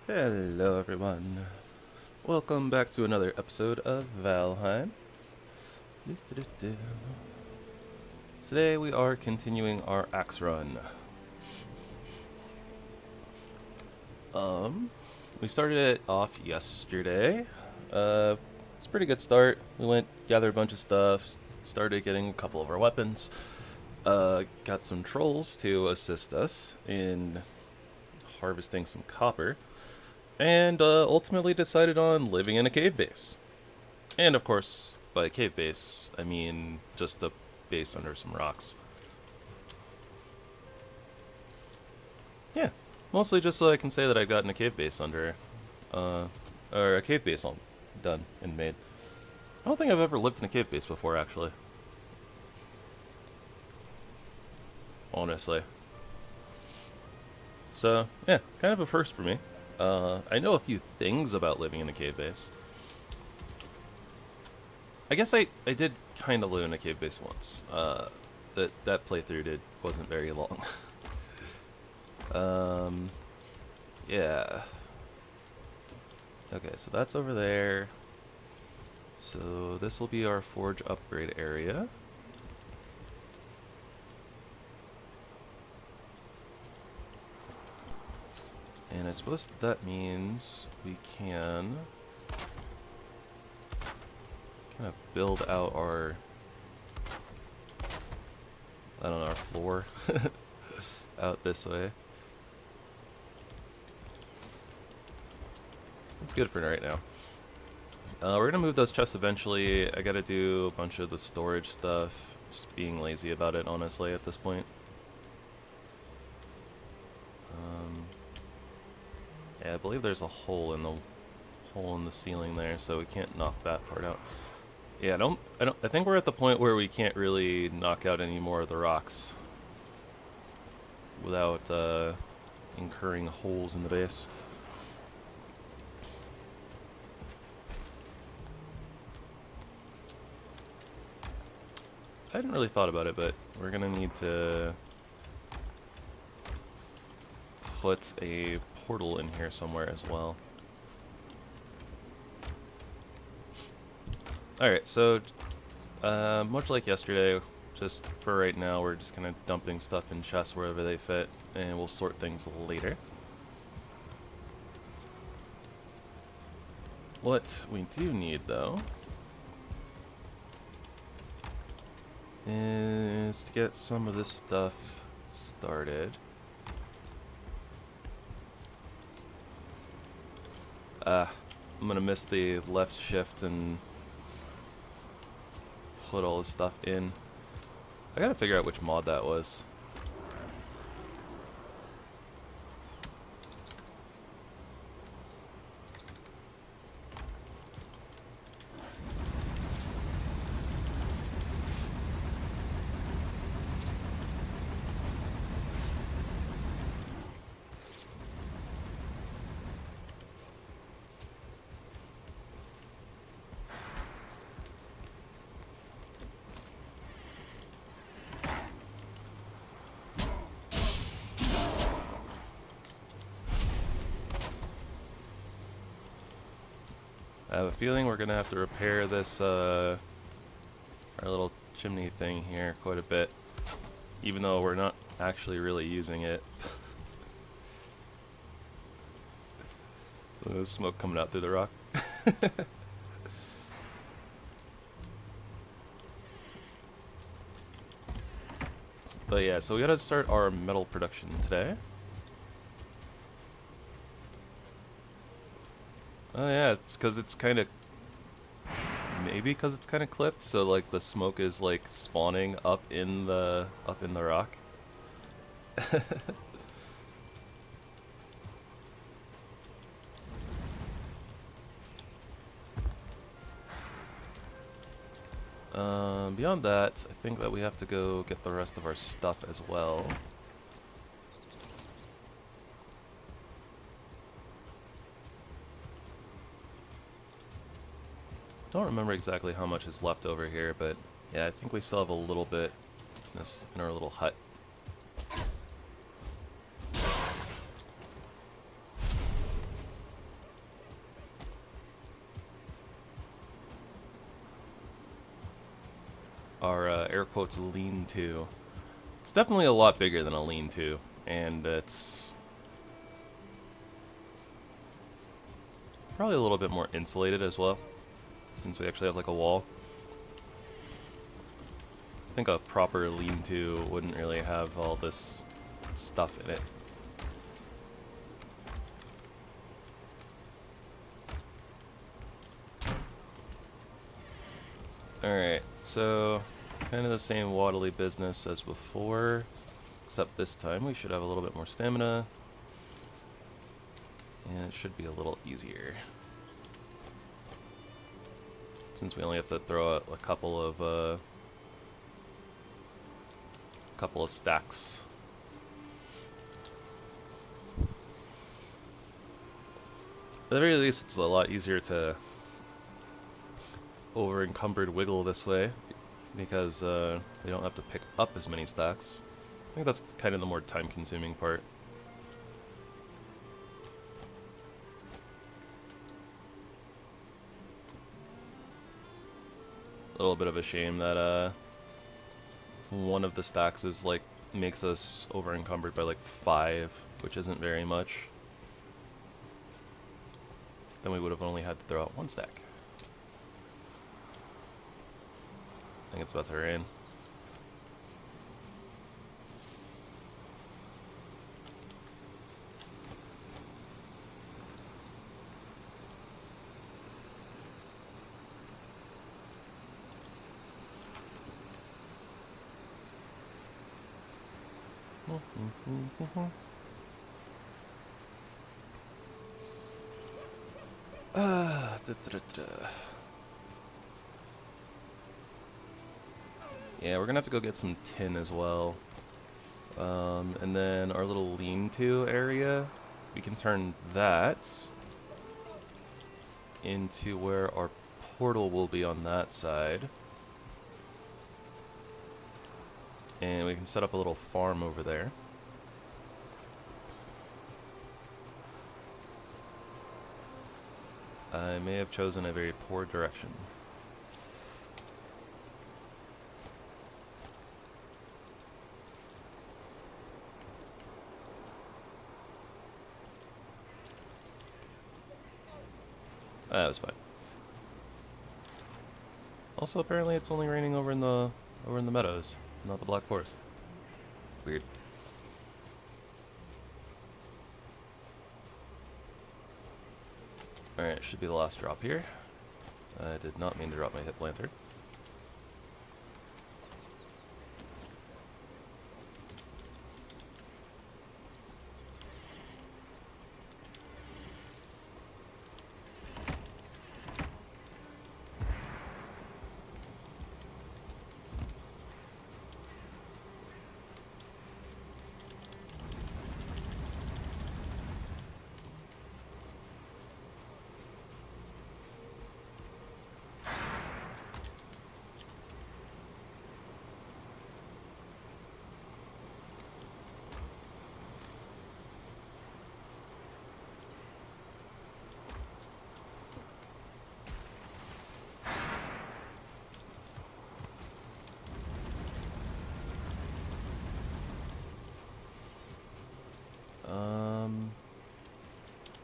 Hello everyone, welcome back to another episode of Valheim. Today we are continuing our axe run. We started it off yesterday. It's a pretty good start. We went, gathered a bunch of stuff, started getting a couple of our weapons, got some trolls to assist us in harvesting some copper. And ultimately decided on living in a cave base. And of course, by cave base, I mean just a base under some rocks. Yeah, mostly just so I can say that I've gotten a cave base under, or a cave base all done and made. I don't think I've ever lived in a cave base before, actually. Honestly. So, yeah, kind of a first for me. I know a few things about living in a cave base. I guess I did kind of live in a cave base once. That playthrough wasn't very long. Yeah. Okay, so that's over there. So this will be our forge upgrade area. And I suppose that means we can kind of build out our, I don't know, our floor out this way. That's good for right now. We're gonna move those chests eventually. I gotta do a bunch of the storage stuff. Just being lazy about it, honestly, at this point. Yeah, I believe there's a hole in the ceiling there, so we can't knock that part out. Yeah, I think we're at the point where we can't really knock out any more of the rocks without incurring holes in the base. I hadn't really thought about it, but we're gonna need to put a portal in here somewhere as well. Alright, so much like yesterday, just for right now, we're just kind of dumping stuff in chests wherever they fit, and we'll sort things later. What we do need, though, is to get some of this stuff started. I'm gonna miss the left shift and put all this stuff in. I gotta figure out which mod that was. I have a feeling we're gonna have to repair this, our little chimney thing here quite a bit, even though we're not actually really using it. There's smoke coming out through the rock. But yeah, so we gotta start our metal production today. Oh yeah, it's because it's kind of, maybe because it's kind of clipped, so like the smoke is like spawning up in the rock. Beyond that, I think that we have to go get the rest of our stuff as well. Don't remember exactly how much is left over here, but yeah, I think we still have a little bit in our little hut. air quotes lean-to. It's definitely a lot bigger than a lean-to, and it's probably a little bit more insulated as well, since we actually have like a wall. I think a proper lean-to wouldn't really have all this stuff in it. Alright, so kind of the same waddly business as before, except this time we should have a little bit more stamina, and it should be a little easier, since we only have to throw out a couple of stacks. At the very least, it's a lot easier to over-encumbered wiggle this way, because we don't have to pick up as many stacks. I think that's kind of the more time-consuming part. A little bit of a shame that one of the stacks is like makes us over-encumbered by like 5, which isn't very much. Then we would have only had to throw out 1 stack. I think it's about to rain. Yeah, we're gonna have to go get some tin as well. And then our little lean-to area, we can turn that into where our portal will be on that side. And we can set up a little farm over there. I may have chosen a very poor direction. That was fine. Also, apparently it's only raining over in the meadows, not the Black Forest. Weird. Alright, should be the last drop here. I did not mean to drop my HipLantern.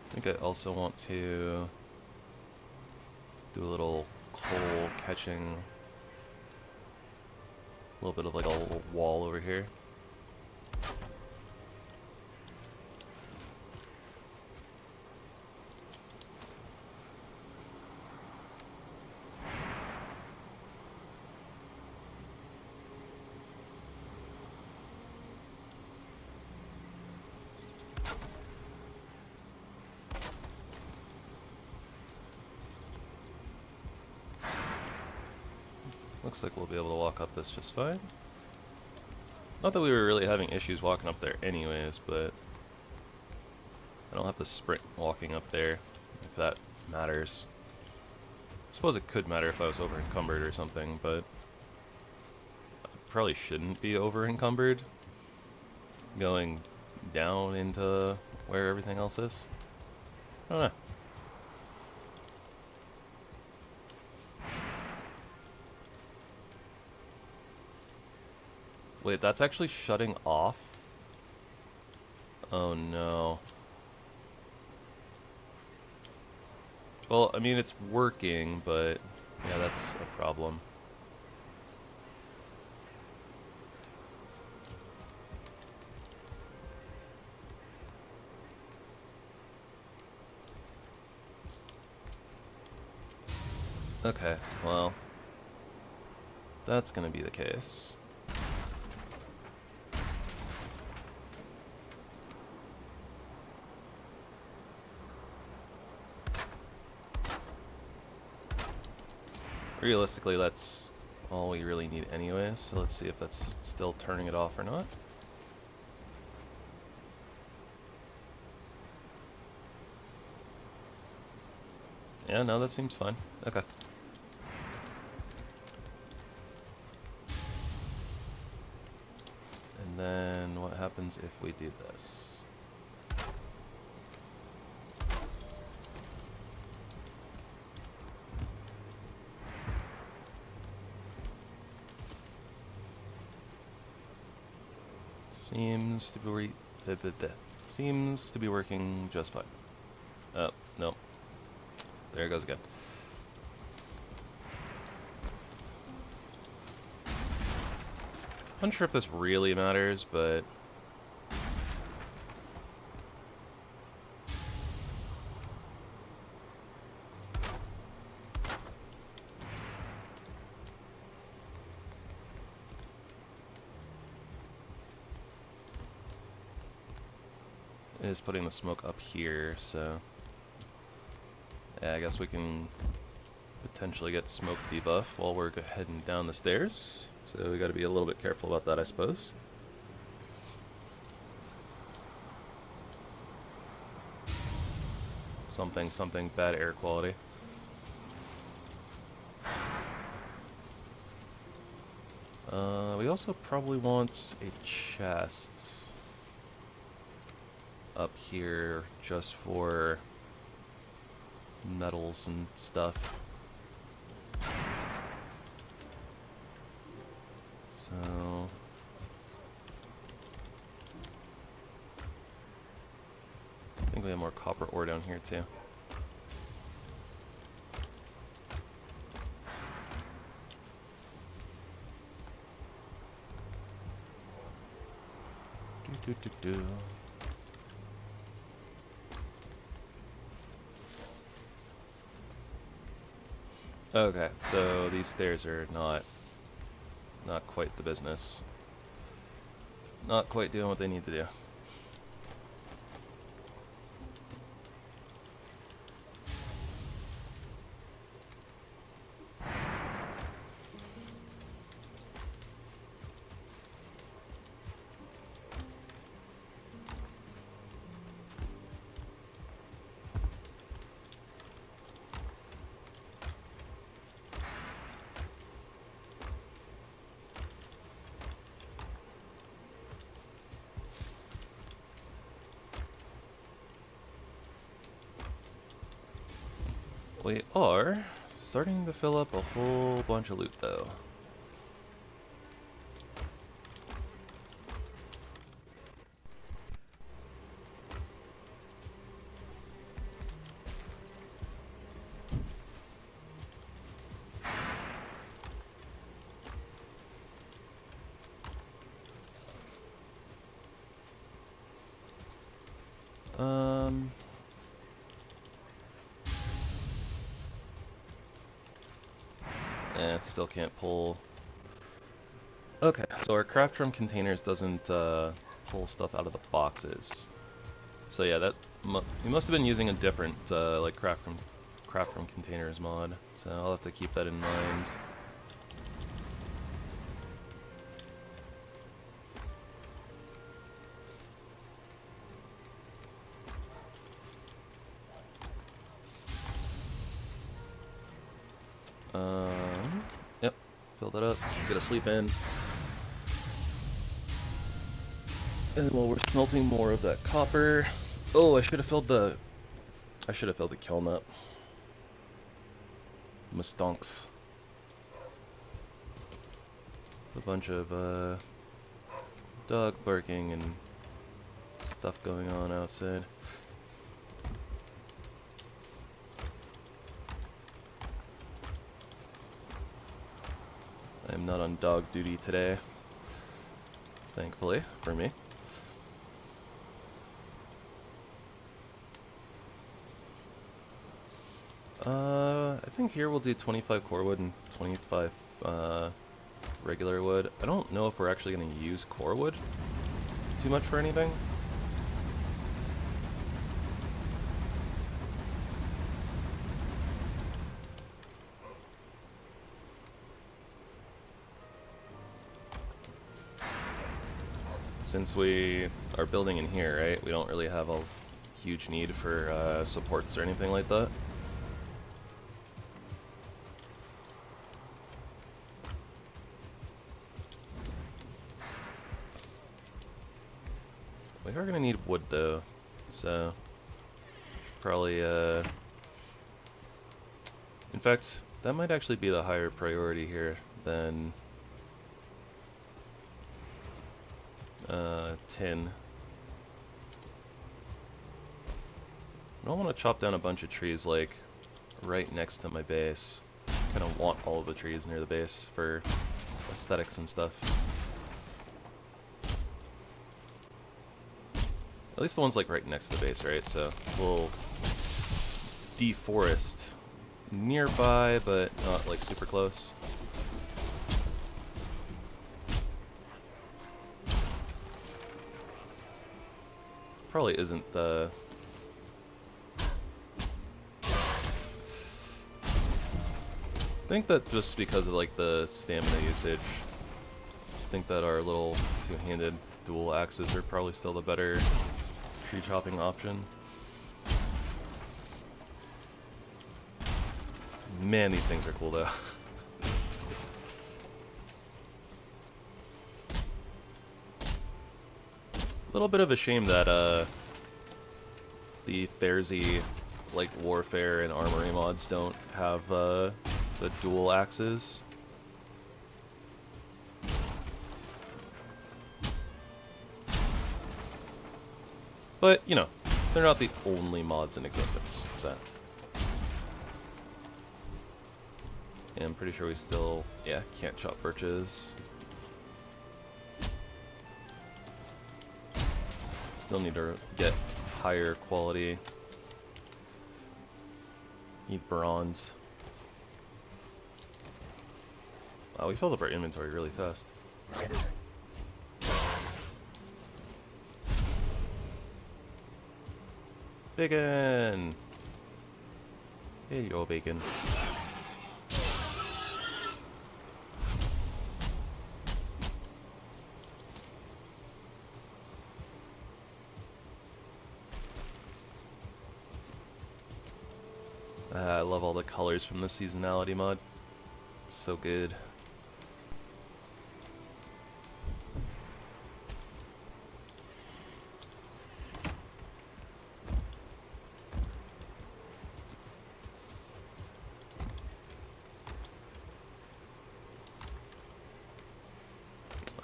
I think I also want to do a little coal catching, a little bit of like a little wall over here. Looks like we'll be able to walk up this just fine. Not that we were really having issues walking up there anyways, but I don't have to sprint walking up there, if that matters. I suppose it could matter if I was over encumbered or something, but I probably shouldn't be over encumbered going down into where everything else is. I don't know. Wait, that's actually shutting off? Oh no. Well, I mean, it's working, but yeah, that's a problem. Okay, well, that's gonna be the case. Realistically, that's all we really need anyways, so let's see if that's still turning it off or not. Yeah, no, that seems fine. Okay. And then what happens if we do this? Seems to be working just fine. Oh, no. There it goes again. Unsure if this really matters, but it is putting the smoke up here, so yeah, I guess we can potentially get smoke debuff while we're heading down the stairs. So we got to be a little bit careful about that, I suppose. Something bad air quality. We also probably want a chest up here just for metals and stuff. So I think we have more copper ore down here too. Do. Okay, so these stairs are not quite the business. Not quite doing what they need to do. We are starting to fill up a whole bunch of loot, though. Still can't pull. Okay, so our craft room containers doesn't pull stuff out of the boxes. So yeah, that we must have been using a different like craft room containers mod. So I'll have to keep that in mind. Yep, fill that up, get a sleep in. And while we're smelting more of that copper, oh, I should have filled the kiln up. Mistonks. A bunch of dog barking and stuff going on outside. I'm not on dog duty today, thankfully, for me. I think here we'll do 25 core wood and 25 regular wood. I don't know if we're actually going to use core wood too much for anything. Since we are building in here, right, we don't really have a huge need for supports or anything like that. We are going to need wood though, so probably, in fact, that might actually be the higher priority here than tin. I don't want to chop down a bunch of trees like right next to my base. I kind of want all of the trees near the base for aesthetics and stuff. At least the ones like right next to the base, right? So we'll deforest nearby, but not like super close. Probably isn't the... I think that just because of like the stamina usage, I think that our little two-handed dual axes are probably still the better tree chopping option. Man, these things are cool though. A little bit of a shame that the Therzie like warfare and armory mods don't have the dual axes. But, you know, they're not the only mods in existence, so. Yeah, I'm pretty sure we still, yeah, can't chop birches. Still need to get higher quality. Need bronze. Wow, we filled up our inventory really fast. Bacon! Here you go, bacon. I love all the colors from the Seasonality mod. It's so good.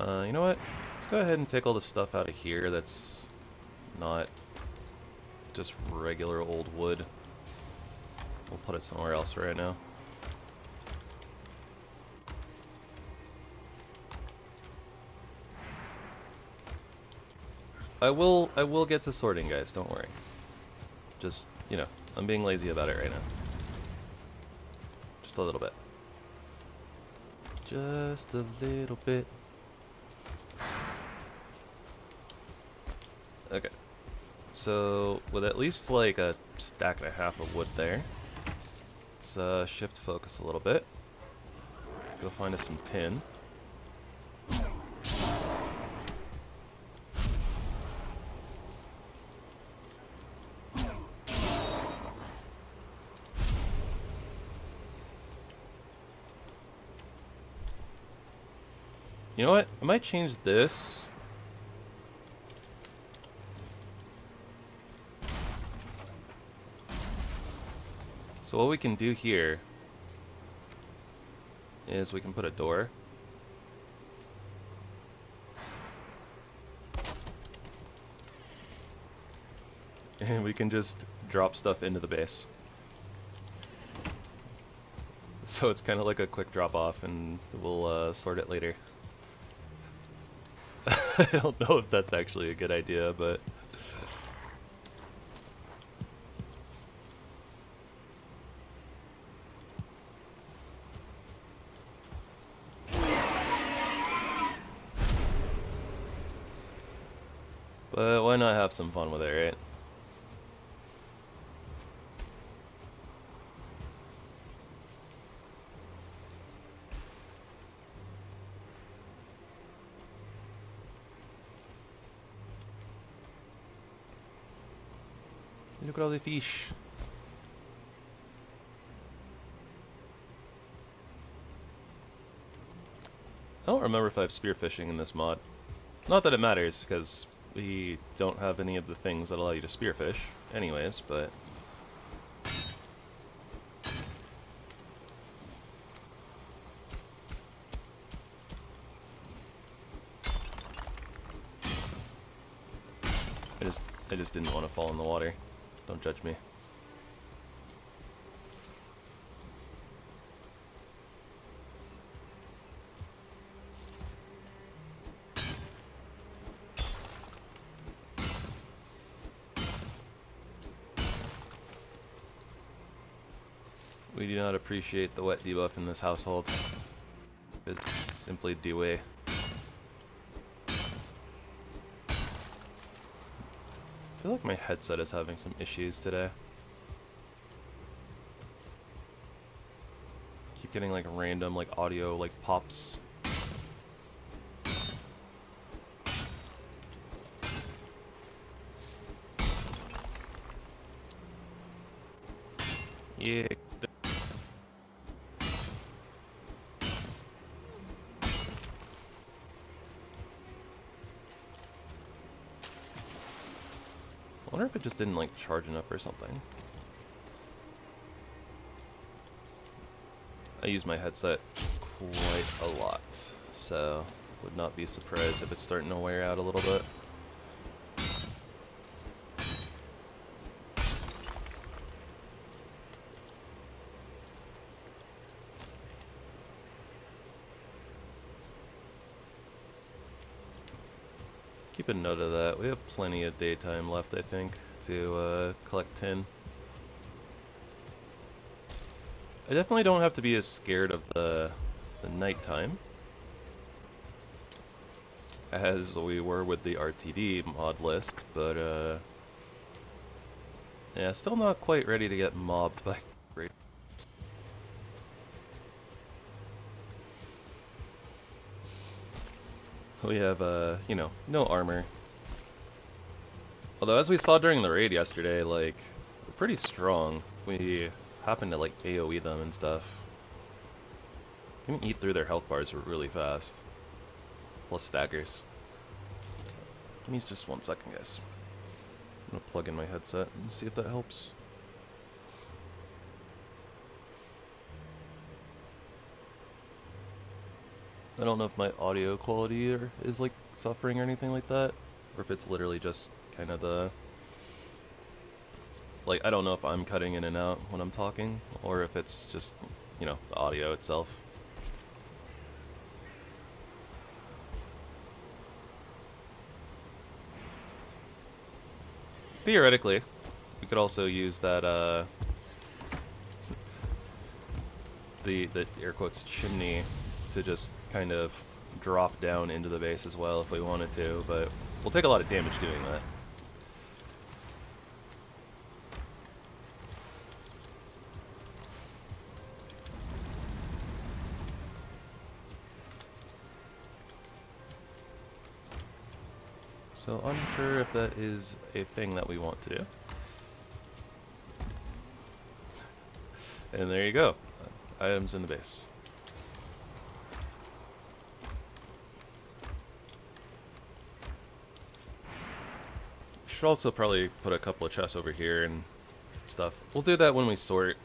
You know what? Let's go ahead and take all the stuff out of here that's not just regular old wood. We'll put it somewhere else right now. I will get to sorting, guys, don't worry. Just, you know, I'm being lazy about it right now. Just a little bit. Just a little bit. Okay. So, with at least like a stack and a half of wood there, let's shift focus a little bit. Go find us some pin. You know what? I might change this. So what we can do here is we can put a door. and we can just drop stuff into the base. So it's kind of like a quick drop off, and we'll sort it later. I don't know if that's actually a good idea, but... But why not have some fun with it, right? Look at all the fish. I don't remember if I have spearfishing in this mod. Not that it matters, because we don't have any of the things that allow you to spearfish anyways, but... I just didn't want to fall in the water. Don't judge me. We do not appreciate the wet debuff in this household. It's simply DOA. I feel like my headset is having some issues today. Keep getting like random like audio like pops. Yeah. I wonder if it just didn't like charge enough or something. I use my headset quite a lot, so would not be surprised if it's starting to wear out a little bit. Keep a note of that. We have plenty of daytime left, I think, to collect tin. I definitely don't have to be as scared of the nighttime as we were with the RTD mod list, but yeah, still not quite ready to get mobbed by great. We have, you know, no armor. Although, as we saw during the raid yesterday, like, we're pretty strong. We happen to, like, AoE them and stuff. We can eat through their health bars really fast. Plus staggers. Give me just 1 second, guys. I'm gonna plug in my headset and see if that helps. I don't know if my audio quality is like suffering or anything like that, or if it's literally just kind of the, like, I don't know if I'm cutting in and out when I'm talking, or if it's just, you know, the audio itself. Theoretically, we could also use that, the air quotes chimney to just kind of drop down into the base as well if we wanted to, but we'll take a lot of damage doing that. So unsure if that is a thing that we want to do. And there you go. Items in the base. Should also probably put a couple of chests over here and stuff. We'll do that when we sort.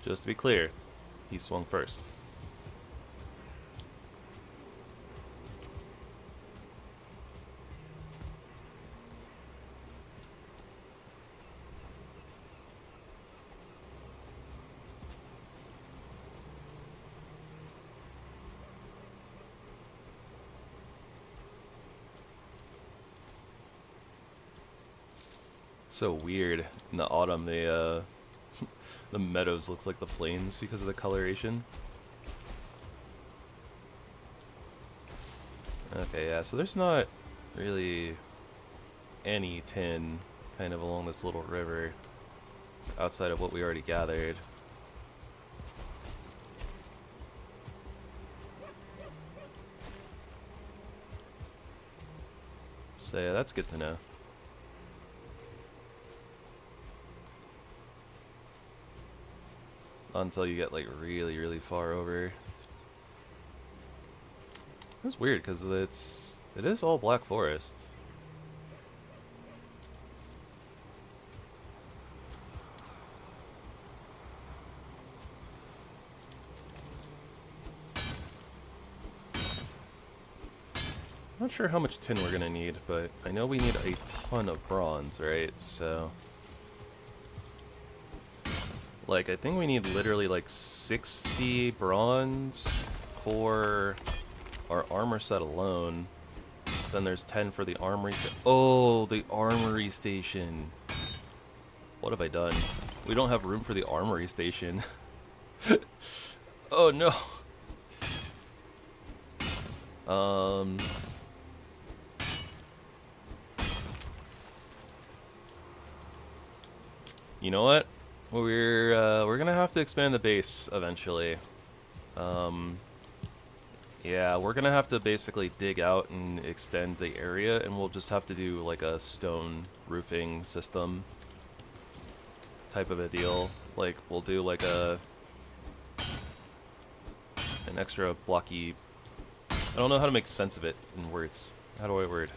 Just to be clear, he swung first. So weird in the autumn. The meadows looks like the plains because of the coloration. Okay, yeah, so there's not really any tin kind of along this little river outside of what we already gathered. So yeah, that's good to know. Until you get like really, really far over. It's weird because it is all black forest. Not sure how much tin we're gonna need, but I know we need a ton of bronze, right? So like, I think we need literally like 60 bronze for our armor set alone. Then there's 10 for the armory. Oh, the armory station. What have I done? We don't have room for the armory station. Oh no. You know what? We're gonna have to expand the base eventually. Yeah, we're gonna have to basically dig out and extend the area, and we'll just have to do like a stone roofing system type of a deal. Like we'll do like an extra blocky. I don't know how to make sense of it in words. How do I word?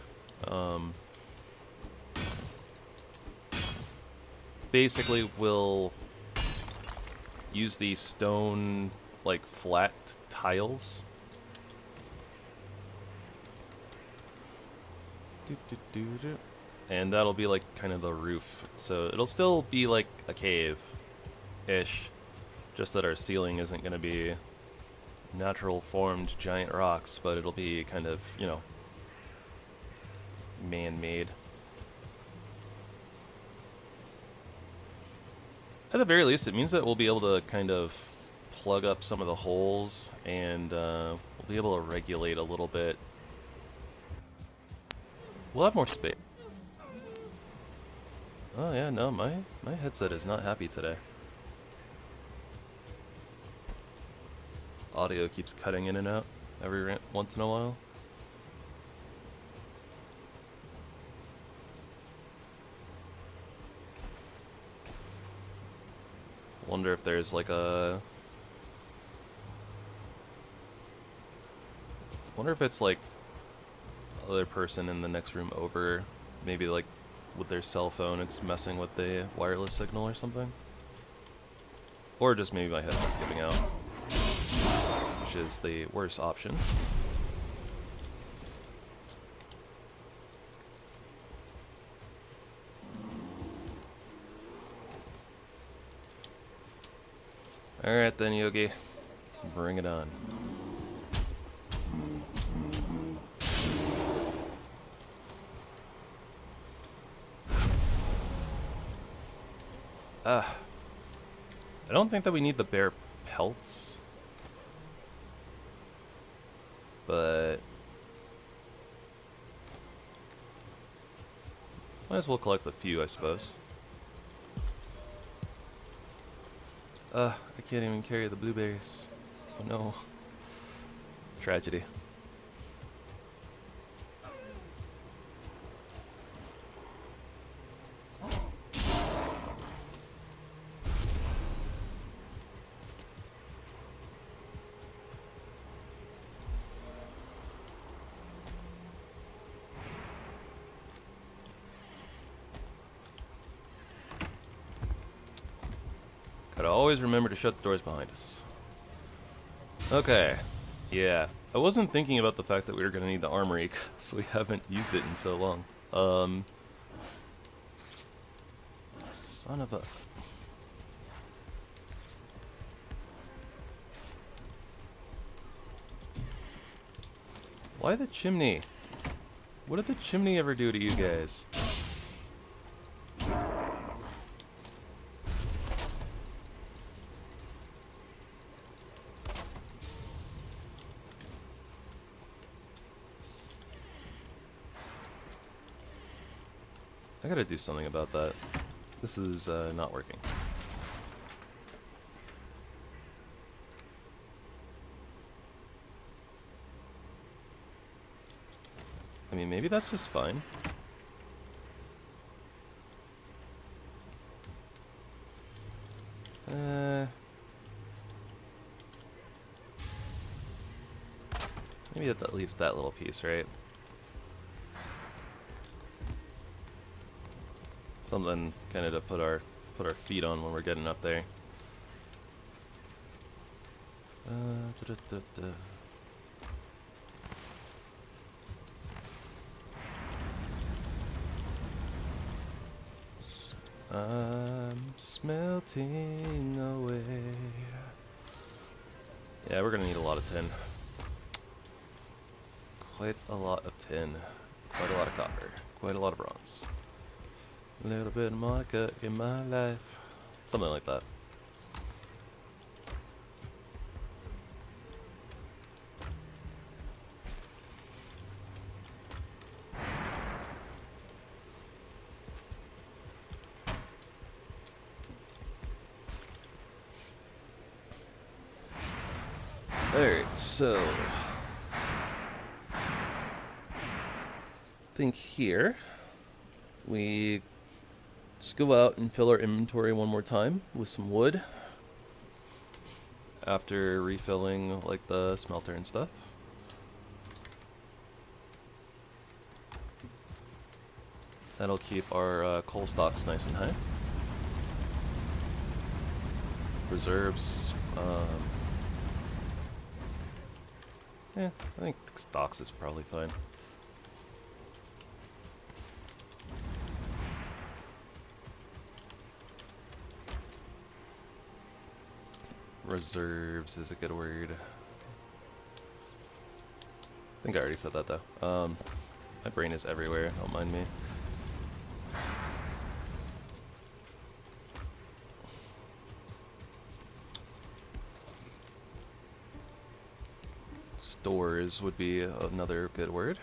Basically, we'll use these stone, like, flat tiles. And that'll be, like, kind of the roof. So it'll still be, like, a cave-ish. Just that our ceiling isn't going to be natural formed giant rocks, but it'll be kind of, you know, man-made. At the very least, it means that we'll be able to kind of plug up some of the holes, and we'll be able to regulate a little bit. We'll have more space. Oh yeah, no, my headset is not happy today. Audio keeps cutting in and out every once in a while. Wonder if there's like a... Wonder if it's like other person in the next room over, maybe like with their cell phone, it's messing with the wireless signal or something. Or just maybe my headset's giving out, which is the worst option. Alright then, Yogi. Bring it on. I don't think that we need the bear pelts. But might as well collect a few, I suppose. I can't even carry the blueberries. Oh no. Tragedy. Gotta always remember to shut the doors behind us. Okay. Yeah. I wasn't thinking about the fact that we were gonna need the armory, because we haven't used it in so long. Son of a... Why the chimney? What did the chimney ever do to you guys? I gotta do something about that. This is not working. I mean, maybe that's just fine. Maybe at least that little piece, right? Something kind of to put our feet on when we're getting up there. I'm smelting away. Yeah, we're gonna need a lot of tin. Quite a lot of tin. Quite a lot of copper. Quite a lot of bronze. A little bit of Monica in my life. Something like that. Alright, so I think here we just go out and fill our inventory one more time with some wood after refilling like the smelter and stuff. That'll keep our coal stocks nice and high. Reserves, yeah, I think stocks is probably fine. Reserves is a good word. I think I already said that though. My brain is everywhere, don't mind me. Stores would be another good word.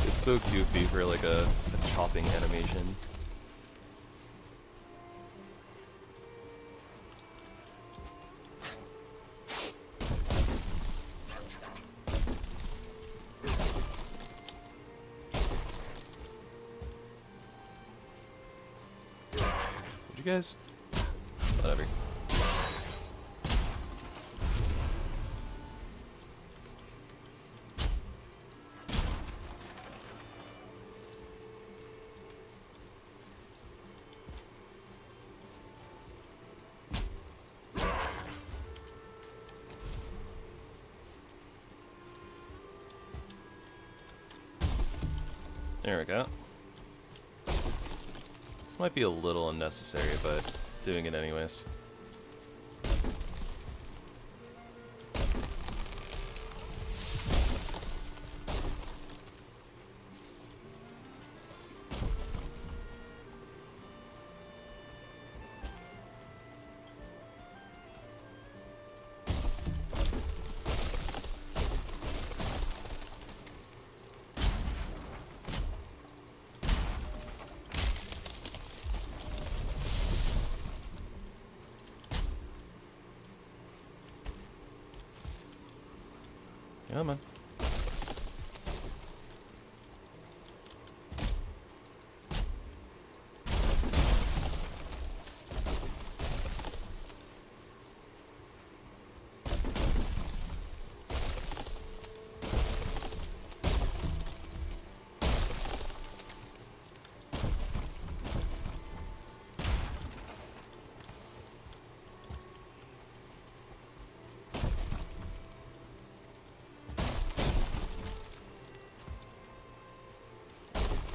It's so goofy for like a chopping animation. You guys, whatever. There we go. Might be a little unnecessary, but doing it anyways. Come on.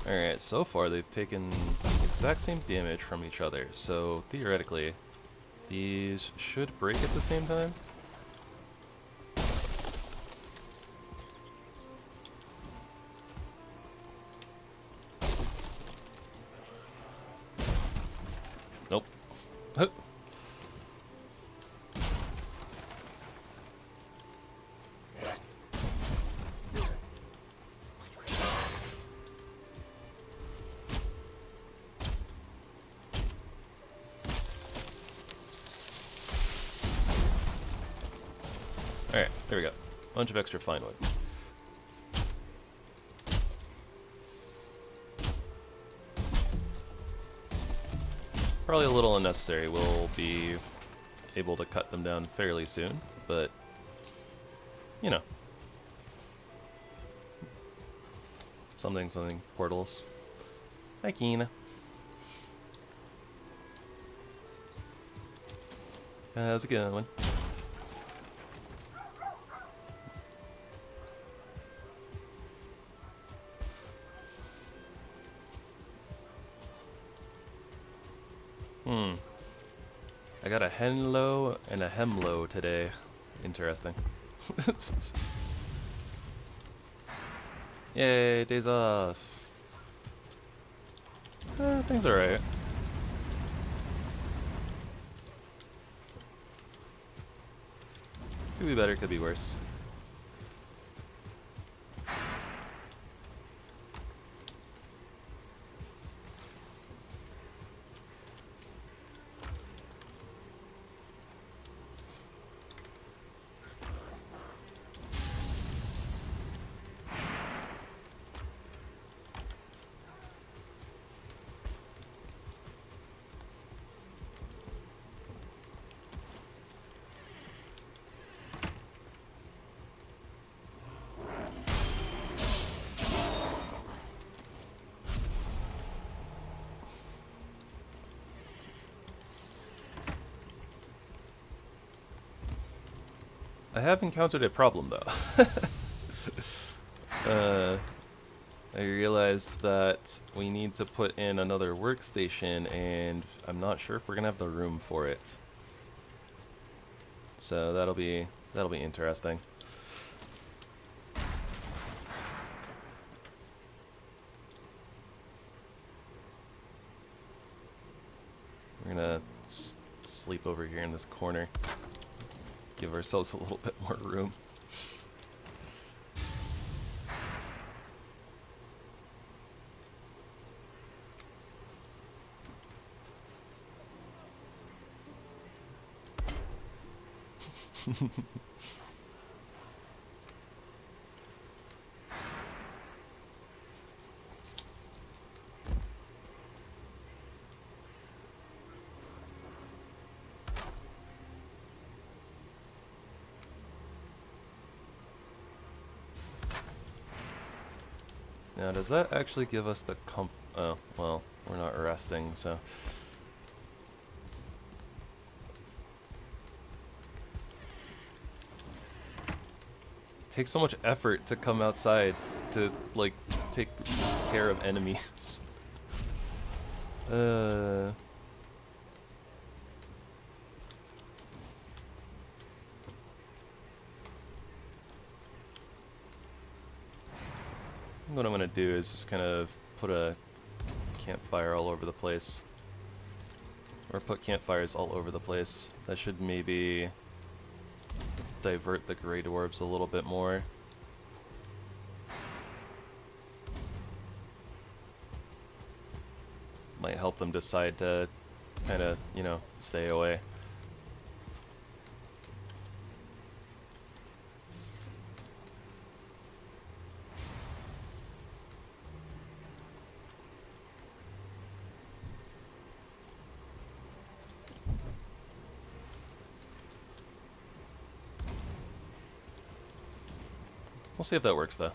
Alright, so far they've taken the exact same damage from each other, so theoretically these should break at the same time. Nope. Alright, there we go. Bunch of extra fine wood. Probably a little unnecessary. We'll be able to cut them down fairly soon, but you know. Something portals. Hi Keen. How's it going? I got a henlo and a hemlo today. Interesting. Yay, days off. Things are alright. Could be better, could be worse. I have encountered a problem though. I realized that we need to put in another workstation and I'm not sure if we're gonna have the room for it. So that'll be interesting. We're gonna sleep over here in this corner. Give ourselves a little bit more room. Now, does that actually give us the oh, well, we're not resting, so. It takes so much effort to come outside to, like, take care of enemies. What I'm gonna do is just kind of put a campfire all over the place. Or put campfires all over the place. That should maybe divert the Grey Dwarves a little bit more. Might help them decide to kind of, you know, stay away. We'll see if that works though.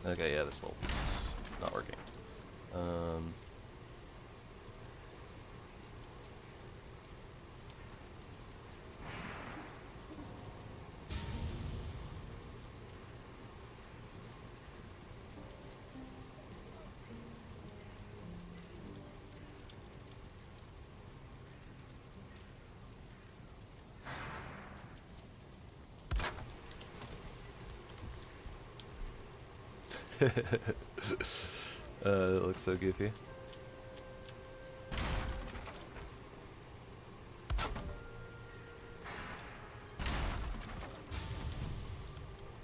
Okay, yeah, this little piece is not working. It looks so goofy.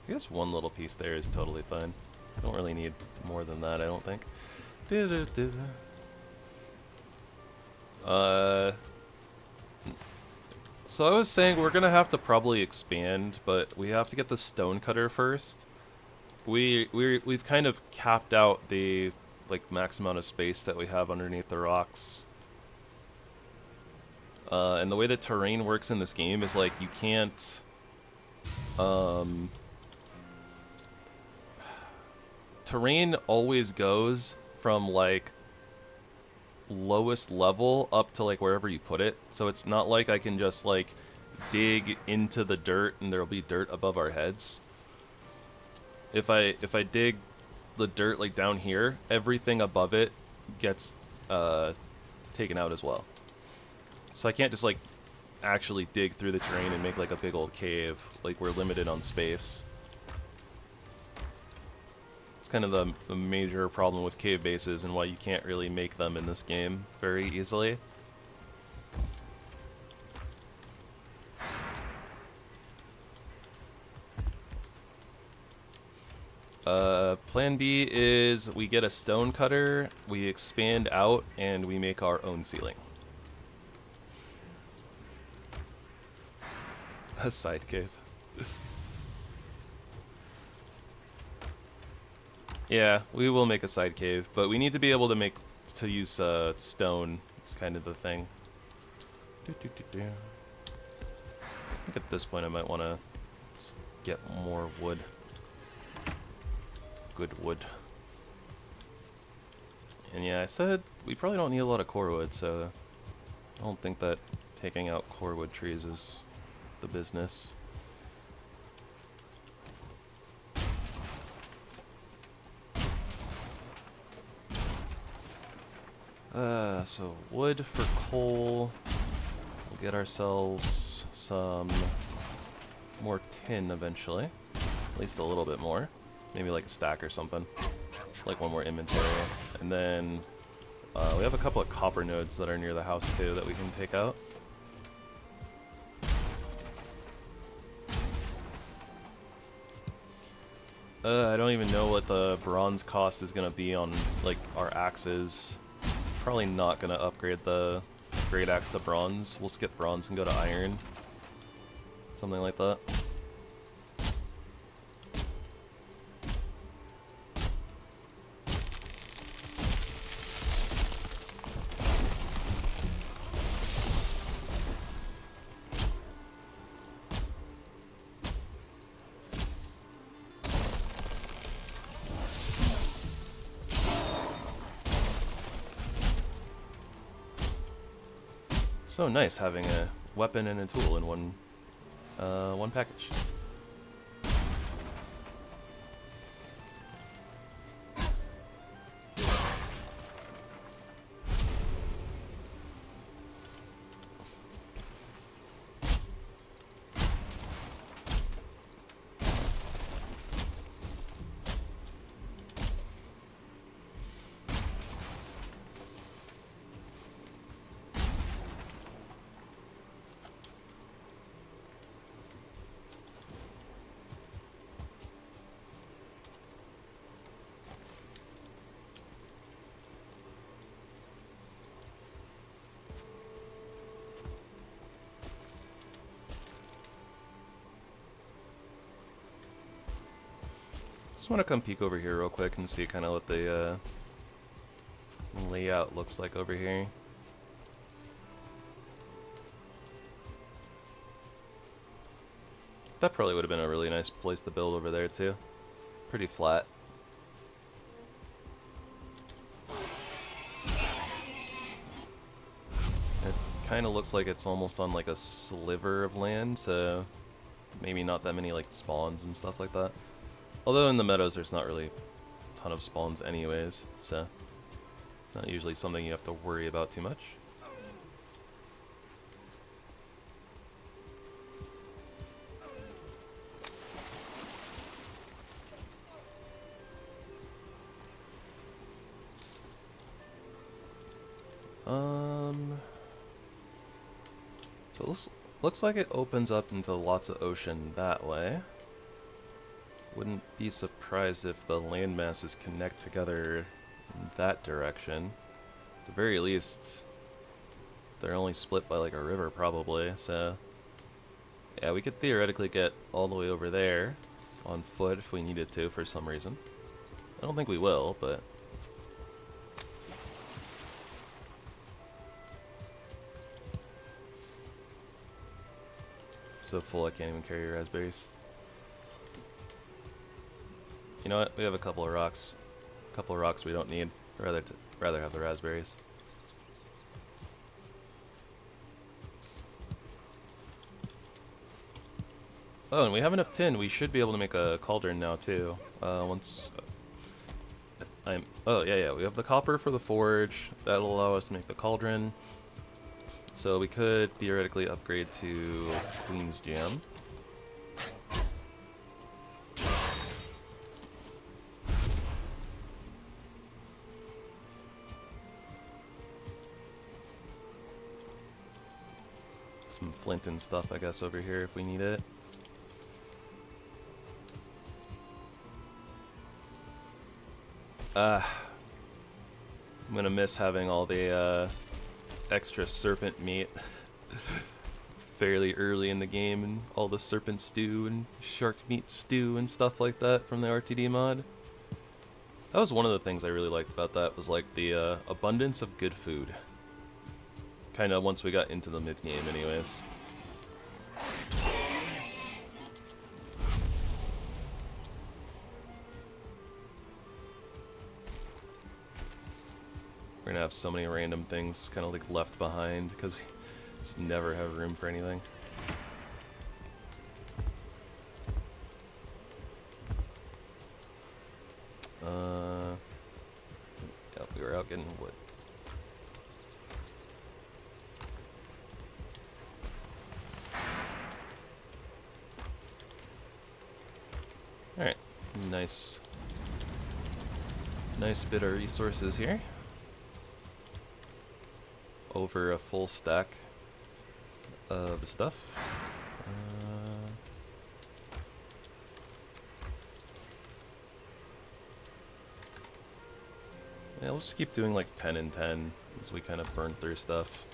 I guess one little piece there is totally fine. Don't really need more than that, I don't think. So I was saying we're gonna have to probably expand, but we have to get the stone cutter first. We've kind of capped out the max amount of space that we have underneath the rocks. And the way the terrain works in this game is like you can't terrain always goes from like lowest level up to like wherever you put it. So it's not like I can just like dig into the dirt and there'll be dirt above our heads. If I dig the dirt like down here, everything above it gets taken out as well. So I can't just like actually dig through the terrain and make like a big old cave. Like we're limited on space. It's kind of the major problem with cave bases and why you can't really make them in this game very easily. Plan B is we get a stone cutter, we expand out, and we make our own ceiling. A side cave. Yeah, we will make a side cave, but we need to be able to use stone. It's kind of the thing. I think at this point I might want to get more wood. Good wood. And yeah, I said we probably don't need a lot of core wood, so I don't think that taking out core wood trees is the business. So wood for coal. We'll get ourselves some more tin eventually. At least a little bit more. Maybe like a stack or something. Like one more inventory. And then we have a couple of copper nodes that are near the house too that we can take out. I don't even know what the bronze cost is gonna be on like our axes. Probably not gonna upgrade the great axe to bronze. We'll skip bronze and go to iron. Something like that. So nice having a weapon and a tool in one package. Just want to come peek over here real quick and see kind of what the layout looks like over here. that probably would have been a really nice place to build over there too. Pretty flat. It kind of looks like it's almost on like a sliver of land, so maybe not that many like spawns and stuff like that. Although in the meadows there's not really a ton of spawns anyways, so not usually something you have to worry about too much. So looks like it opens up into lots of ocean that way. Wouldn't be surprised if the land masses connect together in that direction. At the very least, they're only split by like a river probably, so yeah, we could theoretically get all the way over there on foot if we needed to for some reason. I don't think we will, but so full I can't even carry raspberries. You know what? We have a couple of rocks. A couple of rocks we don't need. Rather have the raspberries. Oh, and we have enough tin. We should be able to make a cauldron now too. Oh yeah, we have the copper for the forge. That'll allow us to make the cauldron. So we could theoretically upgrade to Queen's Gem. Some flint and stuff, I guess, over here if we need it. I'm gonna miss having all the extra serpent meat fairly early in the game, and all the serpent stew and shark meat stew and stuff like that from the RTD mod. That was one of the things I really liked about that, was like the abundance of good food. Kinda once we got into the mid-game anyways. We're gonna have so many random things kind of like left behind because we just never have room for anything. Yeah, we were out getting wood. Alright, nice bit of resources here. Over a full stack of stuff. Yeah, we'll just keep doing like 10 and 10 as we kind of burn through stuff.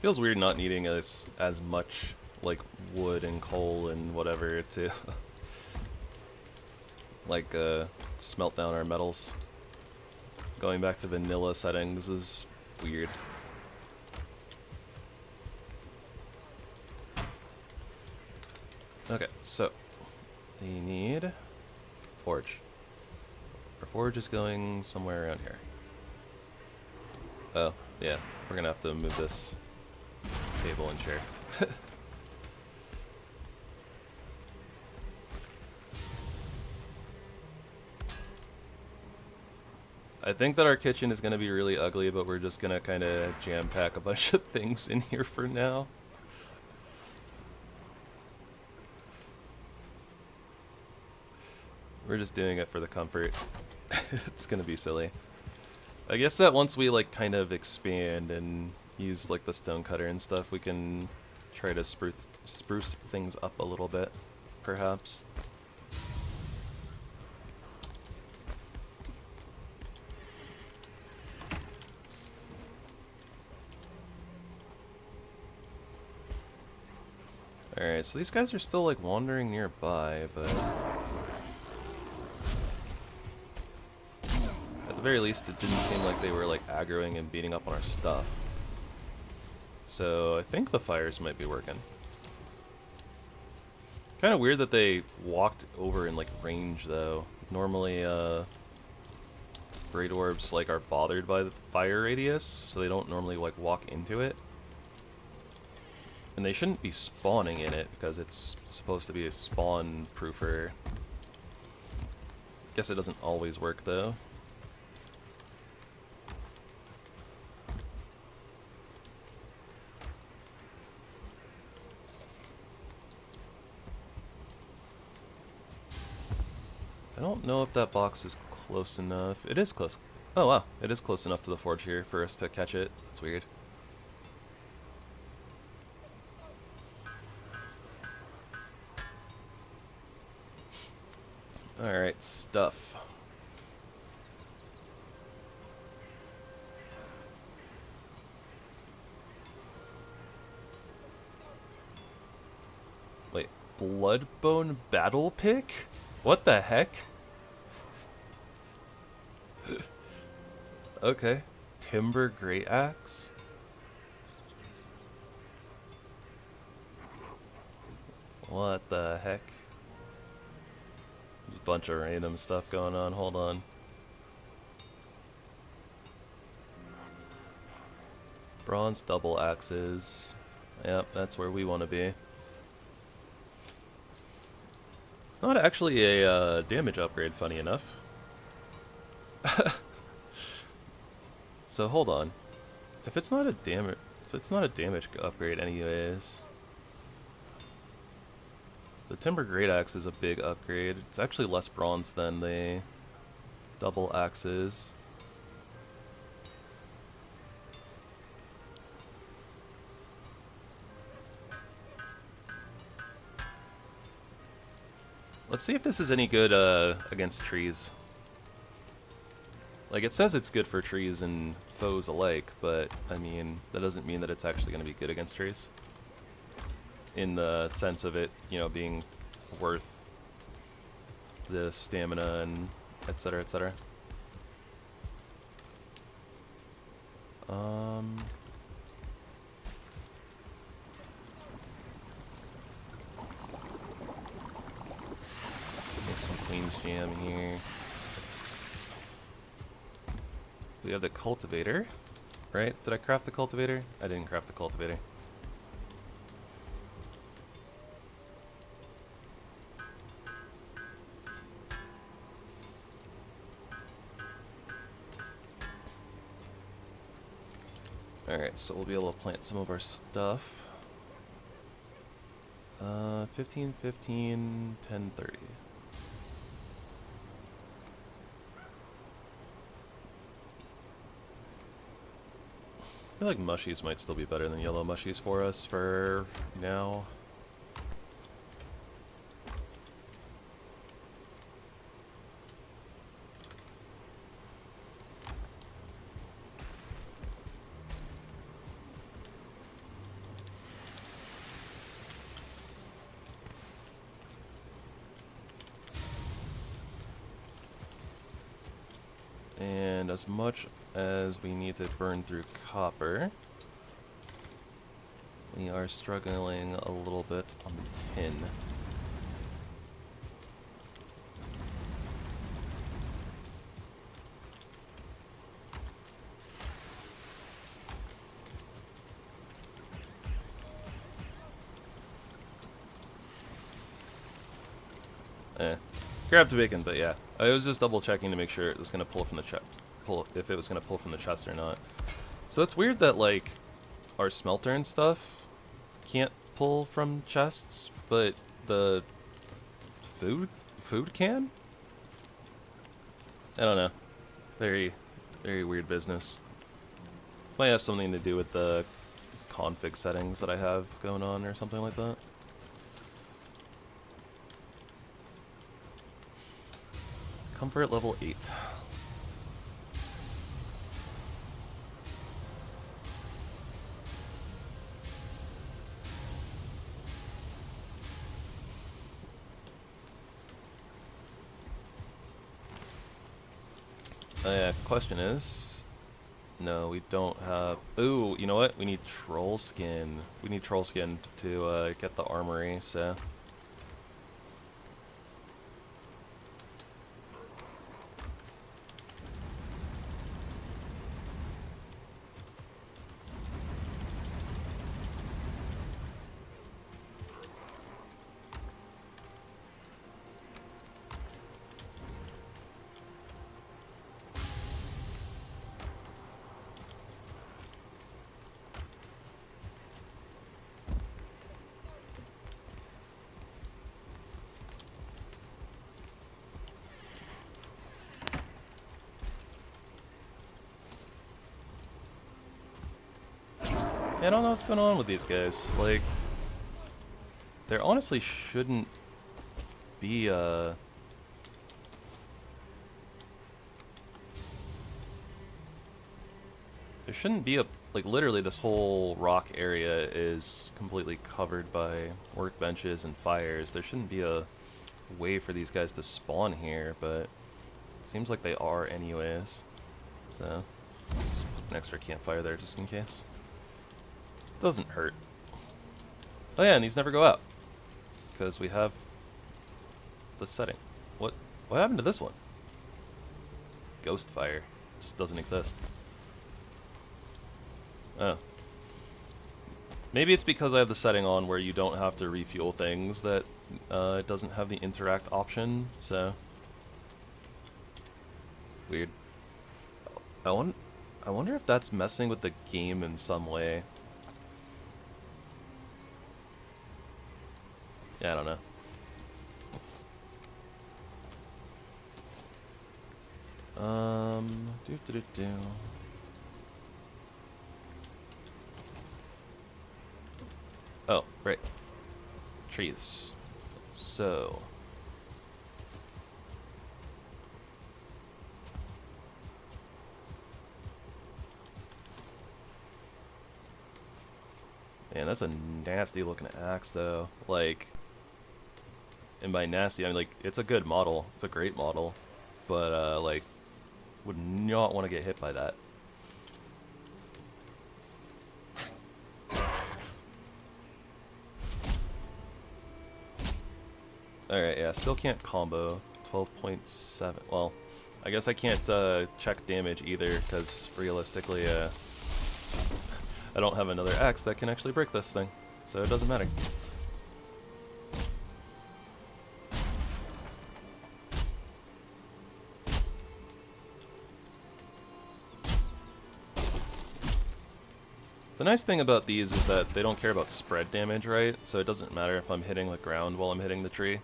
Feels weird not needing as much like wood and coal and whatever to like smelt down our metals. Going back to vanilla settings is weird. Okay, so we need forge. Our forge is going somewhere around here. Oh, yeah, we're gonna have to move this table and chair. I think that our kitchen is going to be really ugly, but we're just going to kind of jam-pack a bunch of things in here for now. We're just doing it for the comfort. It's going to be silly. I guess that once we like kind of expand and use like the stone cutter and stuff, we can try to spruce things up a little bit, perhaps. Alright, so these guys are still like wandering nearby, but at the very least it didn't seem like they were like aggroing and beating up on our stuff. So I think the fires might be working. Kind of weird that they walked over in like range though. Normally Great Orbs like are bothered by the fire radius, so they don't normally like walk into it. And they shouldn't be spawning in it because it's supposed to be a spawn proofer. Guess it doesn't always work though. I don't know if that box is close enough. It is close. Oh wow, it is close enough to the forge here for us to catch it. It's weird. Alright, stuff. Wait, Bloodbone Battle Pick? What the heck? Okay. Timber Great Axe? What the heck? There's a bunch of random stuff going on, hold on. Bronze double axes. Yep, that's where we want to be. It's not actually a damage upgrade, funny enough. So hold on. If it's not a damage upgrade anyways. The Timber Great Axe is a big upgrade. It's actually less bronze than the double axes. Let's see if this is any good against trees. Like, it says it's good for trees and foes alike, but, I mean, that doesn't mean that it's actually going to be good against trees. In the sense of it, you know, being worth the stamina and etc, etc. Make some Queen's Jam here. We have the cultivator, right? Did I craft the cultivator? I didn't craft the cultivator. Alright, so we'll be able to plant some of our stuff. 15, 15, 10, 30. I feel like mushies might still be better than yellow mushies for us for now. And as much as we need to burn through copper, we are struggling a little bit on the tin. Grabbed the bacon, but yeah. I was just double checking to make sure it was gonna pull from the chest. If it was gonna pull from the chest or not. So it's weird that like our smelter and stuff can't pull from chests, but the food can? I don't know. Very weird business. Might have something to do with the config settings that I have going on or something like that. Comfort level 8. Yeah, question is, No, we don't have... Ooh, you know what? We need troll skin. We need troll skin to get the armory, so... I don't know what's going on with these guys. Like, there honestly shouldn't be a... There shouldn't be a... Like, literally this whole rock area is completely covered by workbenches and fires. There shouldn't be a way for these guys to spawn here, but it seems like they are anyways. So, just put an extra campfire there just in case. Doesn't hurt. Oh yeah, and these never go out because we have the setting. What happened to this one? Ghost fire just doesn't exist. Oh, maybe it's because I have the setting on where you don't have to refuel things that it doesn't have the interact option. So weird. I wonder if that's messing with the game in some way. Yeah, I don't know. Do. Oh, right. Trees. So. Man, that's a nasty looking axe though. Like, and by nasty, I mean like, it's a good model. It's a great model. But, like, would not want to get hit by that. Alright, yeah, still can't combo. 12.7. Well, I guess I can't check damage either, because realistically, I don't have another axe that can actually break this thing. So it doesn't matter. The nice thing about these is that they don't care about spread damage, right? So it doesn't matter if I'm hitting the ground while I'm hitting the tree.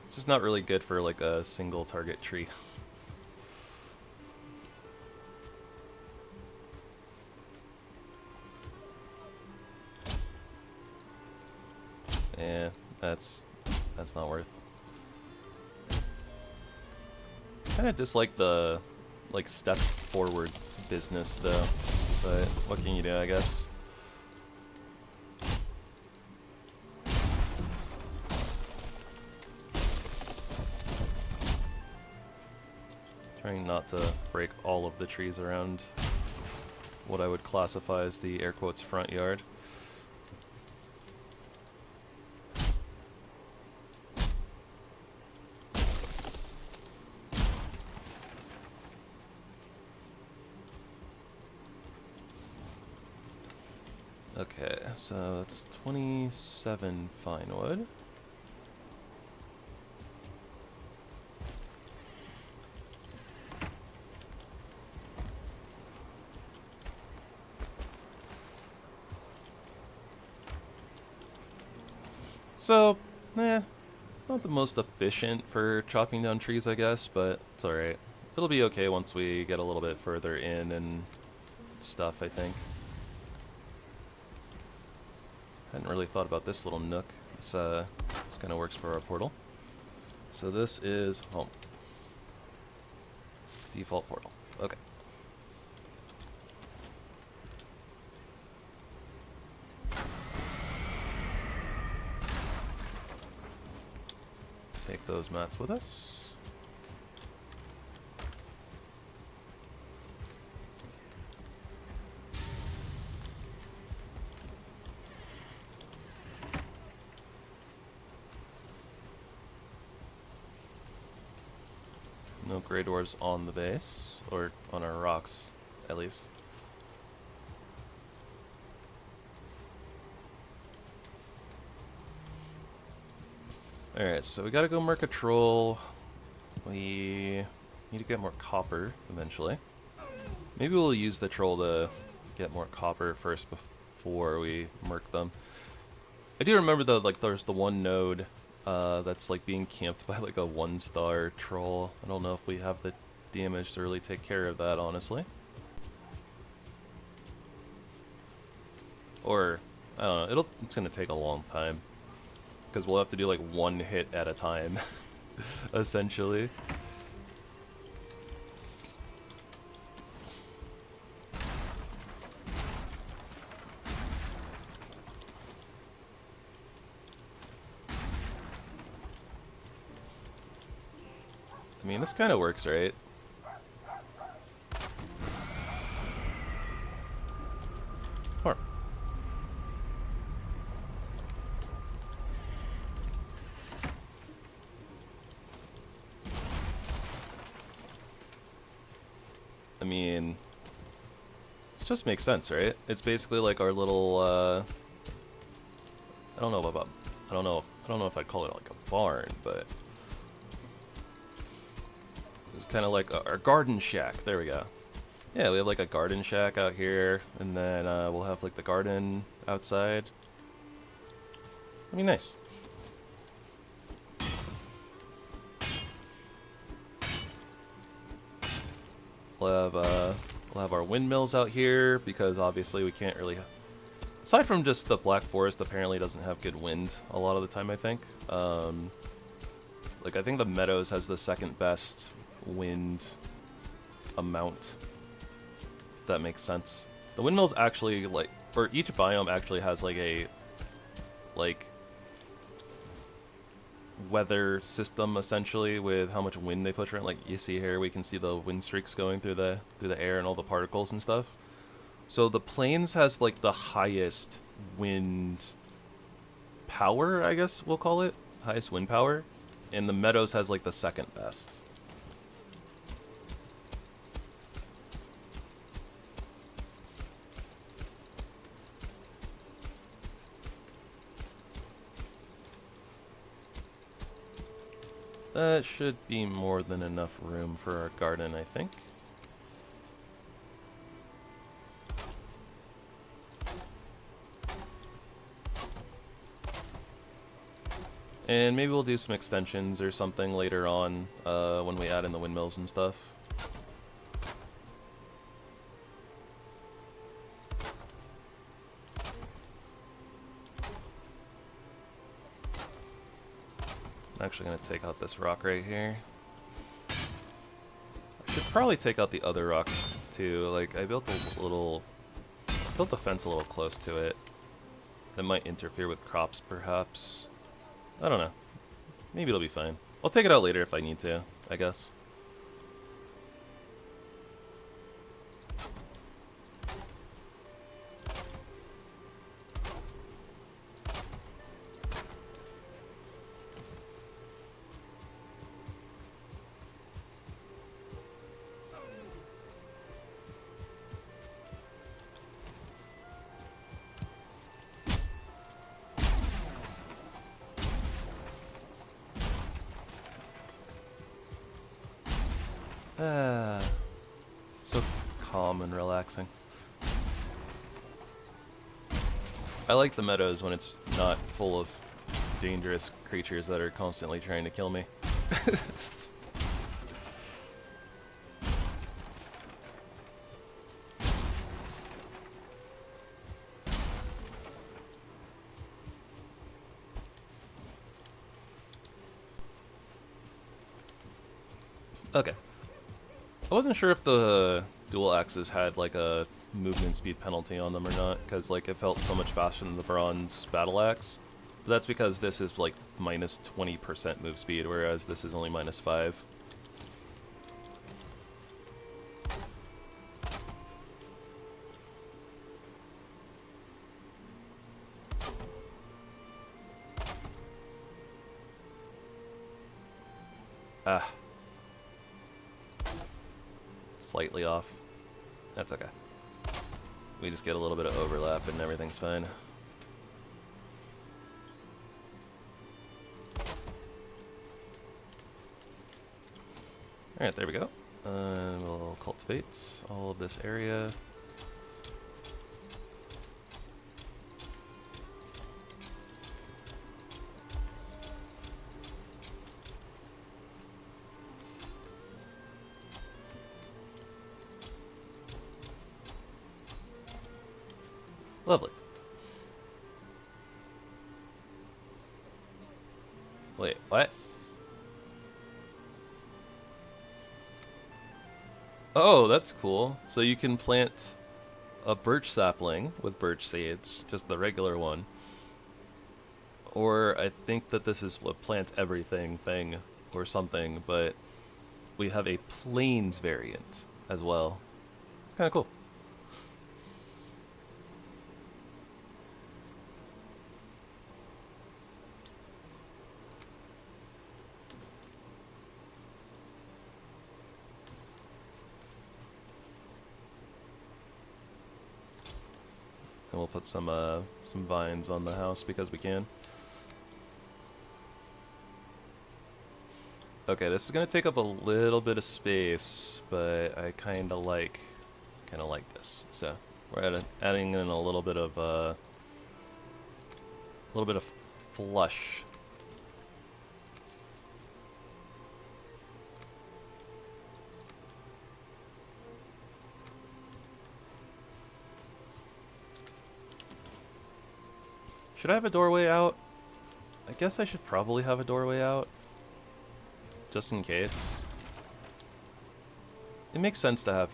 It's just not really good for like a single target tree. Yeah, that's not worth. Kinda dislike the like step forward business though. But what can you do, I guess? Trying not to break all of the trees around what I would classify as the air quotes front yard. Okay, so it's 27 fine wood. So, not the most efficient for chopping down trees, I guess, but it's alright. It'll be okay once we get a little bit further in and stuff, I think. Hadn't really thought about this little nook. This kind of works for our portal. So this is home. Default portal. Okay. Take those mats with us. No gray dwarves on the base, or on our rocks, at least. Alright, so we gotta go mark a troll. We need to get more copper eventually. Maybe we'll use the troll to get more copper first before we murk them. I do remember though, like there's the one node that's like being camped by like a 1-star troll. I don't know if we have the damage to really take care of that, honestly. Or, I don't know, it's gonna take a long time. Because we'll have to do like one hit at a time, essentially. I mean, this kind of works, right? Or I mean, this just makes sense, right? It's basically like our little, I don't know if I'd call it like a barn, but it's kind of like our garden shack. There we go. Yeah, we have like a garden shack out here, and then we'll have like the garden outside. I mean, nice. We'll have our windmills out here, because obviously we can't really... Aside from just the Black Forest apparently doesn't have good wind a lot of the time, I think. Like, I think the Meadows has the second best wind amount. If that makes sense. The windmills actually, like, or each biome actually has like a, like, weather system essentially with how much wind they push around. Like you see here, we can see the wind streaks going through the air and all the particles and stuff. So the plains has like the highest wind power, I guess we'll call it, highest wind power, and the meadows has like the second best. That should be more than enough room for our garden, I think. And maybe we'll do some extensions or something later on when we add in the windmills and stuff. I'm actually going to take out this rock right here. I should probably take out the other rock too. Like, I built the fence a little close to it. That might interfere with crops, perhaps. I don't know. Maybe it'll be fine. I'll take it out later if I need to, I guess. So calm and relaxing. I like the meadows when it's not full of dangerous creatures that are constantly trying to kill me. Okay. I wasn't sure if the dual axes had like a movement speed penalty on them or not, because like it felt so much faster than the bronze battle axe. But that's because this is like minus 20% move speed, whereas this is only minus 5. Ah. slightly off. That's okay. We just get a little bit of overlap and everything's fine. Alright, there we go. We'll cultivate all of this area. Lovely. Wait, what? Oh, that's cool. So you can plant a birch sapling with birch seeds, just the regular one. Or I think that this is a PlantEverything thing or something, but we have a plains variant as well. It's kind of cool. And we'll put some vines on the house because we can. Okay, this is gonna take up a little bit of space, but I kind of like this. So we're adding in a little bit of flush. Should I have a doorway out? I guess I should probably have a doorway out, just in case. It makes sense to have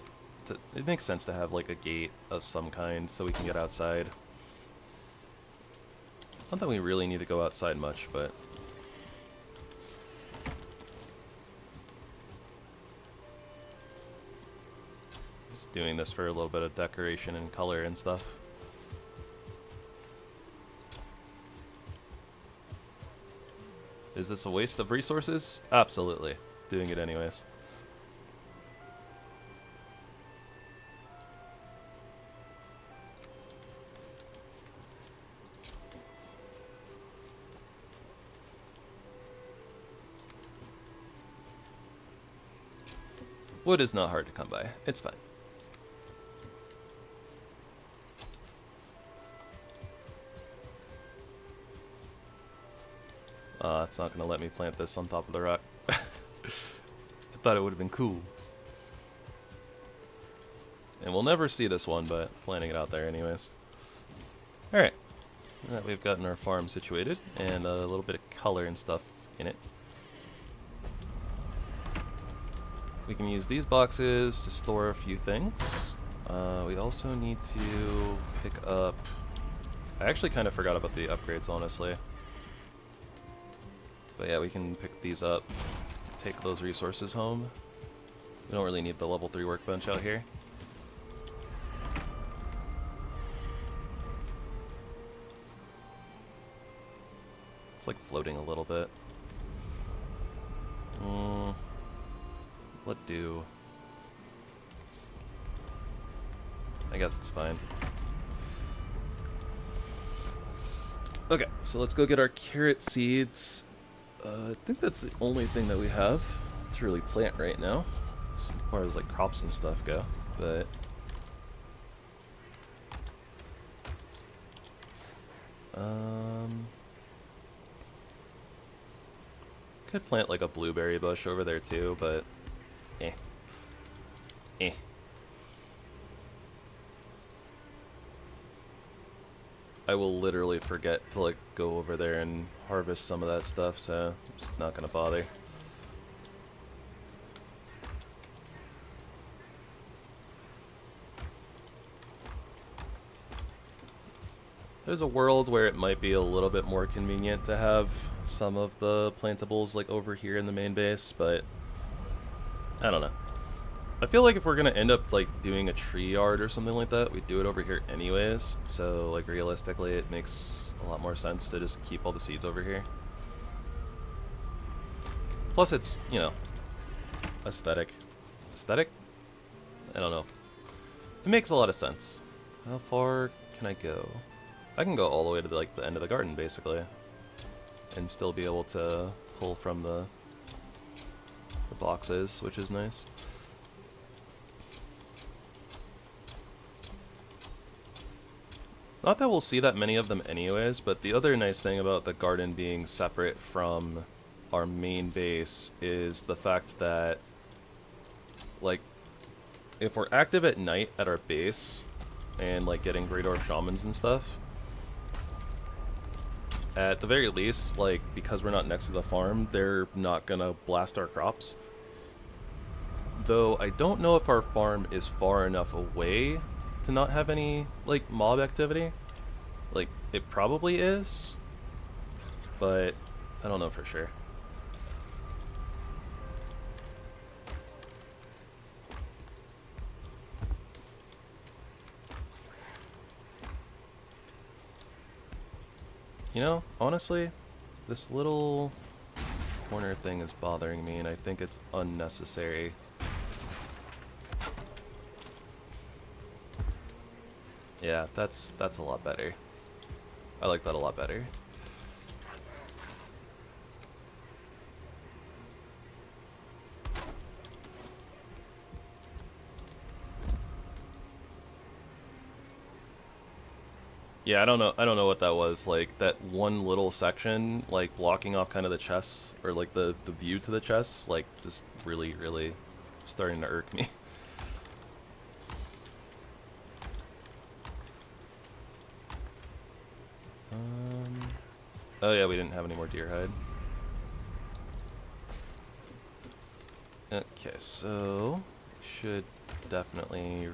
like a gate of some kind so we can get outside. Not that we really need to go outside much, but just doing this for a little bit of decoration and color and stuff. Is this a waste of resources? Absolutely. Doing it anyways. Wood is not hard to come by. It's fine. It's not going to let me plant this on top of the rock. I thought it would have been cool. And we'll never see this one, but planting it out there anyways. Alright. Now that we've gotten our farm situated, and a little bit of color and stuff in it. We can use these boxes to store a few things. We also need to pick up... I actually kind of forgot about the upgrades, honestly. But yeah, we can pick these up, take those resources home. We don't really need the level 3 workbench out here. It's like floating a little bit. What do? I guess it's fine. Okay, so let's go get our carrot seeds. I think that's the only thing that we have to really plant right now, as far as like crops and stuff go, but could plant like a blueberry bush over there too, but eh. I will literally forget to like go over there and harvest some of that stuff, so I'm just not gonna bother. There's a world where it might be a little bit more convenient to have some of the plantables like over here in the main base, but I don't know. I feel like if we're gonna end up like doing a tree yard or something like that, we do it over here anyways. So like realistically, it makes a lot more sense to just keep all the seeds over here. Plus, it's, you know, aesthetic. Aesthetic? I don't know. It makes a lot of sense. How far can I go? I can go all the way to like the end of the garden, basically, and still be able to pull from the boxes, which is nice. Not that we'll see that many of them anyways, but the other nice thing about the garden being separate from our main base is the fact that, like, if we're active at night at our base and like getting Great Orb Shamans and stuff, at the very least, like, because we're not next to the farm, they're not gonna blast our crops. Though I don't know if our farm is far enough away to not have any, like, mob activity. Like, it probably is, but I don't know for sure. You know, honestly, this little corner thing is bothering me, and I think it's unnecessary. Yeah, that's a lot better. I like that a lot better. Yeah, I don't know what that was. Like, that one little section, like, blocking off kind of the chests, or like the view to the chests, like, just really starting to irk me. Oh yeah, we didn't have any more deer hide. Okay, so should definitely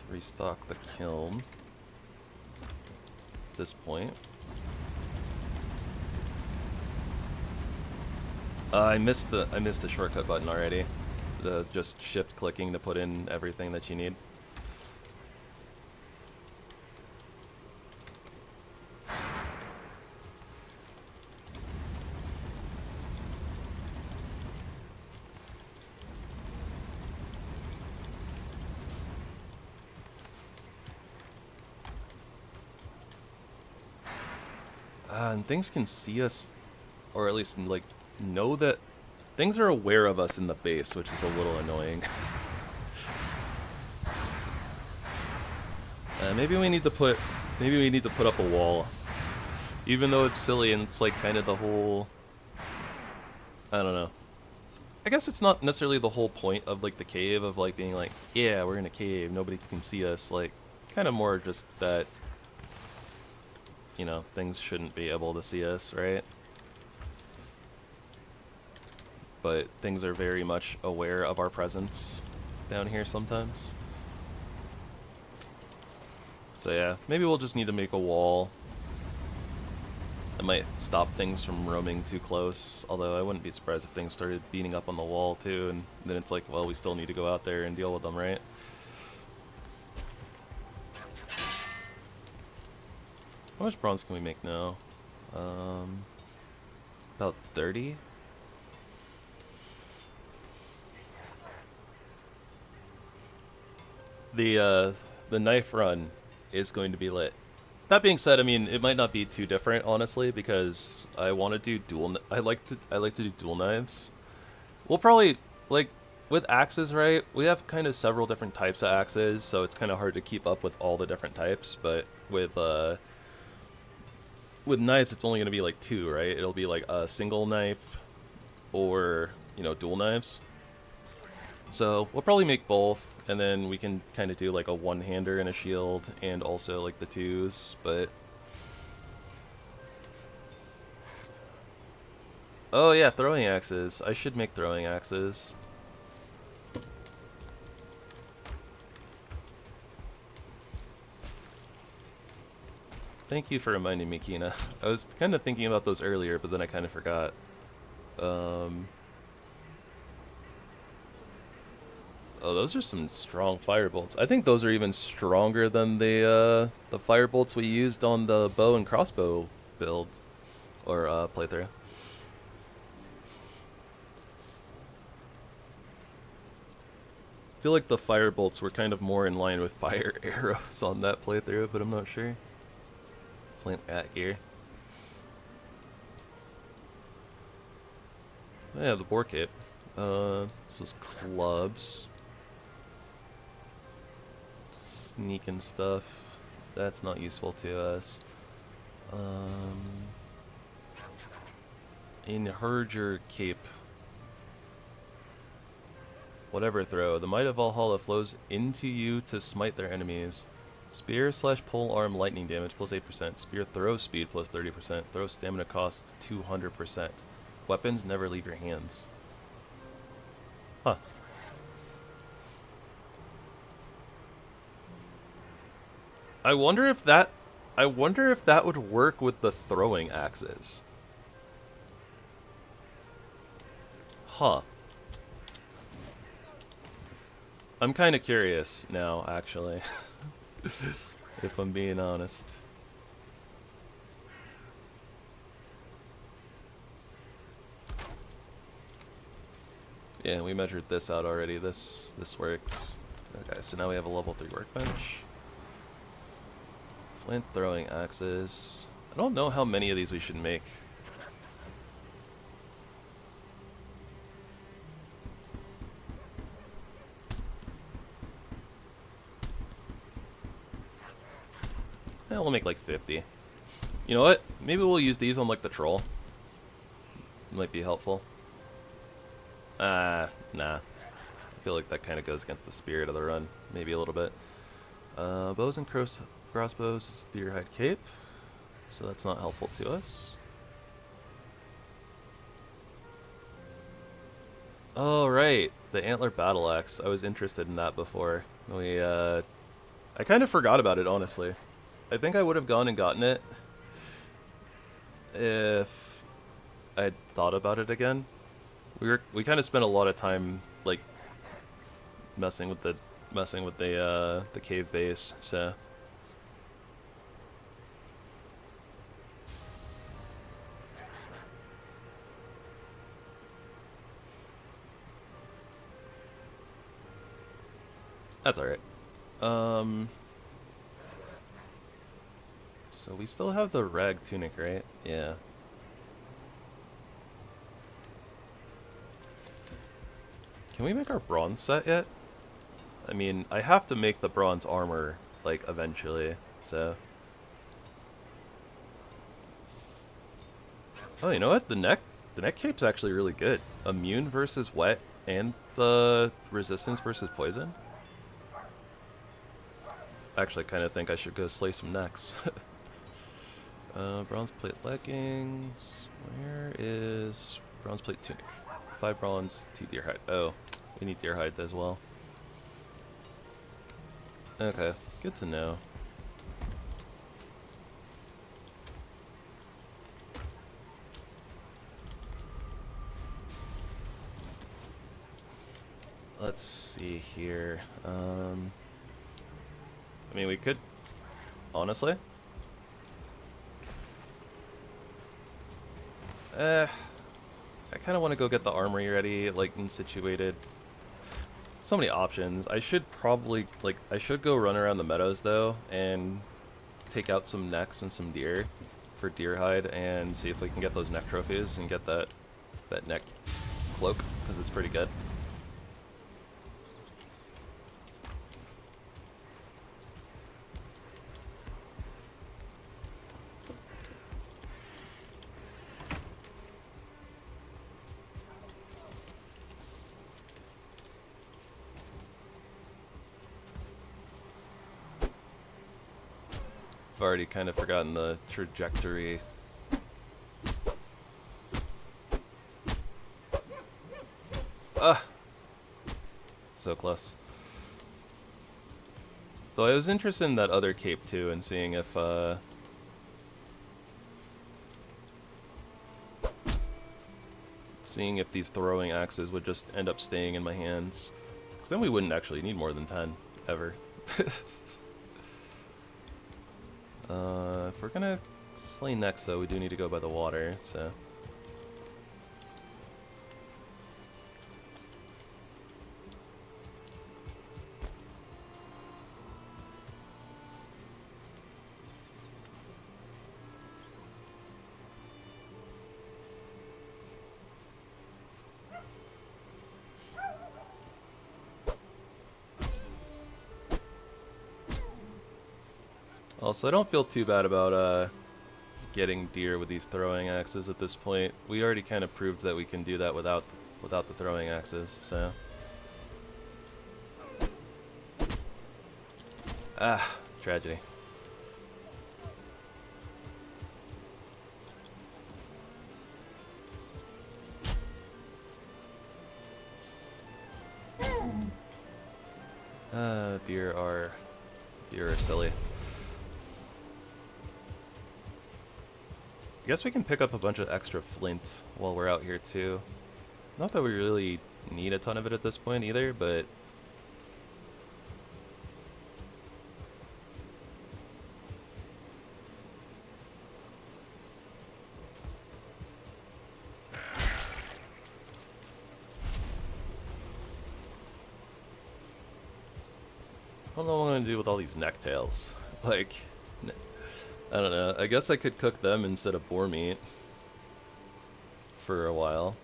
restock the kiln at this point. I missed the shortcut button already. Just shift clicking to put in everything that you need. And things can see us, or at least like know that things are aware of us in the base, which is a little annoying. Maybe we need to put up a wall, even though it's silly and it's like kind of the whole. I don't know. I guess it's not necessarily the whole point of like the cave of like being like, yeah, we're in a cave, nobody can see us. Like, kind of more just that, you know, things shouldn't be able to see us, right? But things are very much aware of our presence down here sometimes. So yeah, maybe we'll just need to make a wall. That might stop things from roaming too close, although I wouldn't be surprised if things started beating up on the wall too, and then it's like, well, we still need to go out there and deal with them, right? How much bronze can we make now? About 30? The knife run is going to be lit. That being said, I mean, it might not be too different, honestly, because I want to do dual. I like to do dual knives. We'll probably, like, with axes, right? We have kind of several different types of axes, so it's kind of hard to keep up with all the different types. But with knives, it's only going to be like two, right? It'll be like a single knife, or, you know, dual knives. So we'll probably make both, and then we can kind of do like a one-hander and a shield, and also like the twos, but... Oh yeah, throwing axes. I should make throwing axes. Thank you for reminding me, Kina. I was kind of thinking about those earlier, but then I kind of forgot. Oh, those are some strong firebolts. I think those are even stronger than the firebolts we used on the bow and crossbow build, or playthrough. I feel like the fire bolts were kind of more in line with fire arrows on that playthrough, but I'm not sure. Plant that here. Oh, yeah, the boar cape. This was clubs. Sneaking stuff. That's not useful to us. Enherger cape. Whatever throw. The might of Valhalla flows into you to smite their enemies. Spear / pole arm lightning damage plus 8%. Spear throw speed plus 30%. Throw stamina costs 200%. Weapons never leave your hands. Huh. I wonder if that would work with the throwing axes. Huh. I'm kind of curious now, actually. If I'm being honest. Yeah, we measured this out already. This works. Okay, so now we have a level 3 workbench. Flint throwing axes. I don't know how many of these we should make. Yeah, we'll make like 50. You know what? Maybe we'll use these on like the troll. Might be helpful. Nah. I feel like that kind of goes against the spirit of the run. Maybe a little bit. Bows and crossbows is deerhide cape. So that's not helpful to us. Oh, right. The antler battle axe. I was interested in that before. I kind of forgot about it, honestly. I think I would have gone and gotten it if I'd thought about it again. We kind of spent a lot of time like messing with the cave base, so that's alright. So we still have the rag tunic, right? Yeah. Can we make our bronze set yet? I mean, I have to make the bronze armor, like, eventually, so... Oh, you know what? The neck cape's actually really good. Immune versus wet, and resistance versus poison. Actually, I kind of think I should go slay some necks. Bronze plate leggings. Where is bronze plate tunic? 5 bronze, 2 deer hide. Oh, we need deer hide as well. Okay, good to know. Let's see here. I mean, we could, honestly. I kind of want to go get the armory ready, like, and situated. So many options. I should probably, like, I should go run around the meadows, though, and take out some necks and some deer for deer hide, and see if we can get those neck trophies and get that neck cloak, because it's pretty good. I've already kind of forgotten the trajectory. Ah! So close. Though I was interested in that other cape too, and seeing if these throwing axes would just end up staying in my hands. Because then we wouldn't actually need more than 10, ever. If we're gonna slay next, though, we do need to go by the water, so... Also, I don't feel too bad about getting deer with these throwing axes at this point. We already kind of proved that we can do that without the throwing axes, so. Ah, tragedy. Deer are silly. I guess we can pick up a bunch of extra flint while we're out here too. Not that we really need a ton of it at this point either, but I don't know what I'm gonna do with all these necktails. Like, I don't know. I guess I could cook them instead of boar meat for a while.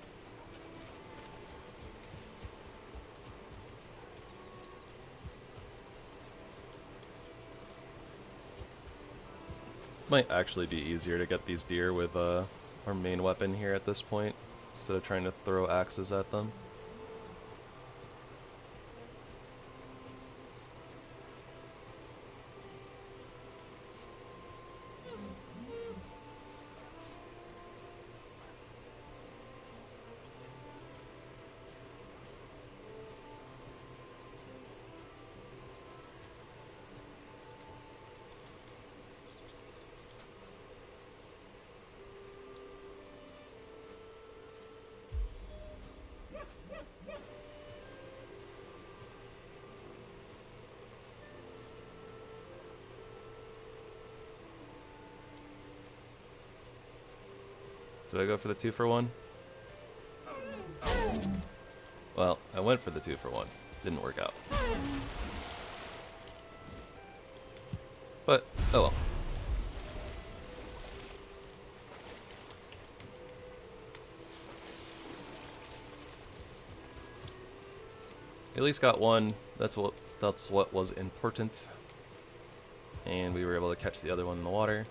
Might actually be easier to get these deer with our main weapon here at this point, instead of trying to throw axes at them. Did I go for the 2-for-1? Well, I went for the 2-for-1. Didn't work out. But, oh well. At least got one. That's what was important. And we were able to catch the other one in the water.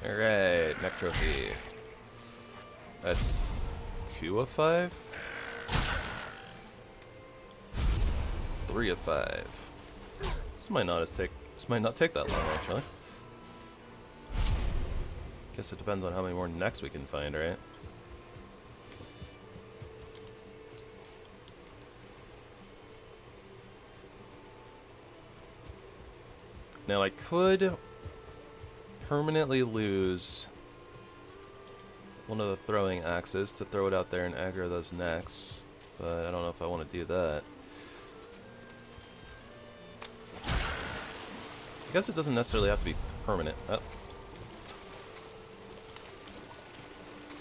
Alright, neck trophy. That's 2 of 5? 3 of 5. This might not take that long actually. Guess it depends on how many more necks we can find, right? Now I could permanently lose one of the throwing axes to throw it out there and aggro those necks, but I don't know if I want to do that. I guess it doesn't necessarily have to be permanent. Oh.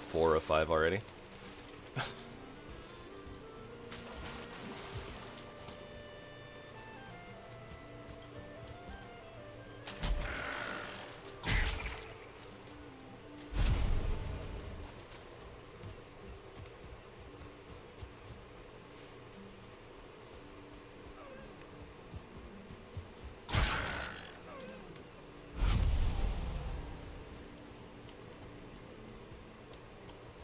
4 of 5 already.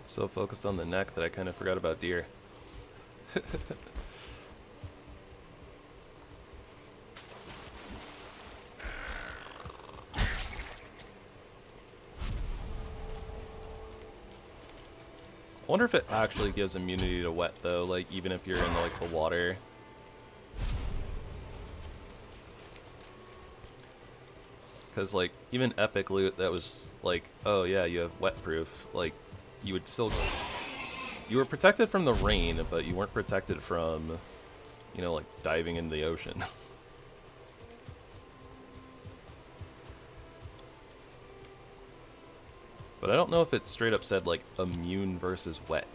So focused on the neck that I kind of forgot about deer. I wonder if it actually gives immunity to wet though, like even if you're in like the water. Because like even epic loot that was like, oh yeah, you have wet proof, like you would still You were protected from the rain, but you weren't protected from, you know, like diving into the ocean. But I don't know if it straight up said like immune versus wet.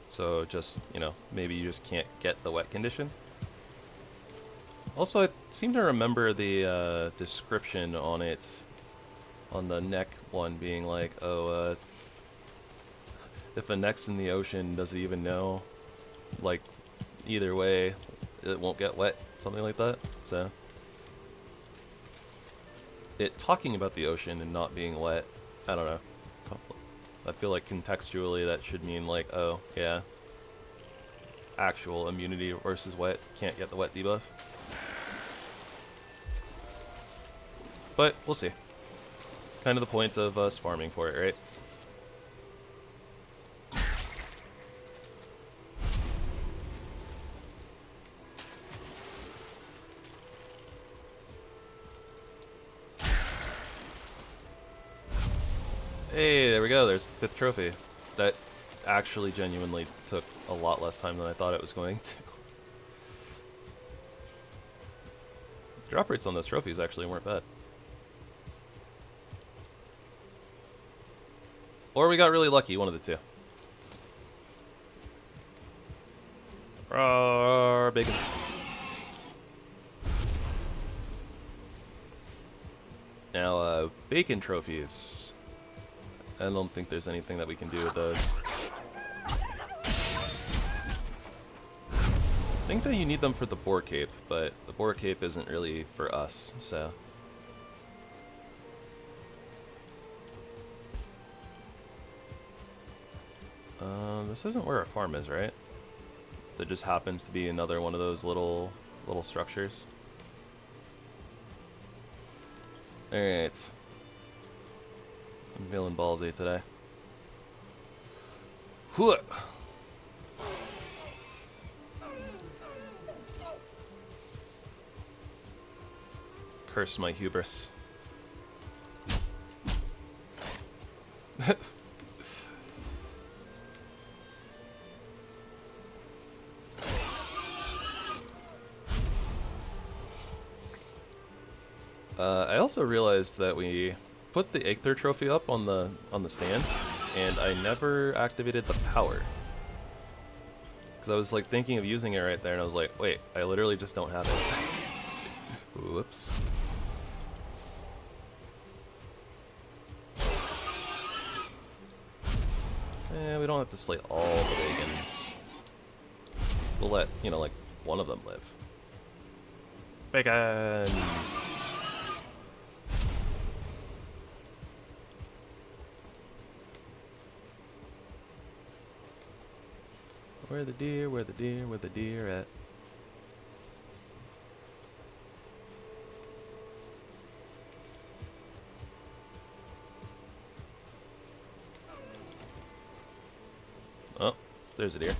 So just, you know, maybe you just can't get the wet condition. Also, I seem to remember the description on it, on the neck one being like, oh, if a neck's in the ocean, does it even know? Like, either way, it won't get wet, something like that. So, it talking about the ocean and not being wet, I don't know. I feel like contextually that should mean like, oh, yeah, actual immunity versus wet, can't get the wet debuff. But we'll see. Kind of the point of us farming for it, right? Hey, there we go, there's the 5th trophy. That actually genuinely took a lot less time than I thought it was going to. The drop rates on those trophies actually weren't bad. Or we got really lucky, one of the two. Roar, bacon. Now, bacon trophies. I don't think there's anything that we can do with those. I think that you need them for the boar cape, but the boar cape isn't really for us, so. This isn't where our farm is, right? There just happens to be another one of those little structures. Alright. I'm feeling ballsy today. Hooah! Curse my hubris. I also realized that we put the Aether trophy up on the stand, and I never activated the power. Because I was like thinking of using it right there, and I was like, wait, I literally just don't have it. Whoops. We don't have to slay all the bacons. We'll let, you know, like, one of them live. Bacon! Where the deer, where the deer, where the deer at? Oh, there's a deer.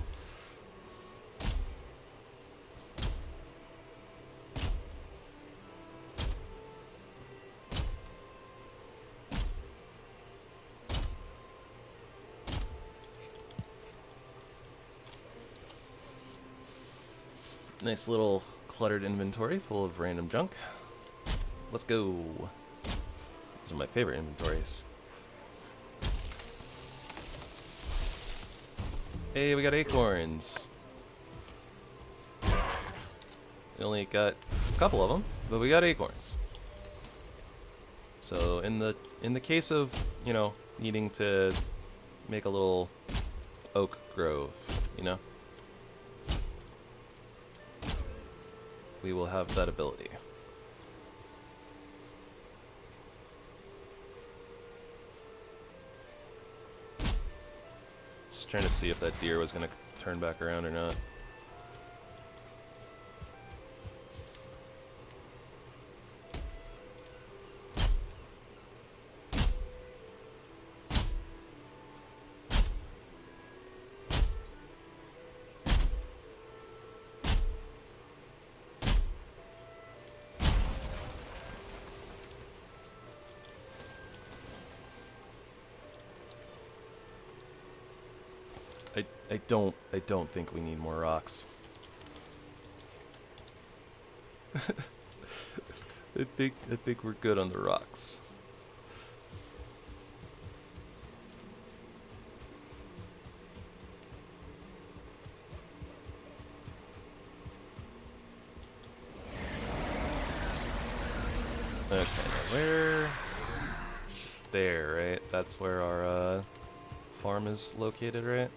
Nice little cluttered inventory full of random junk. Let's go. Those are my favorite inventories. Hey, we got acorns. We only got a couple of them, but we got acorns. So in the case of, you know, needing to make a little oak grove, you know, we will have that ability. Just trying to see if that deer was going to turn back around or not. I don't think we need more rocks. I think we're good on the rocks. Okay, now where? There, right? That's where our farm is located, right?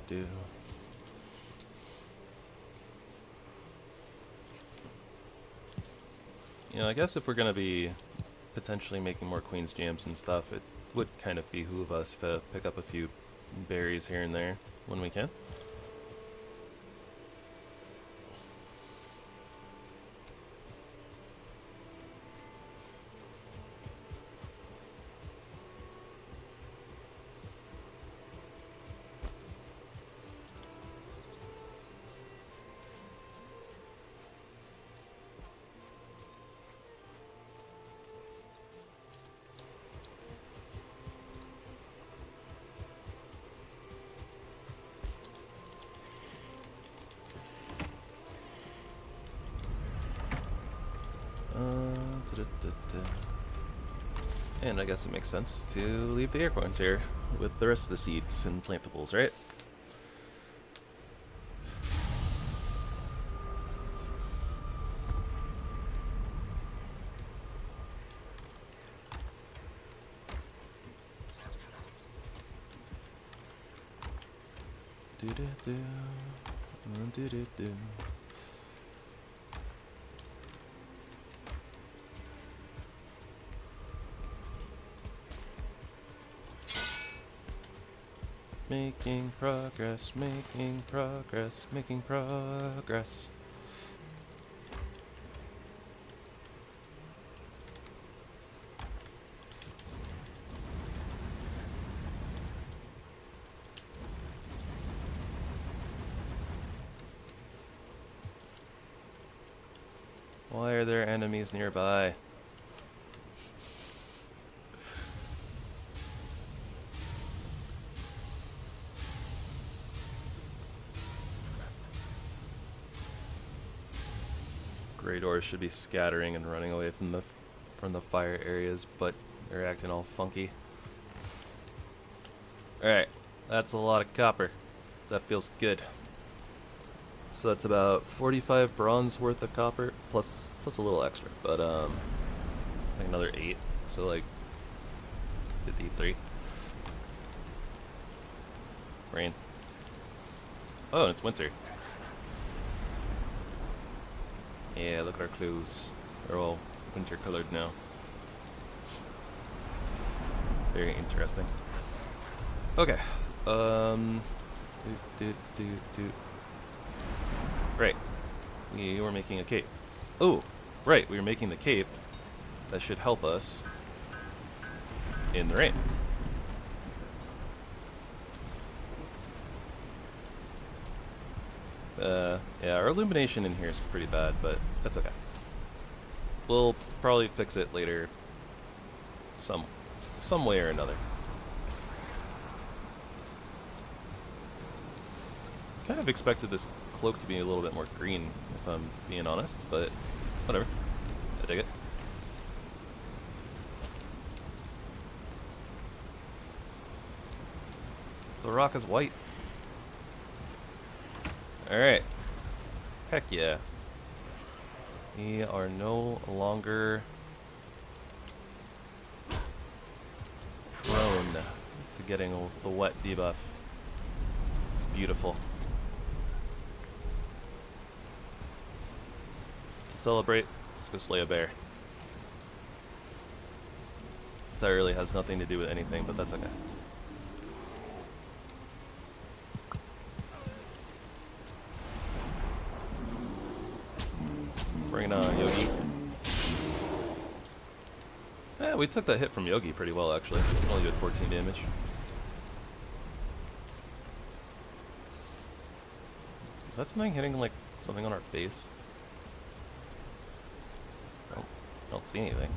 Do. You know, I guess if we're gonna be potentially making more Queen's Jams and stuff, it would kind of behoove us to pick up a few berries here and there when we can. And I guess it makes sense to leave the acorns here with the rest of the seeds and plantables, right? Do. Making progress, making progress, making progress. Why are there enemies nearby? Great ores should be scattering and running away from the fire areas, but they're acting all funky. Alright, that's a lot of copper. That feels good. So that's about 45 bronze worth of copper, plus a little extra, but like another 8, so like 53. Rain. Oh, and it's winter. Yeah, look at our clothes. They're all winter colored now. Very interesting. Okay. Right. We were making a cape. Oh, right. We were making the cape. That should help us in the rain. Yeah, our illumination in here is pretty bad, but that's okay. We'll probably fix it later, some way or another. Kind of expected this cloak to be a little bit more green, if I'm being honest, but whatever. I dig it. The rock is white. Alright. Heck yeah. We are no longer prone to getting the wet debuff. It's beautiful. To celebrate, let's go slay a bear. That really has nothing to do with anything, but that's okay. Bring it on, Yogi. Yeah, we took that hit from Yogi pretty well, actually. Only did 14 damage. Is that something hitting, like, something on our base? I don't see anything.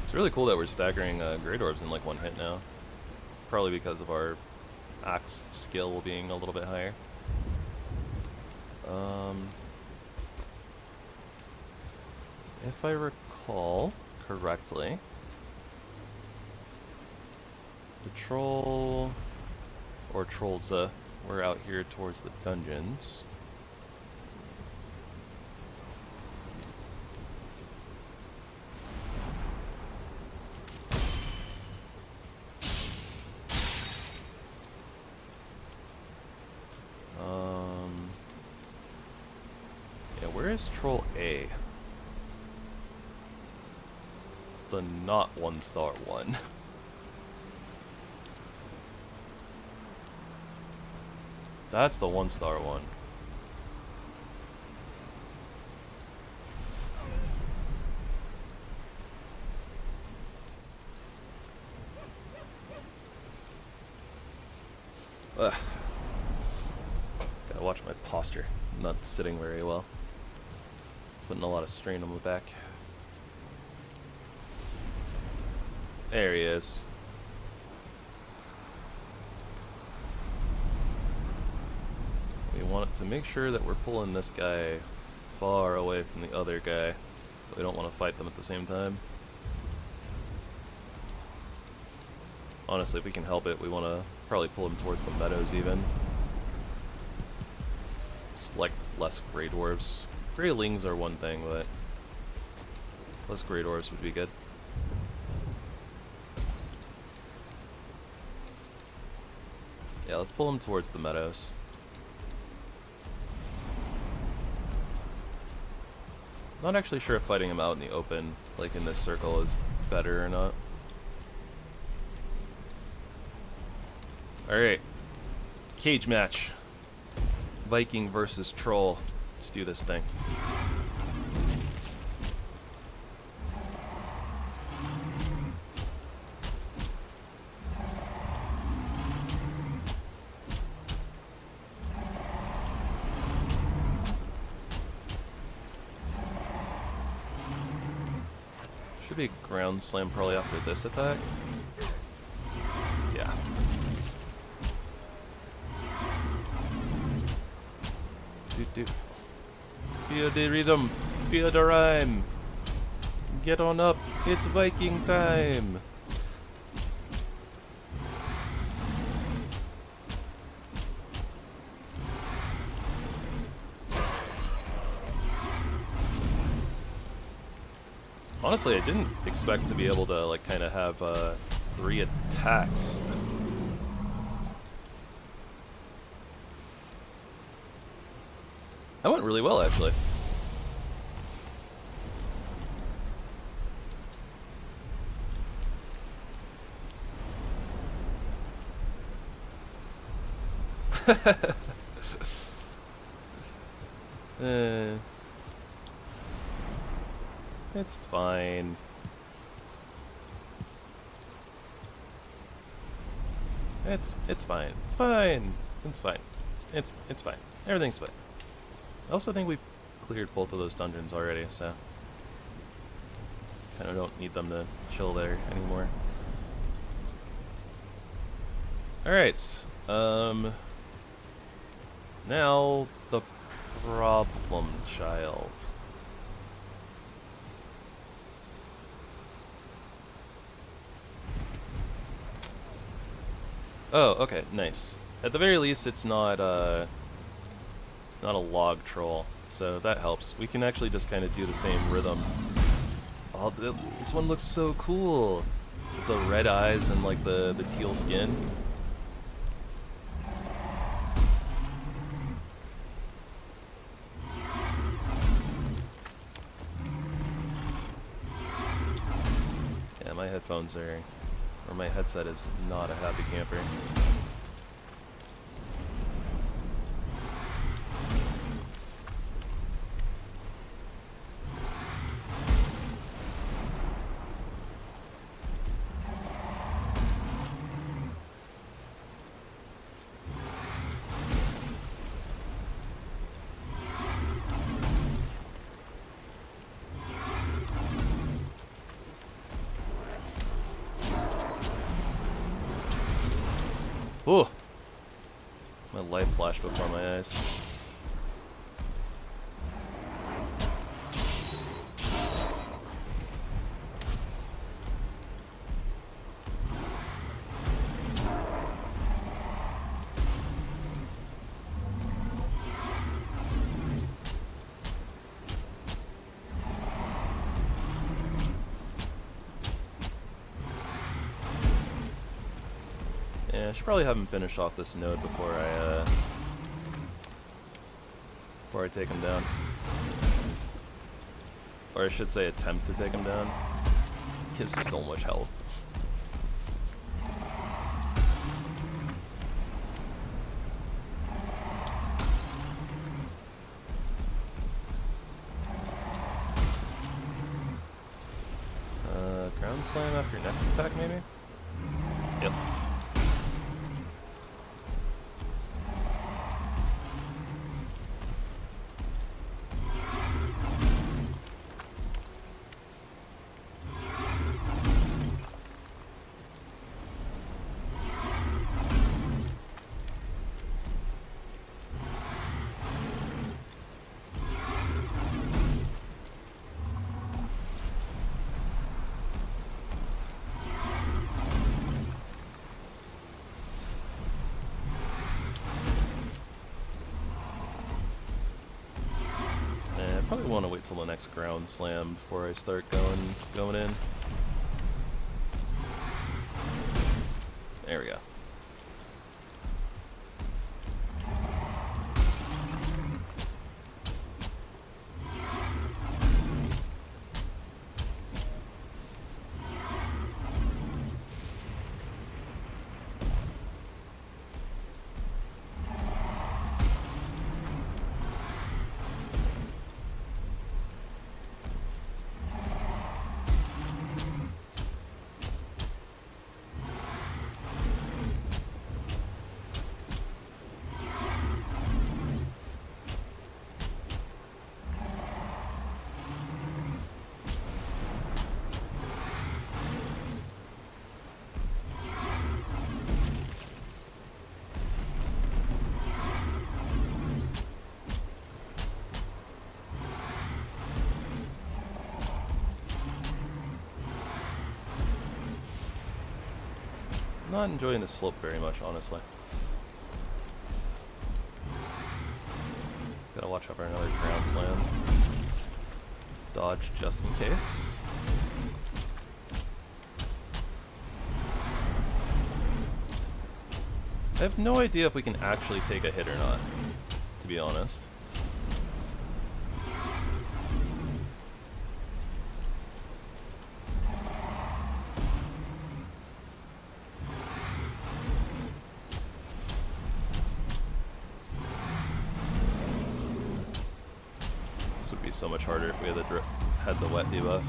It's really cool that we're staggering Great Orbs in, like, one hit now. Probably because of our axe skill being a little bit higher. If I recall correctly, the troll, or trolls, were out here towards the dungeons. Yeah, where is Troll A? The not 1-star one. That's the 1-star one. Ugh. Gotta watch my posture. I'm not sitting very well. Putting a lot of strain on my back. There he is. We want to make sure that we're pulling this guy far away from the other guy. We don't want to fight them at the same time. Honestly, if we can help it, we want to probably pull him towards the meadows even. Select less Grey Dwarves. Greylings are one thing, but less Grey Dwarves would be good. Yeah, let's pull him towards the meadows. Not actually sure if fighting him out in the open, like in this circle, is better or not. Alright. Cage match. Viking versus Troll. Let's do this thing. Should be ground slam probably after this attack. Yeah. Do. Feel the rhythm, feel the rhyme. Get on up, it's Viking time. Honestly, I didn't expect to be able to like kind of have 3 attacks. That went really well, actually. It's fine. It's fine. It's fine. It's fine. It's fine. Everything's fine. I also think we've cleared both of those dungeons already, so Kind of don't need them to chill there anymore. Alright, now the problem child. Oh, okay, nice. At the very least, it's not a log troll, so that helps. We can actually just kind of do the same rhythm. Oh, this one looks so cool! With the red eyes and like the teal skin. Yeah, my headphones are, or my headset is not a happy camper. Ooh! My life flashed before my eyes. Yeah, I should probably have him finish off this node before I take him down. Or I should say attempt to take him down. He has so much health. Ground slam after next attack maybe? Yep. Probably want to wait till the next ground slam before I start going in. There we go. Not enjoying the slope very much, honestly. Gotta watch out for another ground slam. Dodge just in case. I have no idea if we can actually take a hit or not, to be honest. So much harder if we had the wet debuff.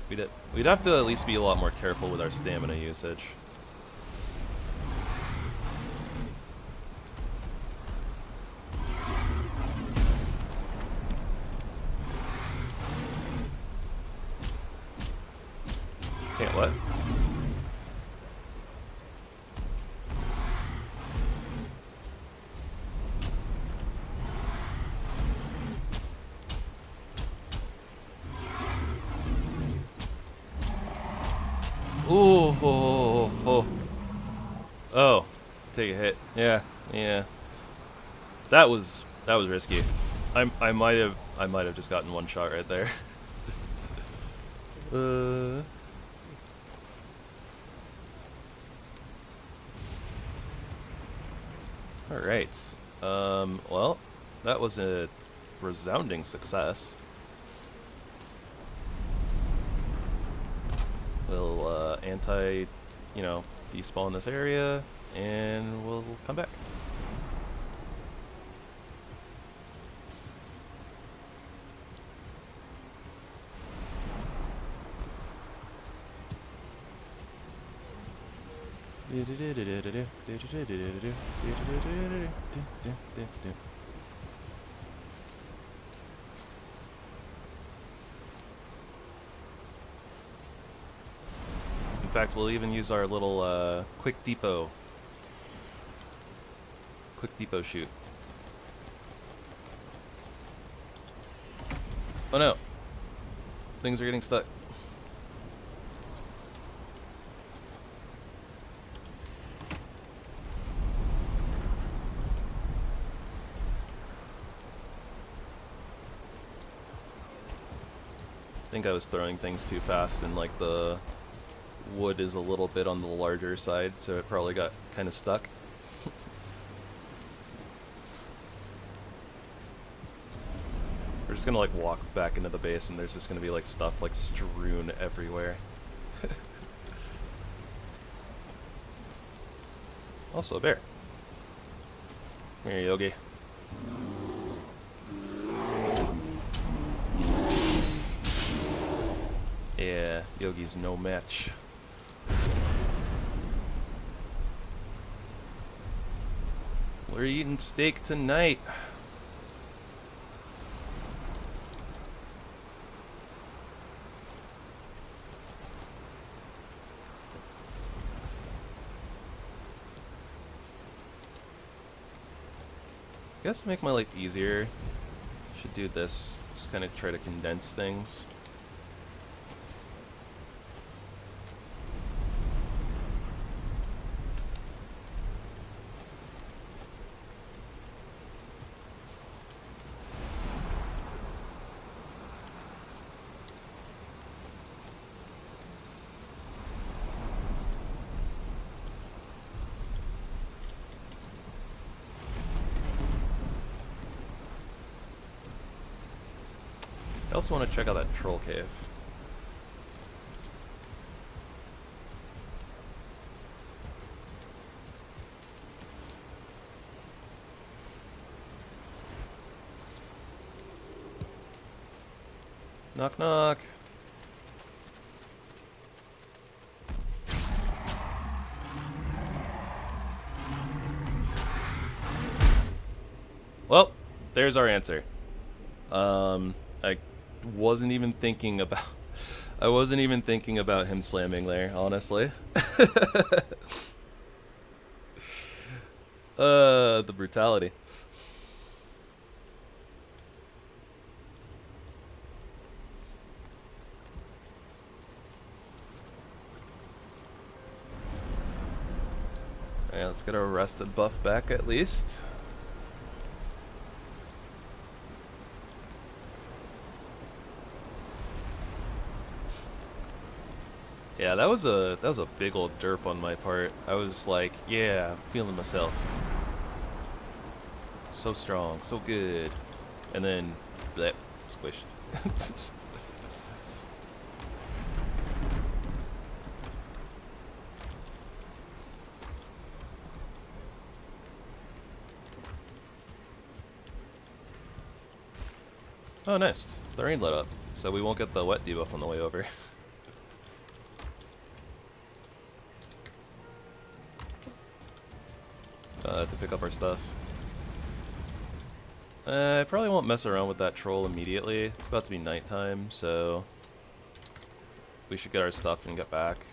We'd have to at least be a lot more careful with our stamina usage. Can't what? Ooh, oh, take a hit. Yeah, yeah. That was risky. I might have just gotten one shot right there. All right. Well, that was a resounding success. We'll despawn this area, and we'll come back. In fact, we'll even use our little quick depot shoot. Oh no! Things are getting stuck. I think I was throwing things too fast, and like the wood is a little bit on the larger side, so it probably got kind of stuck. We're just gonna like walk back into the base, and there's just gonna be like stuff like strewn everywhere. Also a bear. Come here, Yogi. Yeah, Yogi's no match. We're eating steak tonight. I guess to make my life easier, should do this. Just kind of try to condense things. I also want to check out that troll cave. Knock knock. Well, there's our answer. I wasn't even thinking about him slamming there, honestly. The brutality. Alright, let's get our rested buff back at least. Yeah, that was a big old derp on my part. I was like, yeah, I'm feeling myself. So strong, so good. And then that squished. Oh nice. The rain let up. So we won't get the wet debuff on the way over. To pick up our stuff. I probably won't mess around with that troll immediately. It's about to be nighttime, so we should get our stuff and get back.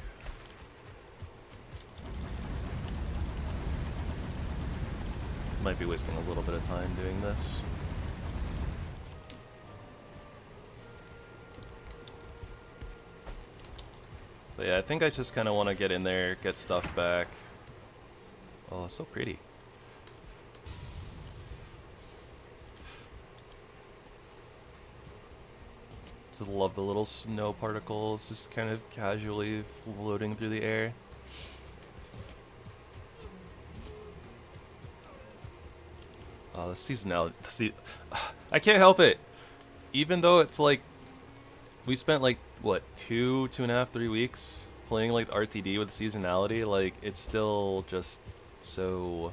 Might be wasting a little bit of time doing this. But yeah, I think I just kind of want to get in there, get stuff back. Oh, it's so pretty. Just love the little snow particles just kind of casually floating through the air. Oh, the seasonality. See, I can't help it. Even though it's like, we spent like, what, 2.5, 3 weeks playing like RTD with seasonality, like, it's still just so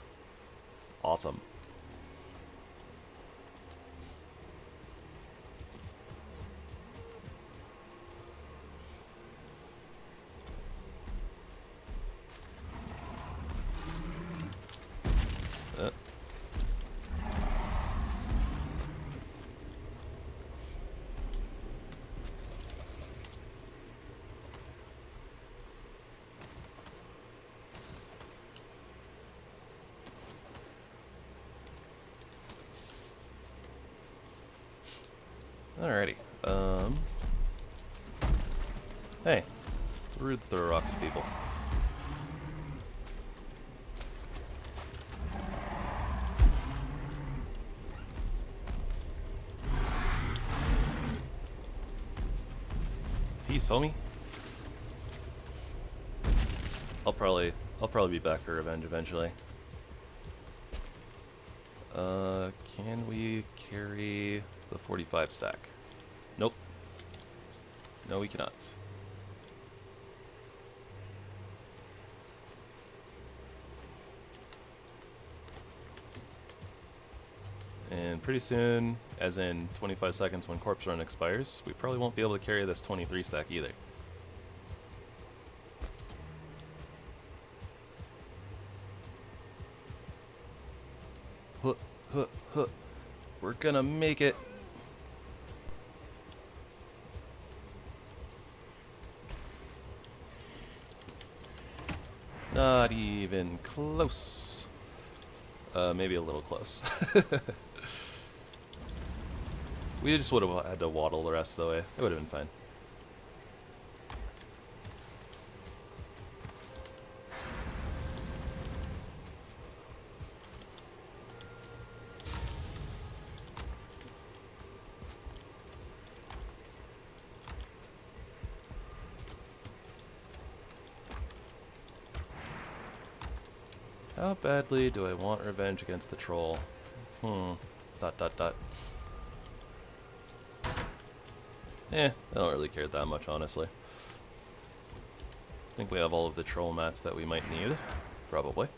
awesome. Alrighty. Hey, rude to throw rocks at people. Peace, homie. I'll probably be back for revenge eventually. Can we carry the 45 stack? Nope. No, we cannot. And pretty soon, as in 25 seconds when Corpse Run expires, we probably won't be able to carry this 23 stack either. Huh, huh, huh. We're gonna make it. Not even close. Maybe a little close. We just would have had to waddle the rest of the way. It would have been fine. How badly do I want revenge against the troll? Dot dot dot. I don't really care that much, honestly. I think we have all of the troll mats that we might need. Probably.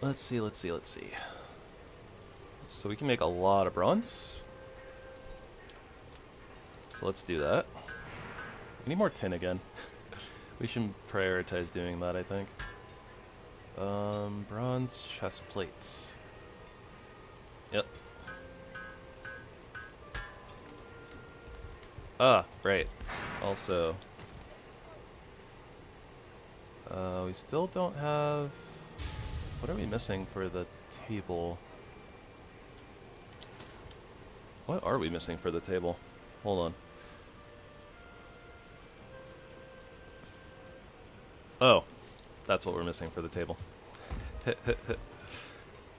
Let's see. So we can make a lot of bronze. So let's do that. We need more tin again. We should prioritize doing that, I think. Bronze chest plates. Yep. Ah, right. Also, we still don't have... What are we missing for the table? What are we missing for the table? Hold on. Oh, that's what we're missing for the table.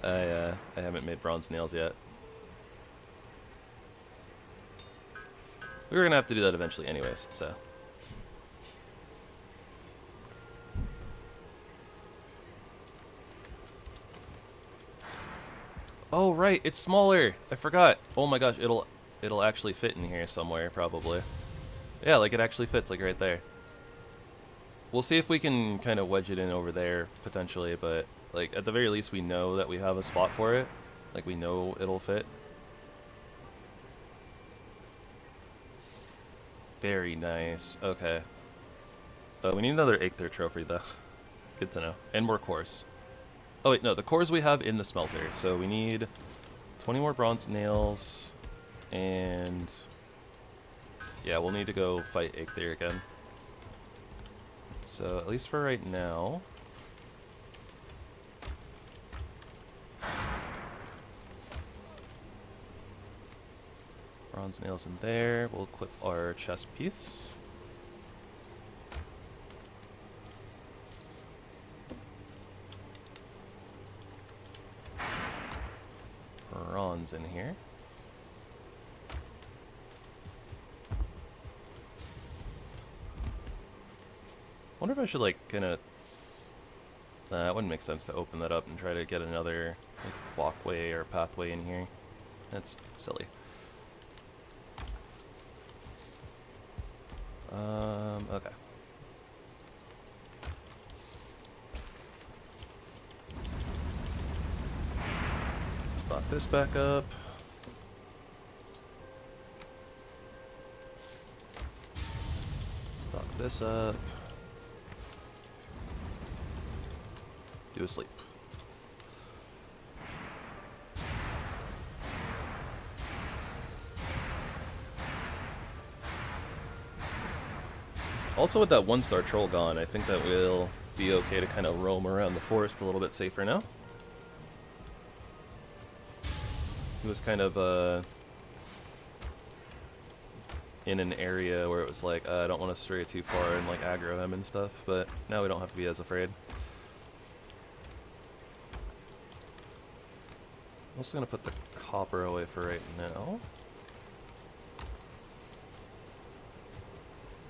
I haven't made bronze nails yet. We were gonna have to do that eventually anyways, so. Oh right, it's smaller. I forgot. Oh my gosh, it'll actually fit in here somewhere probably. Yeah, like it actually fits like right there. We'll see if we can kind of wedge it in over there, potentially, but, like, at the very least we know that we have a spot for it. Like, we know it'll fit. Very nice. Okay. We need another Aether trophy, though. Good to know. And more cores. Oh, wait, no, the cores we have in the smelter. So we need 20 more bronze nails. And yeah, we'll need to go fight Eikthyr again. So at least for right now, bronze nails in there. We'll equip our chest piece. Bronze in here. Wonder if I should like kind of. It wouldn't make sense to open that up and try to get another like, walkway or pathway in here. That's silly. Okay. Stock this back up. Stock this up. Do a sleep. Also, with that 1-star troll gone, I think that we'll be okay to kind of roam around the forest a little bit safer now. He was kind of in an area where it was like, I don't want to stray too far and like aggro him and stuff, but now we don't have to be as afraid. I'm also going to put the copper away for right now.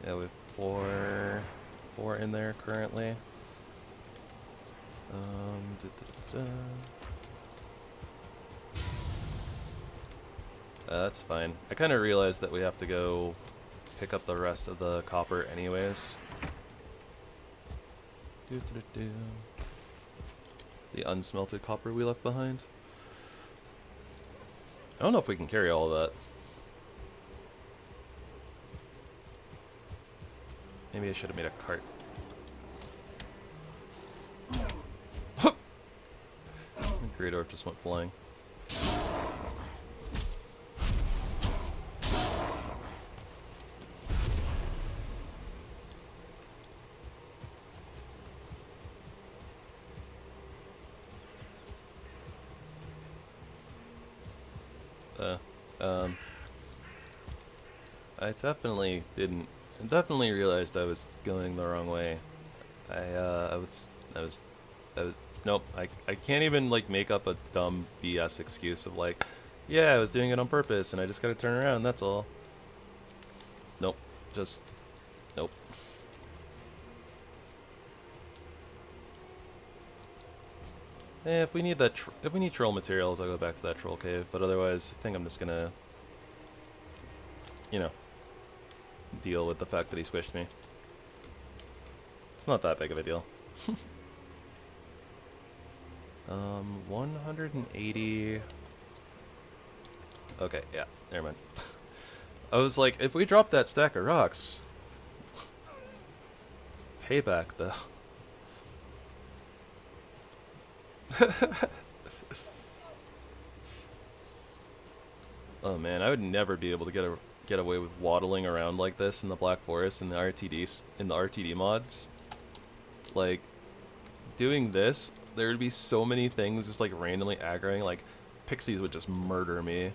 Yeah, we have four in there currently. That's fine. I kind of realized that we have to go pick up the rest of the copper anyways. The unsmelted copper we left behind. I don't know if we can carry all of that. Maybe I should have made a cart. Great Orc just went flying. I definitely realized I was going the wrong way. Nope, I can't even like make up a dumb BS excuse of like, yeah, I was doing it on purpose and I just gotta turn around, that's all. Nope, nope. If we need if we need troll materials, I'll go back to that troll cave, but otherwise, I think I'm just gonna, you know, deal with the fact that he squished me. It's not that big of a deal. 180. Okay, yeah, never mind. I was like, if we drop that stack of rocks, payback though. Oh man, I would never be able to get away with waddling around like this in the Black Forest in the RTD mods. Like doing this, there would be so many things just like randomly aggroing, like pixies would just murder me.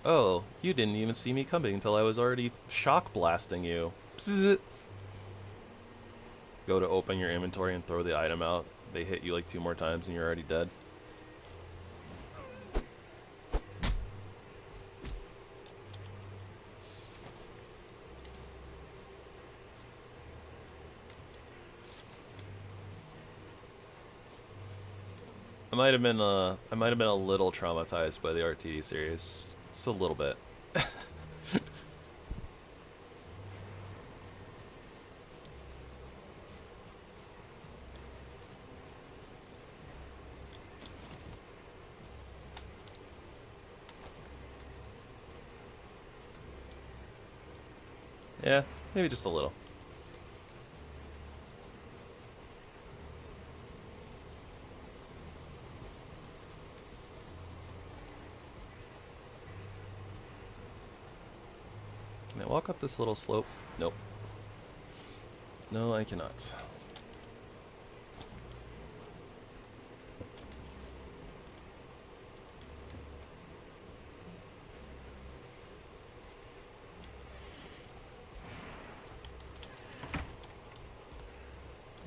Oh, you didn't even see me coming until I was already shock blasting you. Psst. Go to open your inventory and throw the item out. They hit you like 2 more times and you're already dead. I might have been a little traumatized by the RTD series, just a little bit. Yeah, maybe just a little. Can I walk up this little slope? Nope. No, I cannot.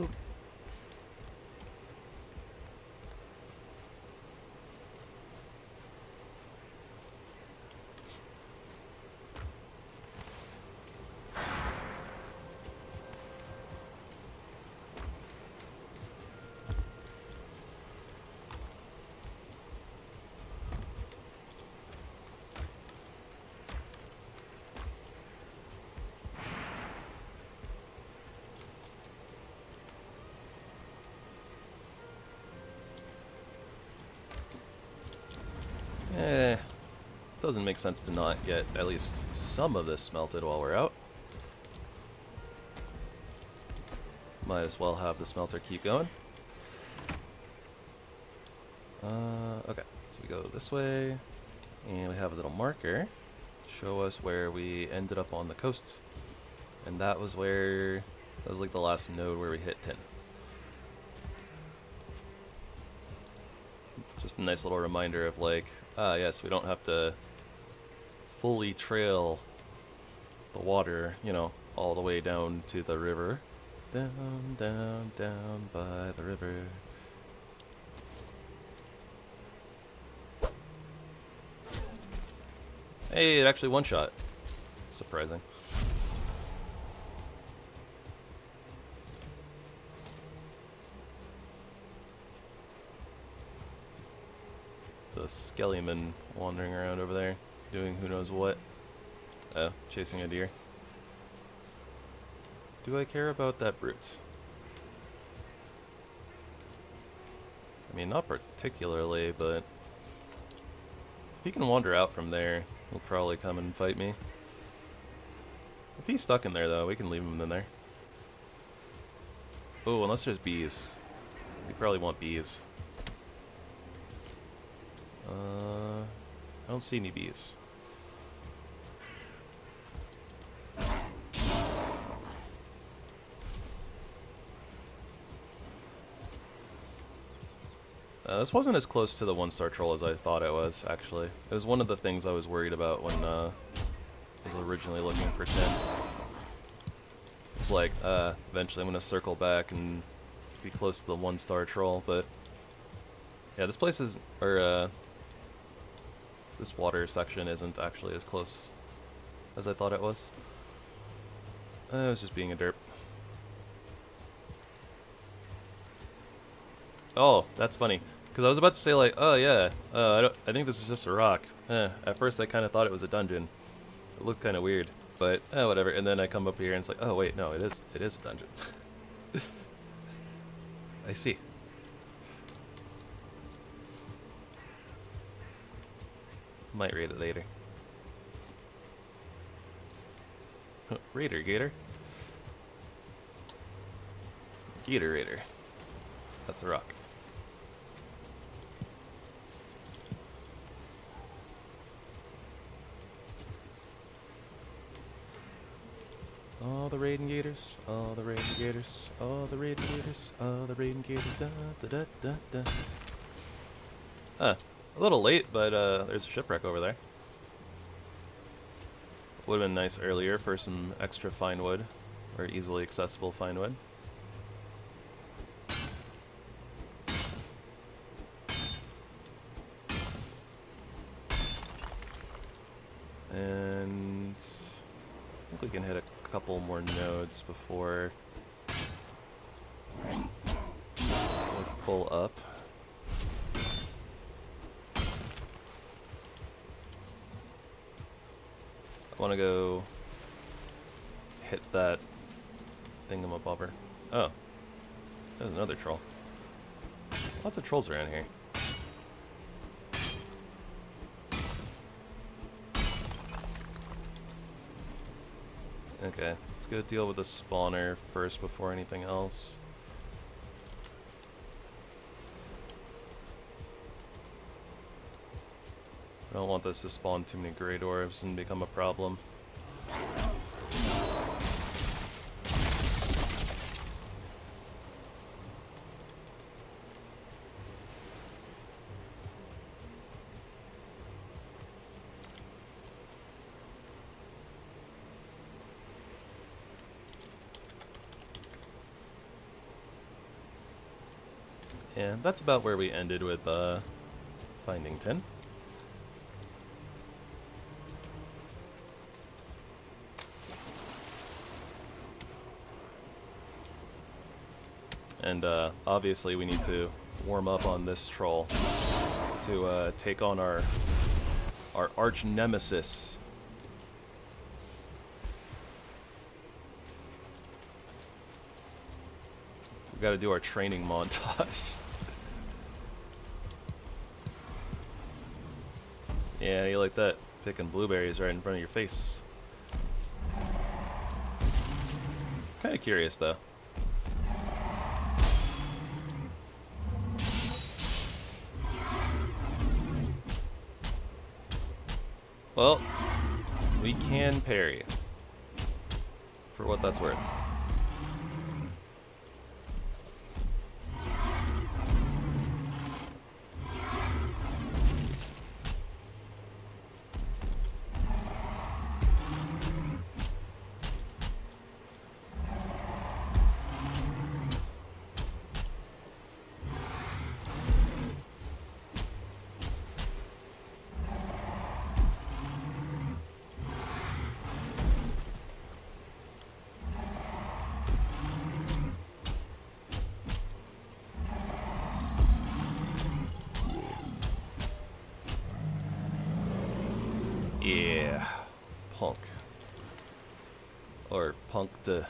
Oop. Doesn't make sense to not get at least some of this smelted while we're out. Might as well have the smelter keep going. Okay, so we go this way, and we have a little marker show us where we ended up on the coast, and that was like the last node where we hit 10. Just a nice little reminder of like, yes, we don't have to fully trail the water, you know, all the way down to the river. Down, down, down by the river. Hey, it actually one-shot. Surprising. The Skellyman wandering around over there, doing who knows what. Oh, chasing a deer. Do I care about that brute? I mean, not particularly, but if he can wander out from there, he'll probably come and fight me. If he's stuck in there, though, we can leave him in there. Oh, unless there's bees. We probably want bees. I don't see any bees. This wasn't as close to the 1-star troll as I thought it was, actually. It was one of the things I was worried about when I was originally looking for 10. It's like, eventually I'm going to circle back and be close to the 1-star troll, but yeah, this place is, this water section isn't actually as close as I thought it was. I was just being a derp. Oh, that's funny. Because I was about to say like, oh yeah, I think this is just a rock. At first I kind of thought it was a dungeon. It looked kind of weird, but whatever. And then I come up here and it's like, oh wait, no, it is a dungeon. I see. Might raid it later. Raider, Gator. Gator Raider. That's a rock. All the raiding gators, all the raiding gators, all the raiding gators, all the raiding gators, da da da da da. Huh. A little late, but there's a shipwreck over there. Would have been nice earlier for some extra fine wood, or easily accessible fine wood. And I think we can hit a couple more nodes before we're full up. I want to go hit that thingamabobber. Oh, there's another troll. Lots of trolls around here. Okay, let's go deal with the spawner first before anything else. I don't want this to spawn too many Grey Dwarves and become a problem. And that's about where we ended with finding tin. And obviously we need to warm up on this troll to take on our arch nemesis. We gotta do our training montage. Yeah, you like that? Picking blueberries right in front of your face. Kinda curious though. Well, we can parry, for what that's worth. Yeah, punk. Or punk to...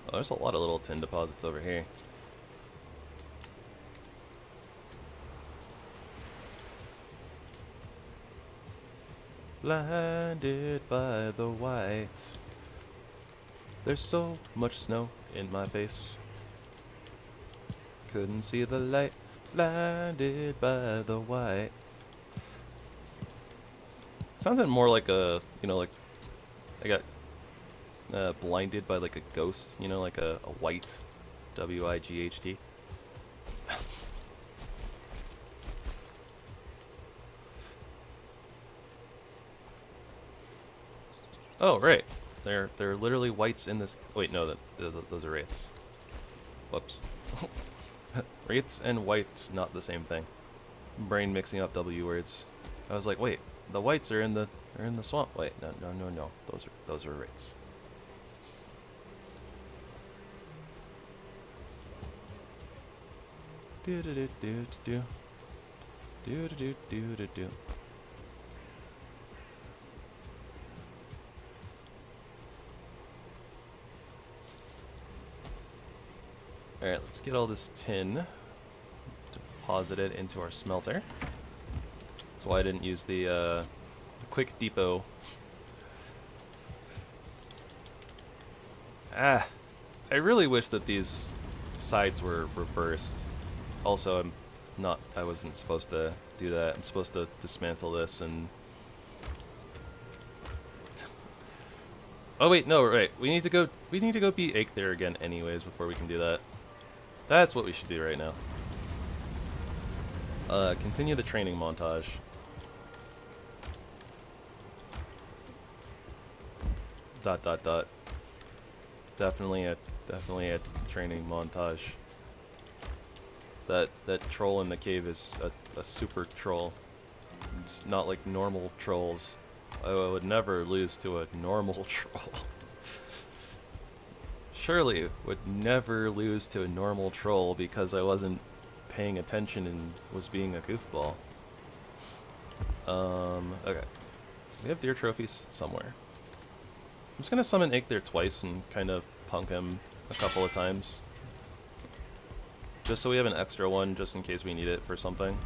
Oh, there's a lot of little tin deposits over here. Blinded by the white. There's so much snow in my face. Couldn't see the light, blinded by the white. Sounds more like a, you know, like I got blinded by like a ghost, you know, like a white, W-I-G-H-T. Oh right, they're literally whites in this. Wait, no, those are wraiths. Whoops. Wraiths and whites, not the same thing. Brain mixing up W words. I was like, wait, the whites are in the swamp. Wait, no. Those are wraiths. Do do do do do do do do do do. Alright, let's get all this tin deposited into our smelter. That's why I didn't use the quick depot. I really wish that these sides were reversed. Also, I wasn't supposed to do that. I'm supposed to dismantle this and... Oh wait, no, right. We need to go beat Eikthyr again anyways before we can do that. That's what we should do right now. Continue the training montage. Dot dot dot. Definitely a training montage. That troll in the cave is a super troll. It's not like normal trolls. I would never lose to a normal troll. Surely would never lose to a normal troll because I wasn't paying attention and was being a goofball. Okay. We have deer trophies somewhere. I'm just gonna summon Eikthyr twice and kind of punk him a couple of times. Just so we have an extra one just in case we need it for something.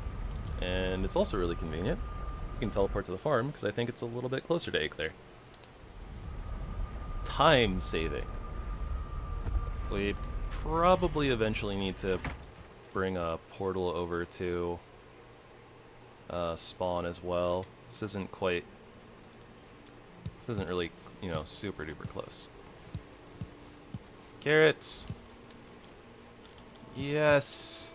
And it's also really convenient. We can teleport to the farm because I think it's a little bit closer to Eikthyr. Time saving. We probably eventually need to bring a portal over to spawn as well. This isn't really, you know, super duper close. Carrots! Yes!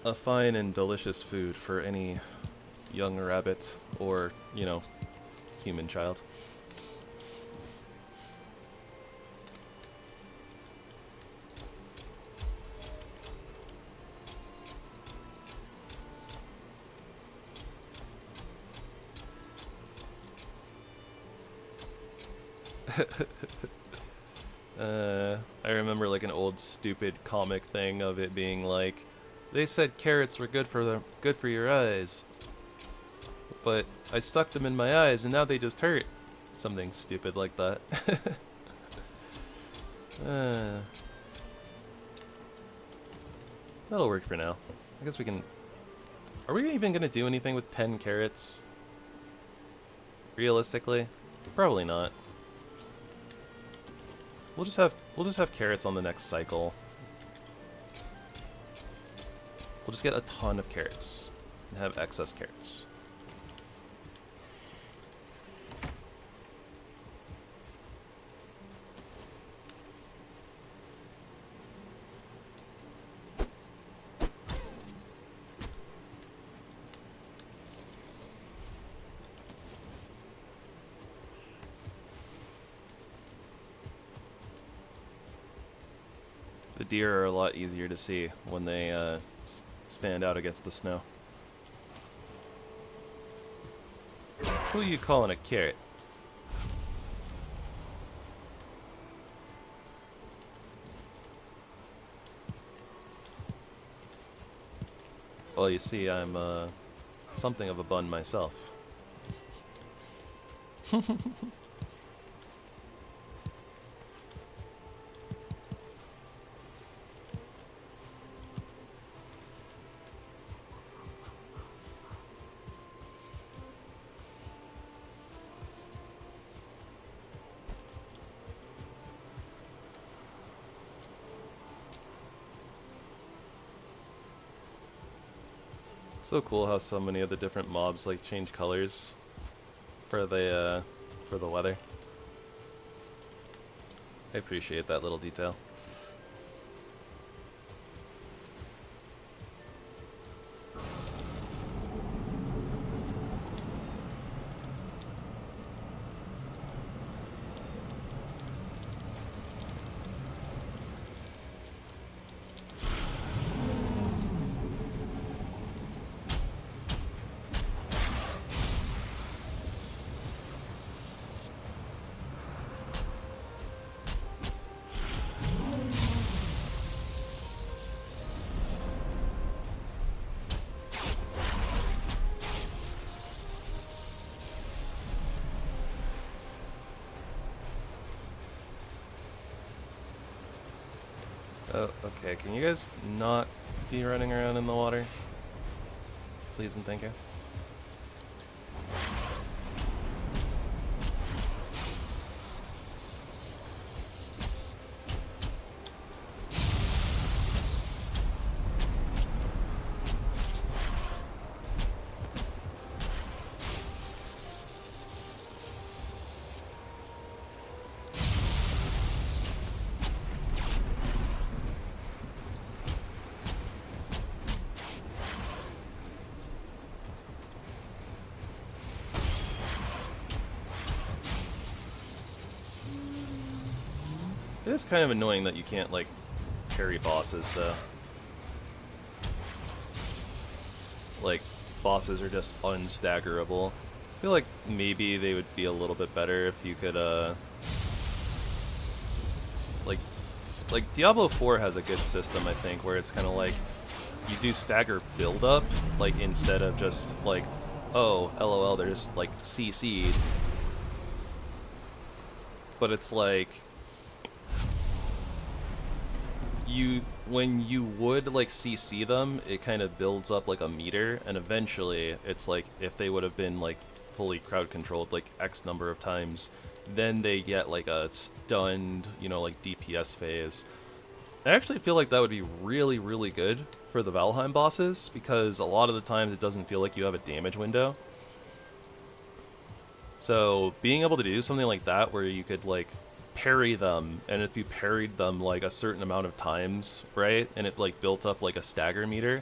a fine and delicious food for any young rabbit or, you know, human child. I remember like an old stupid comic thing of it being like, they said carrots were good for your eyes, but I stuck them in my eyes and now they just hurt. Something stupid like that. That'll work for now. I guess we can. Are we even gonna do anything with 10 carrots? Realistically, probably not. We'll just have carrots on the next cycle. We'll just get a ton of carrots and have excess carrots. The deer are a lot easier to see when they stand out against the snow. Who are you calling a carrot? Well, you see, I'm something of a bun myself. So cool how so many of the different mobs like change colors for the weather. I appreciate that little detail. Oh, okay, can you guys not be running around in the water? Please and thank you. It is kind of annoying that you can't, like, parry bosses, though. Like, bosses are just unstaggerable. I feel like maybe they would be a little bit better if you could, like Diablo 4 has a good system, I think, where it's kind of like, you do stagger build-up, like, instead of just, like, oh, LOL, they're just, like, CC'd. But it's like, when you would like CC them, it kind of builds up like a meter, and eventually it's like if they would have been like fully crowd controlled like X number of times, then they get like a stunned, you know, like DPS phase. I actually feel like that would be really, really good for the Valheim bosses, because a lot of the times it doesn't feel like you have a damage window. So being able to do something like that where you could like parry them, and if you parried them like a certain amount of times, right, and it like built up like a stagger meter,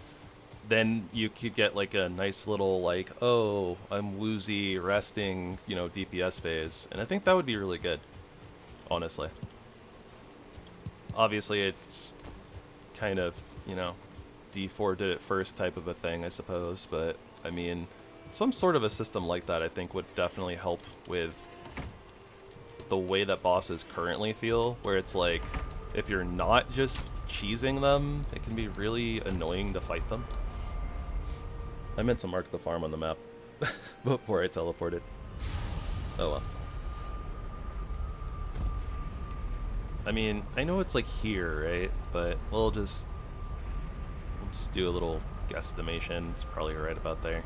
then you could get like a nice little like, oh, I'm woozy, resting, you know, DPS phase. And I think that would be really good, honestly. Obviously, it's kind of, you know, D4 did it first type of a thing, I suppose. But, I mean, some sort of a system like that I think would definitely help with the way that bosses currently feel, where it's like, if you're not just cheesing them, it can be really annoying to fight them. I meant to mark the farm on the map before I teleported. Oh well. I mean, I know it's like here, right? But we'll just do a little guesstimation. It's probably right about there.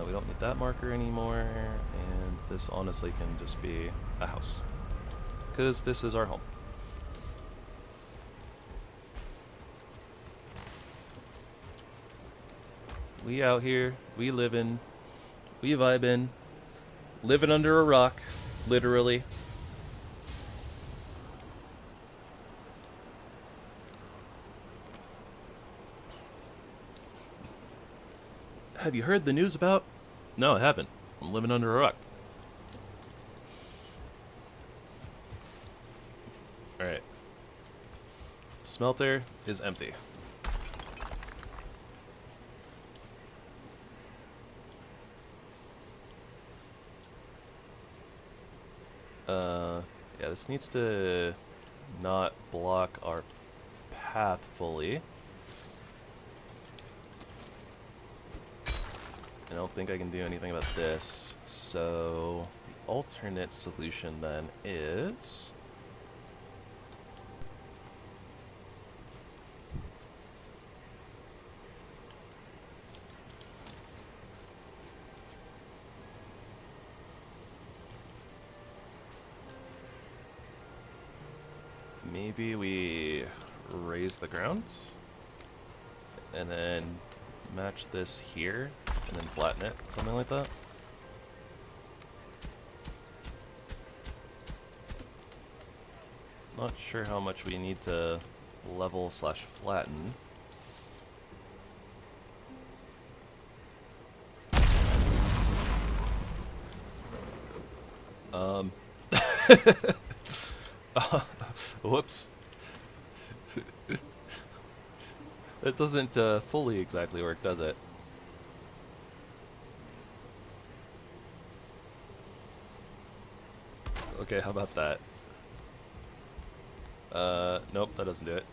We don't need that marker anymore, and this honestly can just be a house, because this is our home. We out here, we livin', we vibin', living under a rock, literally. Have you heard the news about? No, I haven't. I'm living under a rock. Alright. Smelter is empty. Yeah, this needs to not block our path fully. I don't think I can do anything about this, so the alternate solution then is... maybe we raise the grounds, and then match this here, and then flatten it, something like that. Not sure how much we need to level slash flatten. Whoops. That doesn't fully exactly work, does it? Okay, how about that? Nope, that doesn't do it.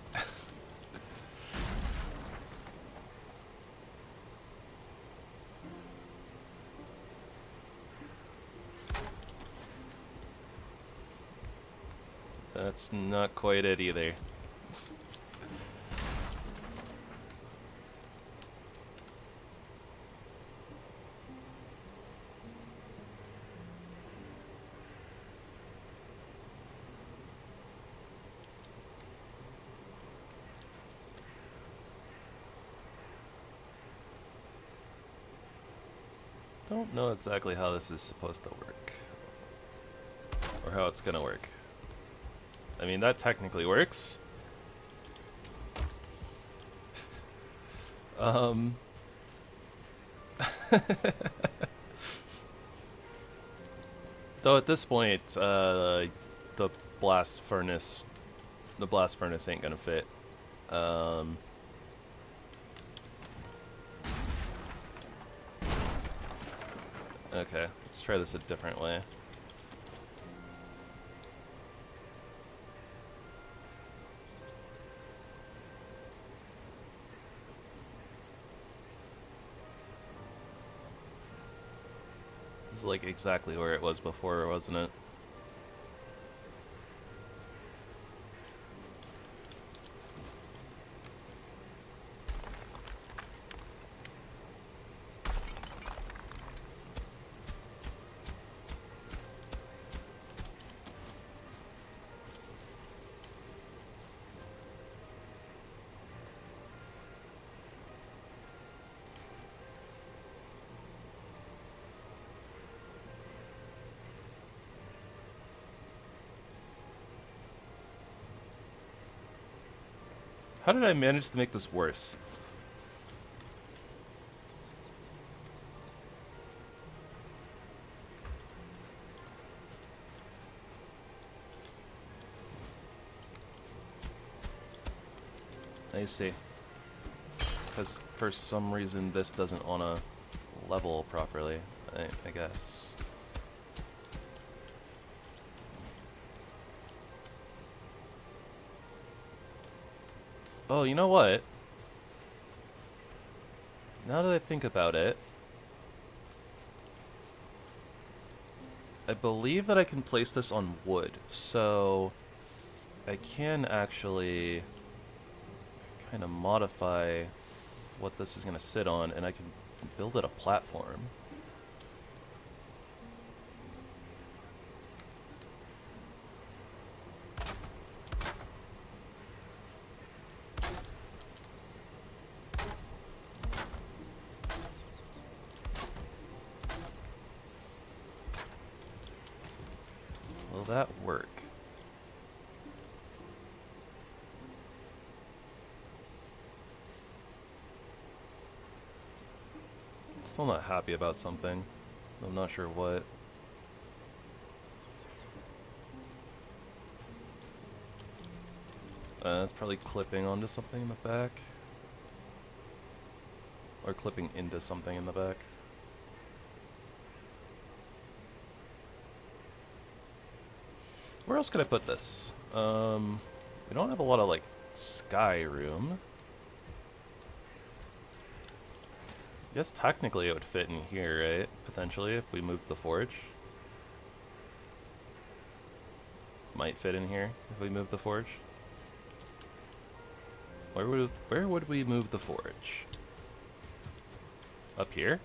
That's not quite it either. Don't know exactly how this is supposed to work, or how it's gonna work. I mean, that technically works. Though at this point, the blast furnace ain't gonna fit. Okay, let's try this a different way. It's like exactly where it was before, wasn't it? How did I manage to make this worse? I see. Because for some reason this doesn't want to level properly, I guess. Oh, you know what? Now that I think about it, I believe that I can place this on wood, so I can actually kind of modify what this is going to sit on, and I can build it a platform. Will that work? Still not happy about something. I'm not sure what. It's probably clipping onto something in the back. Or clipping into something in the back. Where else could I put this? We don't have a lot of, like, sky room. I guess technically it would fit in here, right? Potentially, if we moved the forge. Might fit in here if we move the forge. Where would we move the forge? Up here?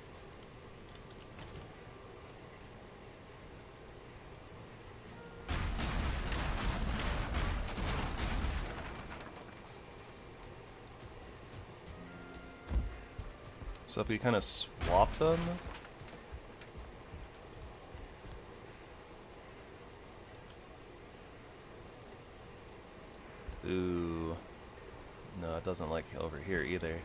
So if we kind of swap them. Ooh. No, it doesn't like over here either.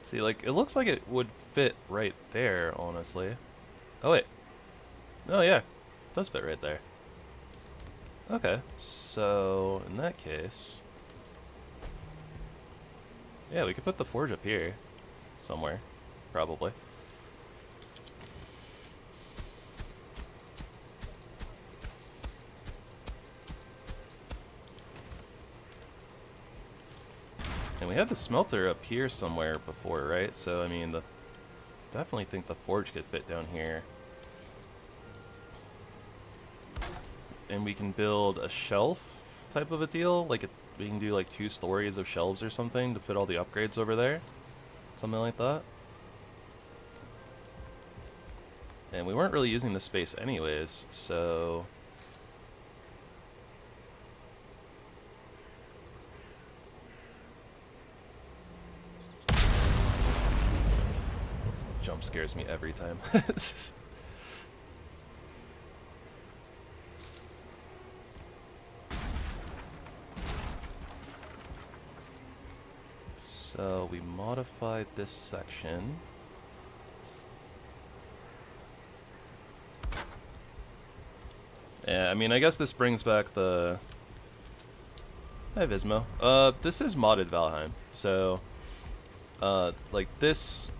See, like, it looks like it would fit right there, honestly. Oh, wait. Oh, yeah. It does fit right there. Okay, so in that case... yeah, we could put the forge up here. Somewhere. Probably. And we had the smelter up here somewhere before, right? So, I mean, definitely think the forge could fit down here. And we can build a shelf type of a deal. Like, we can do like 2 stories of shelves or something to fit all the upgrades over there. Something like that. And we weren't really using the space anyways, so... jump scares me every time. So we modified this section. Yeah, I mean, I guess this brings back the... Hi, Vismo. This is modded Valheim, so... like, this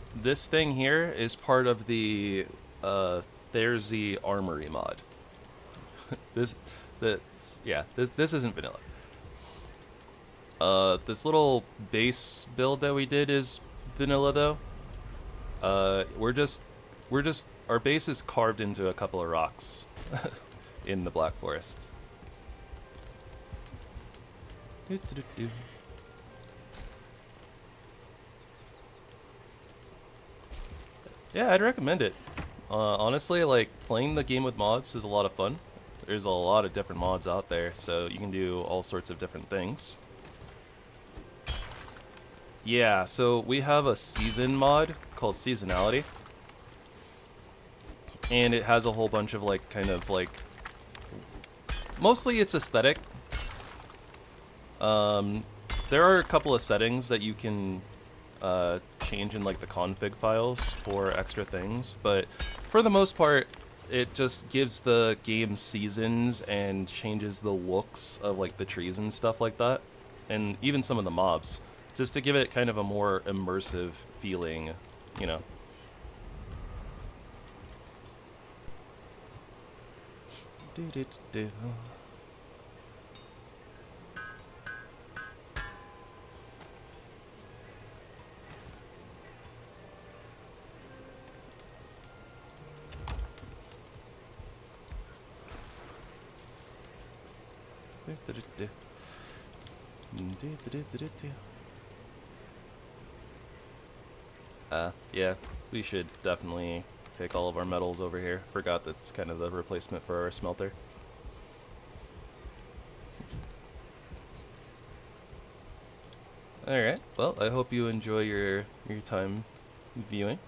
thing here is part of the, Therzie Armory mod. this isn't vanilla. This little base build that we did is vanilla, though. Our base is carved into a couple of rocks in the Black Forest. Yeah, I'd recommend it. Honestly, like, playing the game with mods is a lot of fun. There's a lot of different mods out there, so you can do all sorts of different things. Yeah, so we have a season mod called Seasonality. And it has a whole bunch of like, kind of like, mostly it's aesthetic. There are a couple of settings that you can change in like the config files for extra things, but for the most part, it just gives the game seasons and changes the looks of like the trees and stuff like that, and even some of the mobs, just to give it kind of a more immersive feeling, you know. Yeah, we should definitely take all of our metals over here. Forgot that's kind of the replacement for our smelter. Alright, well, I hope you enjoy your time viewing.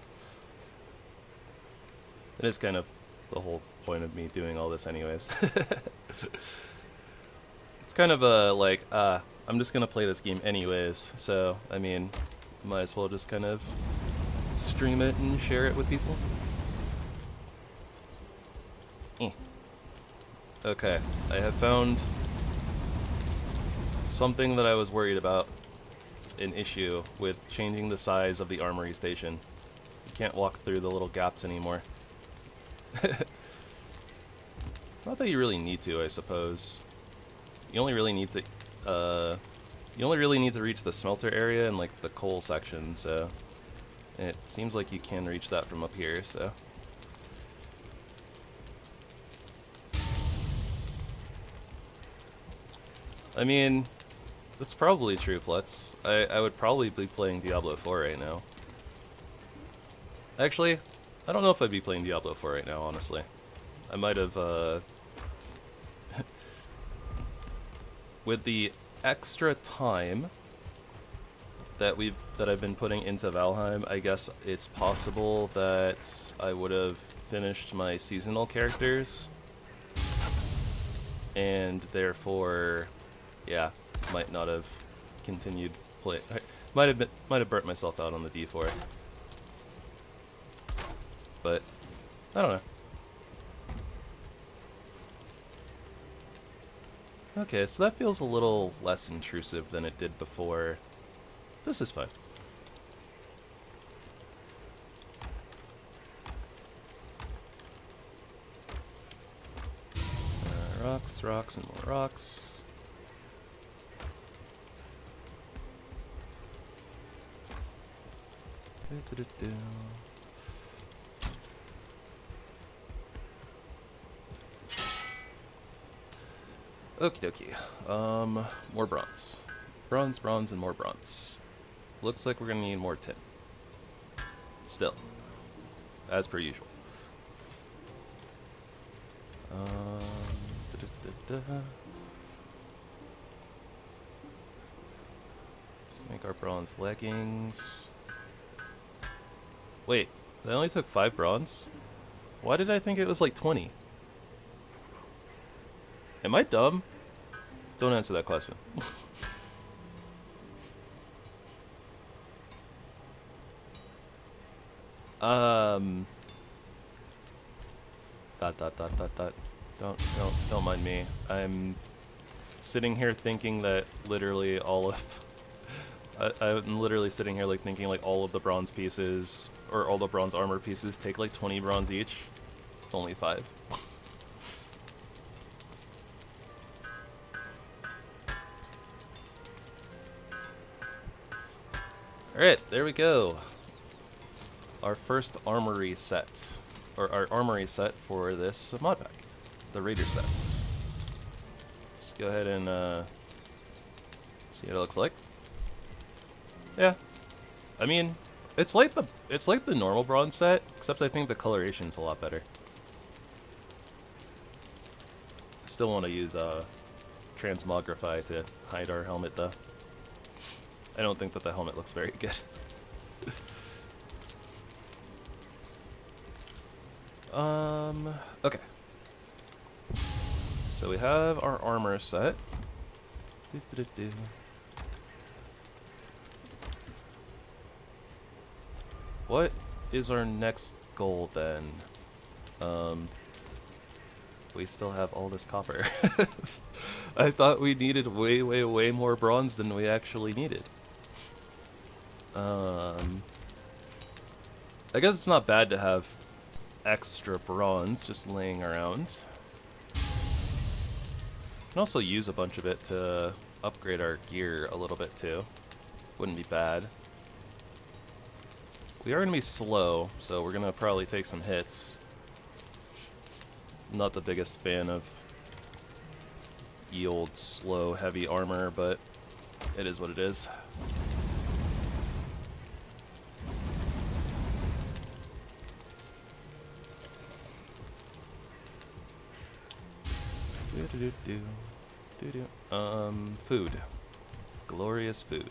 It is kind of the whole point of me doing all this anyways. It's kind of a, like, I'm just gonna play this game anyways, so, I mean, might as well just kind of stream it and share it with people. Okay, I have found something that I was worried about, an issue with changing the size of the armory station. You can't walk through the little gaps anymore. Not that you really need to, I suppose. You only really need to, reach the smelter area and like the coal section, so it seems like you can reach that from up here, so. I mean, that's probably true, Flutz. I would probably be playing Diablo 4 right now. Actually, I don't know if I'd be playing Diablo 4 right now, honestly. I might have, with the extra time that I've been putting into Valheim, I guess it's possible that I would have finished my seasonal characters, and therefore, yeah, might not have continued play. I might have burnt myself out on the D4, but I don't know. Okay, so that feels a little less intrusive than it did before. This is fine. Rocks, rocks, and more rocks. Okie dokie. More bronze. Bronze, bronze, and more bronze. Looks like we're gonna need more tin. Still. As per usual. Let's make our bronze leggings. Wait, I only took 5 bronze? Why did I think it was like 20? Am I dumb? Don't answer that question. Don't mind me. I'm sitting here thinking that literally all of I'm literally sitting here like thinking like all of the bronze pieces or all the bronze armor pieces take like 20 bronze each. It's only 5. Alright, there we go. Our first armory set. Or our armory set for this mod pack. The Raider sets. Let's go ahead and see what it looks like. Yeah. I mean, it's like the normal bronze set, except I think the coloration's a lot better. still want to use Transmogrify to hide our helmet, though. I don't think that the helmet looks very good. Okay. So we have our armor set. What is our next goal then? We still have all this copper. I thought we needed way more bronze than we actually needed. I guess it's not bad to have extra bronze just laying around. Can also use a bunch of it to upgrade our gear a little bit too. Wouldn't be bad. We are going to be slow, so we're going to probably take some hits. Not the biggest fan of ye old slow heavy armor, but it is what it is. Food. Glorious food.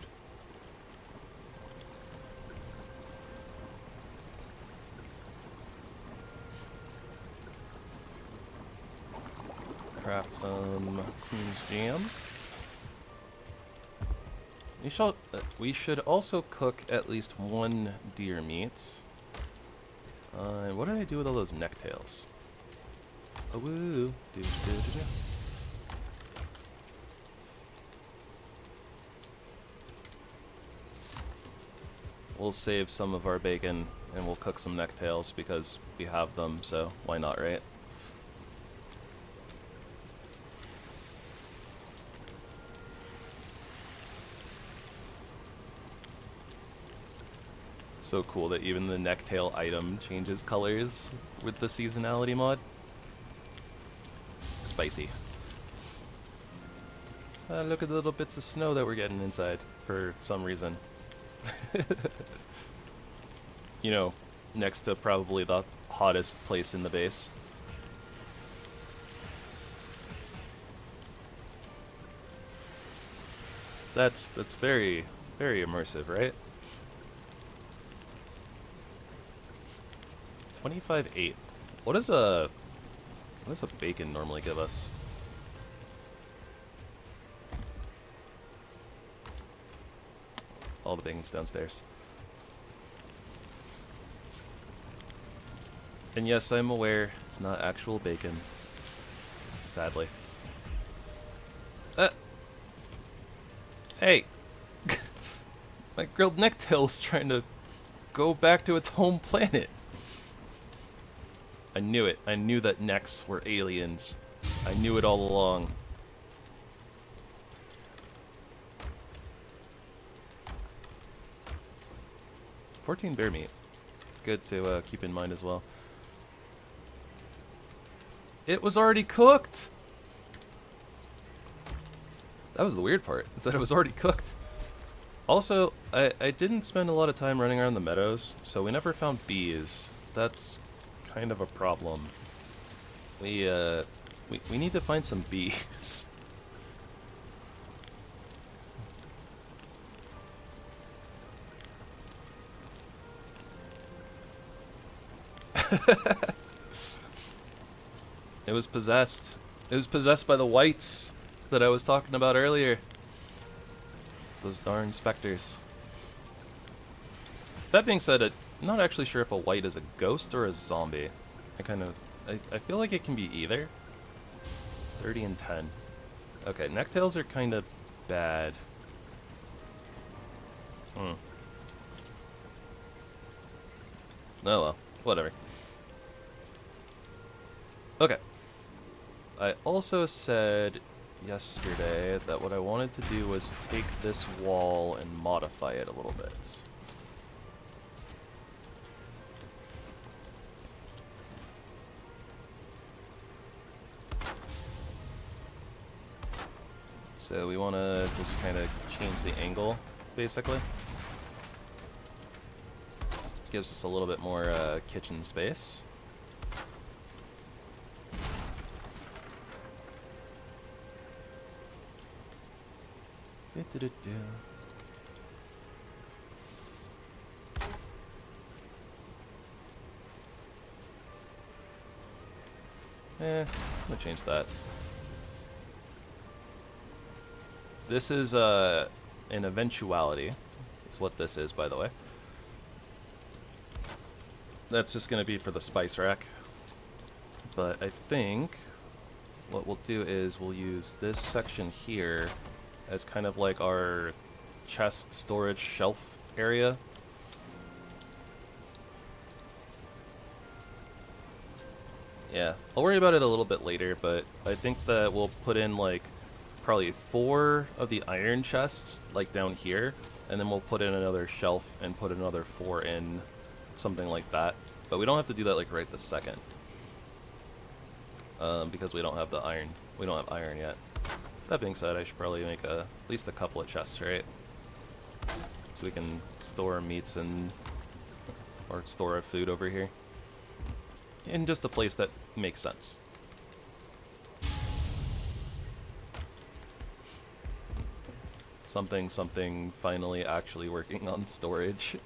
Craft some Queen's Jam. We should also cook at least one deer meat. What do they do with all those necktails? Oh, woo. We'll save some of our bacon and we'll cook some necktails because we have them, so why not, right? So cool that even the necktail item changes colors with the seasonality mod. Spicy. Look at the little bits of snow that we're getting inside for some reason. You know, next to probably the hottest place in the base. That's very immersive, right? 25.8. What does a bacon normally give us? All the bacon's downstairs. And yes, I'm aware it's not actual bacon. Sadly. Hey! My grilled necktail is trying to go back to its home planet. I knew it. I knew that necks were aliens. I knew it all along. $14 bear meat. Good to keep in mind as well. It was already cooked! That was the weird part, is that it was already cooked. Also, I didn't spend a lot of time running around the meadows, so we never found bees. That's kind of a problem. We need to find some bees. It was possessed. It was possessed by the whites that I was talking about earlier. Those darn specters. That being said, I'm not actually sure if a white is a ghost or a zombie. I feel like it can be either. 30 and 10. Okay, necktails are kind of bad. Oh well, whatever. Okay. I also said yesterday that what I wanted to do was take this wall and modify it a little bit. So we want to just kind of change the angle, basically. Gives us a little bit more kitchen space. I'm gonna change that. This is an eventuality. That's what this is, by the way. That's just gonna be for the spice rack. But I think what we'll do is we'll use this section here as kind of like our chest storage shelf area. Yeah, I'll worry about it a little bit later, but I think that we'll put in like probably 4 of the iron chests like down here, and then we'll put in another shelf and put another 4 in, something like that. But we don't have to do that like right this second. Because we don't have the iron. We don't have iron yet. That being said, I should probably make at least a couple of chests, right? So we can store meats and or store our food over here in just a place that makes sense. Something finally actually working on storage.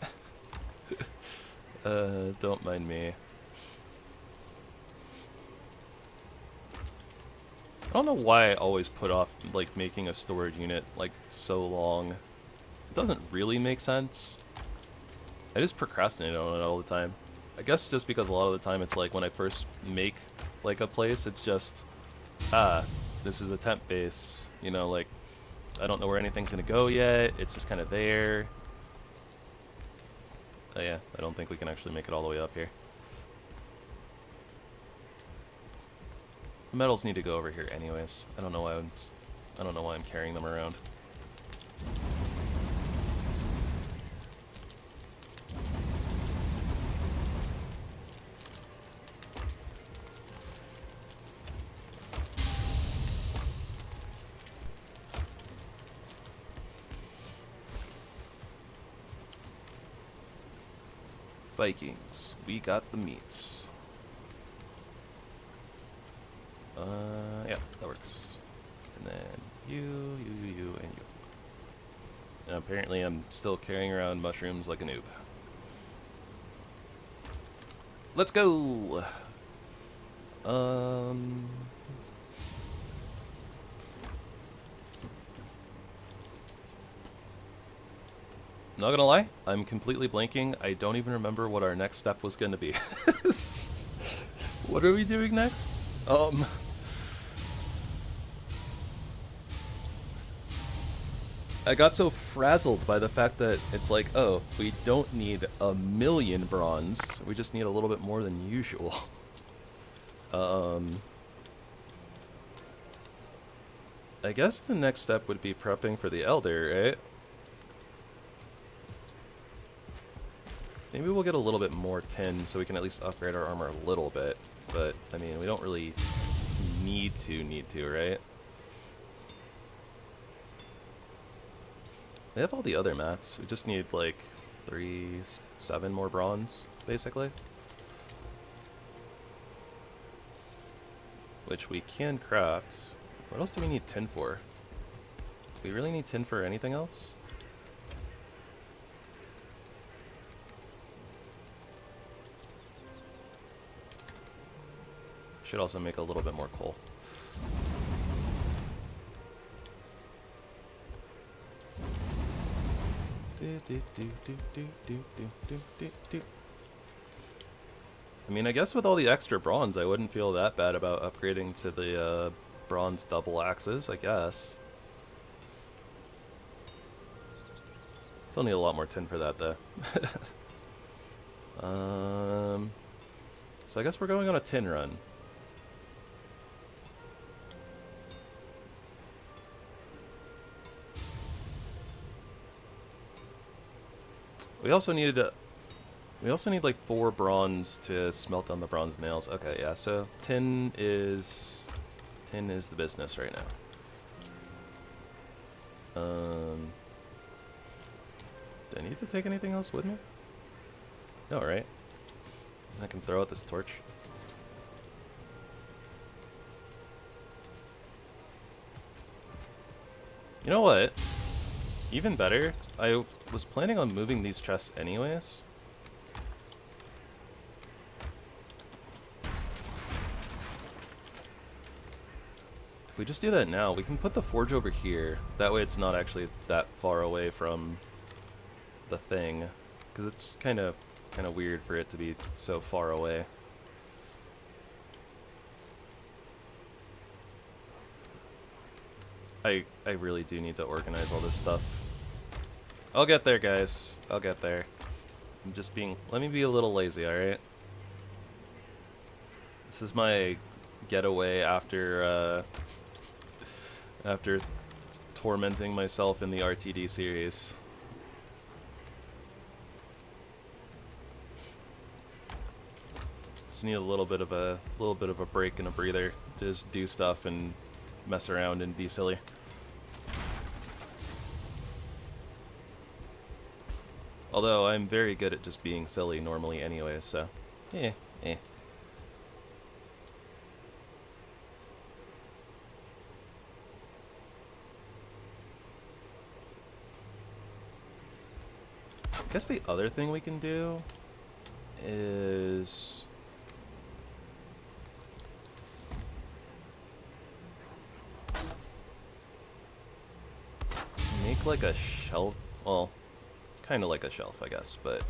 Don't mind me. I don't know why I always put off like making a storage unit like so long. It doesn't really make sense. I just procrastinate on it all the time. I guess just because a lot of the time it's like when I first make like a place, it's just, this is a temp base, you know, like I don't know where anything's gonna go yet, it's just kind of there. Oh yeah, I don't think we can actually make it all the way up here. The metals need to go over here anyways. I don't know why I'm carrying them around. Vikings, we got the meats. Yeah, that works. And then you, and you. And apparently I'm still carrying around mushrooms like a noob. Let's go! Not gonna lie, I'm completely blanking. I don't even remember what our next step was gonna be. What are we doing next? I got so frazzled by the fact that it's like, oh, we don't need 1,000,000 bronze, we just need a little bit more than usual. I guess the next step would be prepping for the Elder, right? Maybe we'll get a little bit more tin so we can at least upgrade our armor a little bit, but I mean, we don't really need to, right? We have all the other mats. We just need like 7 more bronze, basically. Which we can craft. What else do we need tin for? Do we really need tin for anything else? Should also make a little bit more coal. I mean, I guess with all the extra bronze, I wouldn't feel that bad about upgrading to the bronze double axes, I guess. Still need a lot more tin for that, though. So I guess we're going on a tin run. We also need like 4 bronze to smelt down the bronze nails. Okay, yeah. So tin is the business right now. Do I need to take anything else with me? No, right? I can throw out this torch. You know what? even better, I was planning on moving these chests anyways. If we just do that now, we can put the forge over here. That way it's not actually that far away from the thing, because it's kind of weird for it to be so far away. I really do need to organize all this stuff. I'll get there, guys. I'll get there. I'm just being... Let me be a little lazy, alright? This is my getaway after, after tormenting myself in the RTD series. Just need a little bit of a break and a breather to just do stuff and mess around and be silly. Although I'm very good at just being silly normally anyway, so eh. I guess the other thing we can do is make like a shelf. Well, it's kind of like a shelf, I guess, but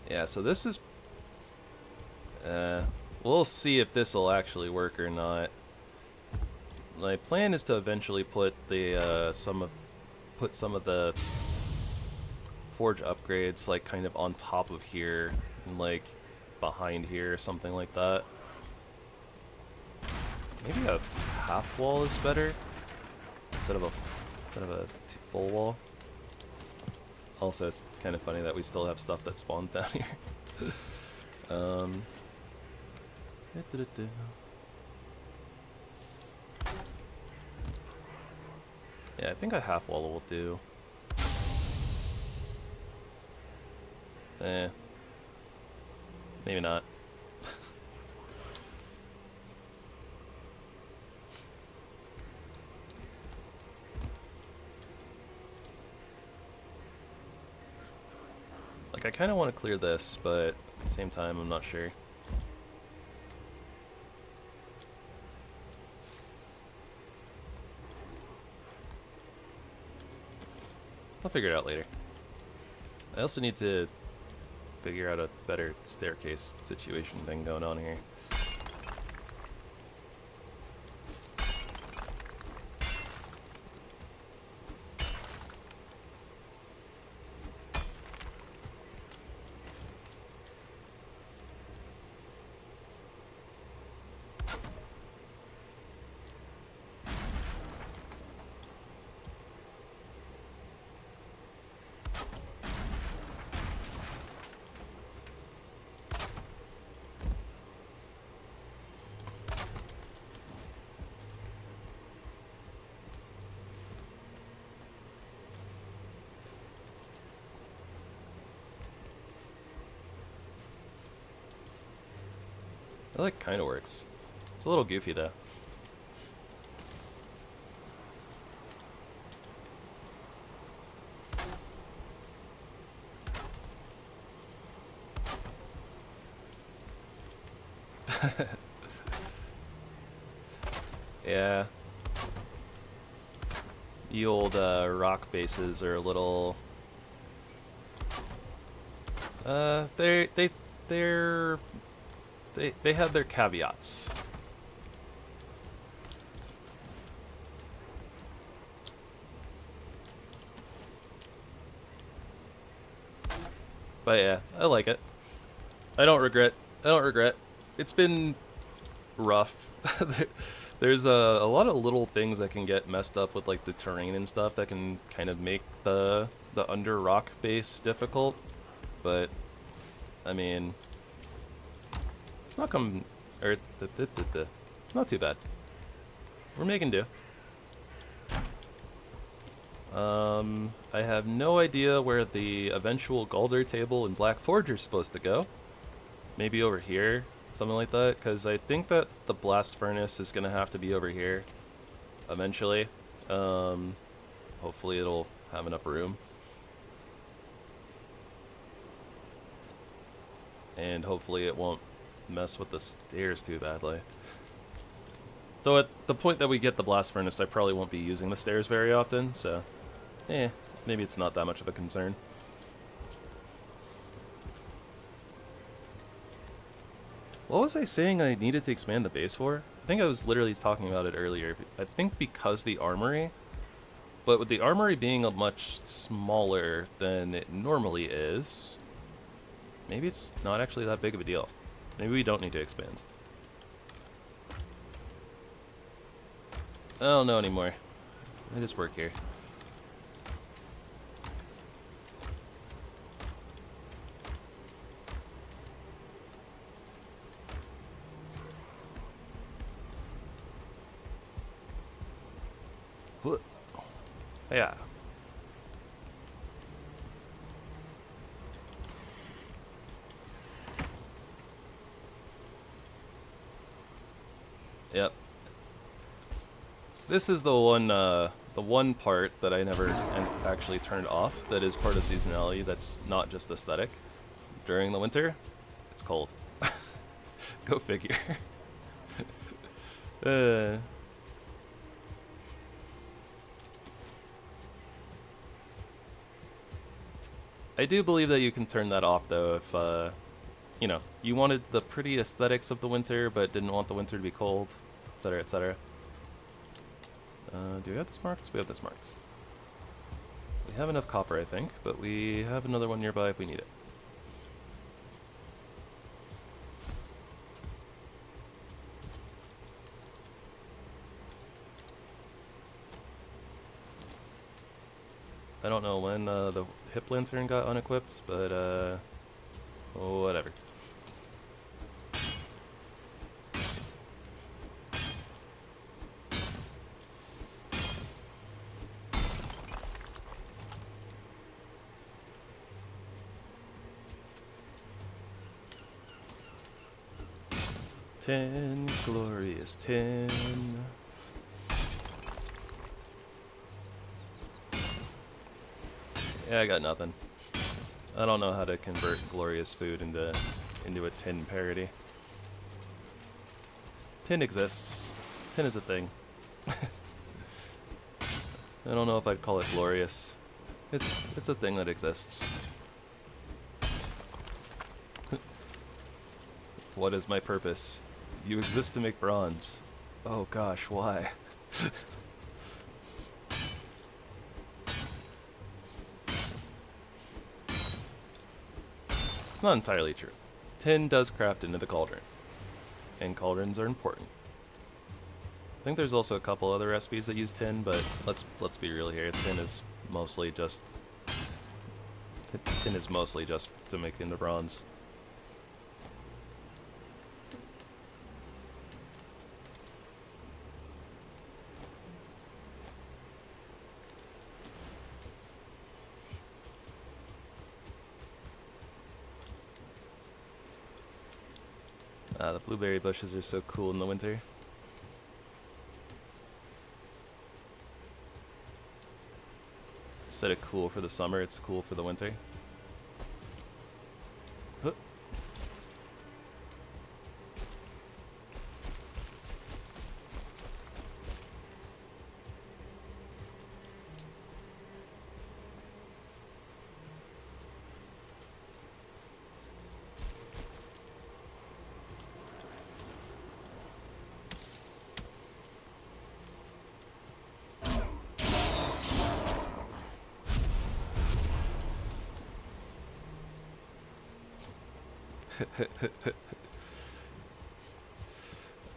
yeah, so this is we'll see if this will actually work or not. My plan is to eventually put the some of the forge upgrades like kind of on top of here and like behind here or something like that. Maybe a half wall is better instead of a full wall. Also, it's kind of funny that we still have stuff that spawned down here. Yeah, I think a half wall will do. Maybe not. Like, I kind of want to clear this, but at the same time, I'm not sure. I'll figure it out later. I also need to figure out a better staircase situation thing going on here. That like kind of works. It's a little goofy though. Yeah. The old rock bases are a little they have their caveats. But yeah, I like it. I don't regret. It's been rough. There's a lot of little things that can get messed up with like the terrain and stuff that can kind of make the under rock base difficult. But I mean, it's not it's not too bad. We're making do. I have no idea where the eventual Galder table and Black Forge are supposed to go. Maybe over here, something like that, because I think that the blast furnace is going to have to be over here eventually. Hopefully it'll have enough room. And hopefully it won't mess with the stairs too badly. Though at the point that we get the blast furnace, I probably won't be using the stairs very often, so maybe it's not that much of a concern. What was I saying I needed to expand the base for? I think I was literally talking about it earlier. I think because the Armory, but with the Armory being a much smaller than it normally is, maybe it's not actually that big of a deal. Maybe we don't need to expand. I don't know anymore. I just work here. Yeah. Yep. This is the one part that I never actually turned off that is part of seasonality that's not just aesthetic. During the winter, it's cold. Go figure. I do believe that you can turn that off though if, you know, you wanted the pretty aesthetics of the winter but didn't want the winter to be cold, etc, etc. Do we have this marked? We have this marked. We have enough copper, I think, but we have another one nearby if we need it. I don't know when the HipLantern got unequipped, but whatever. Tin, glorious tin. Yeah, I got nothing. I don't know how to convert glorious food into a tin parody. Tin exists. Tin is a thing. I don't know if I'd call it glorious. It's a thing that exists. What is my purpose? You exist to make bronze. Oh gosh, why? It's not entirely true. Tin does craft into the cauldron, and cauldrons are important. I think there's also a couple other recipes that use tin, but let's be real here. Tin is mostly just to make into bronze. The blueberry bushes are so cool in the winter. Instead of cool for the summer, it's cool for the winter. Huh.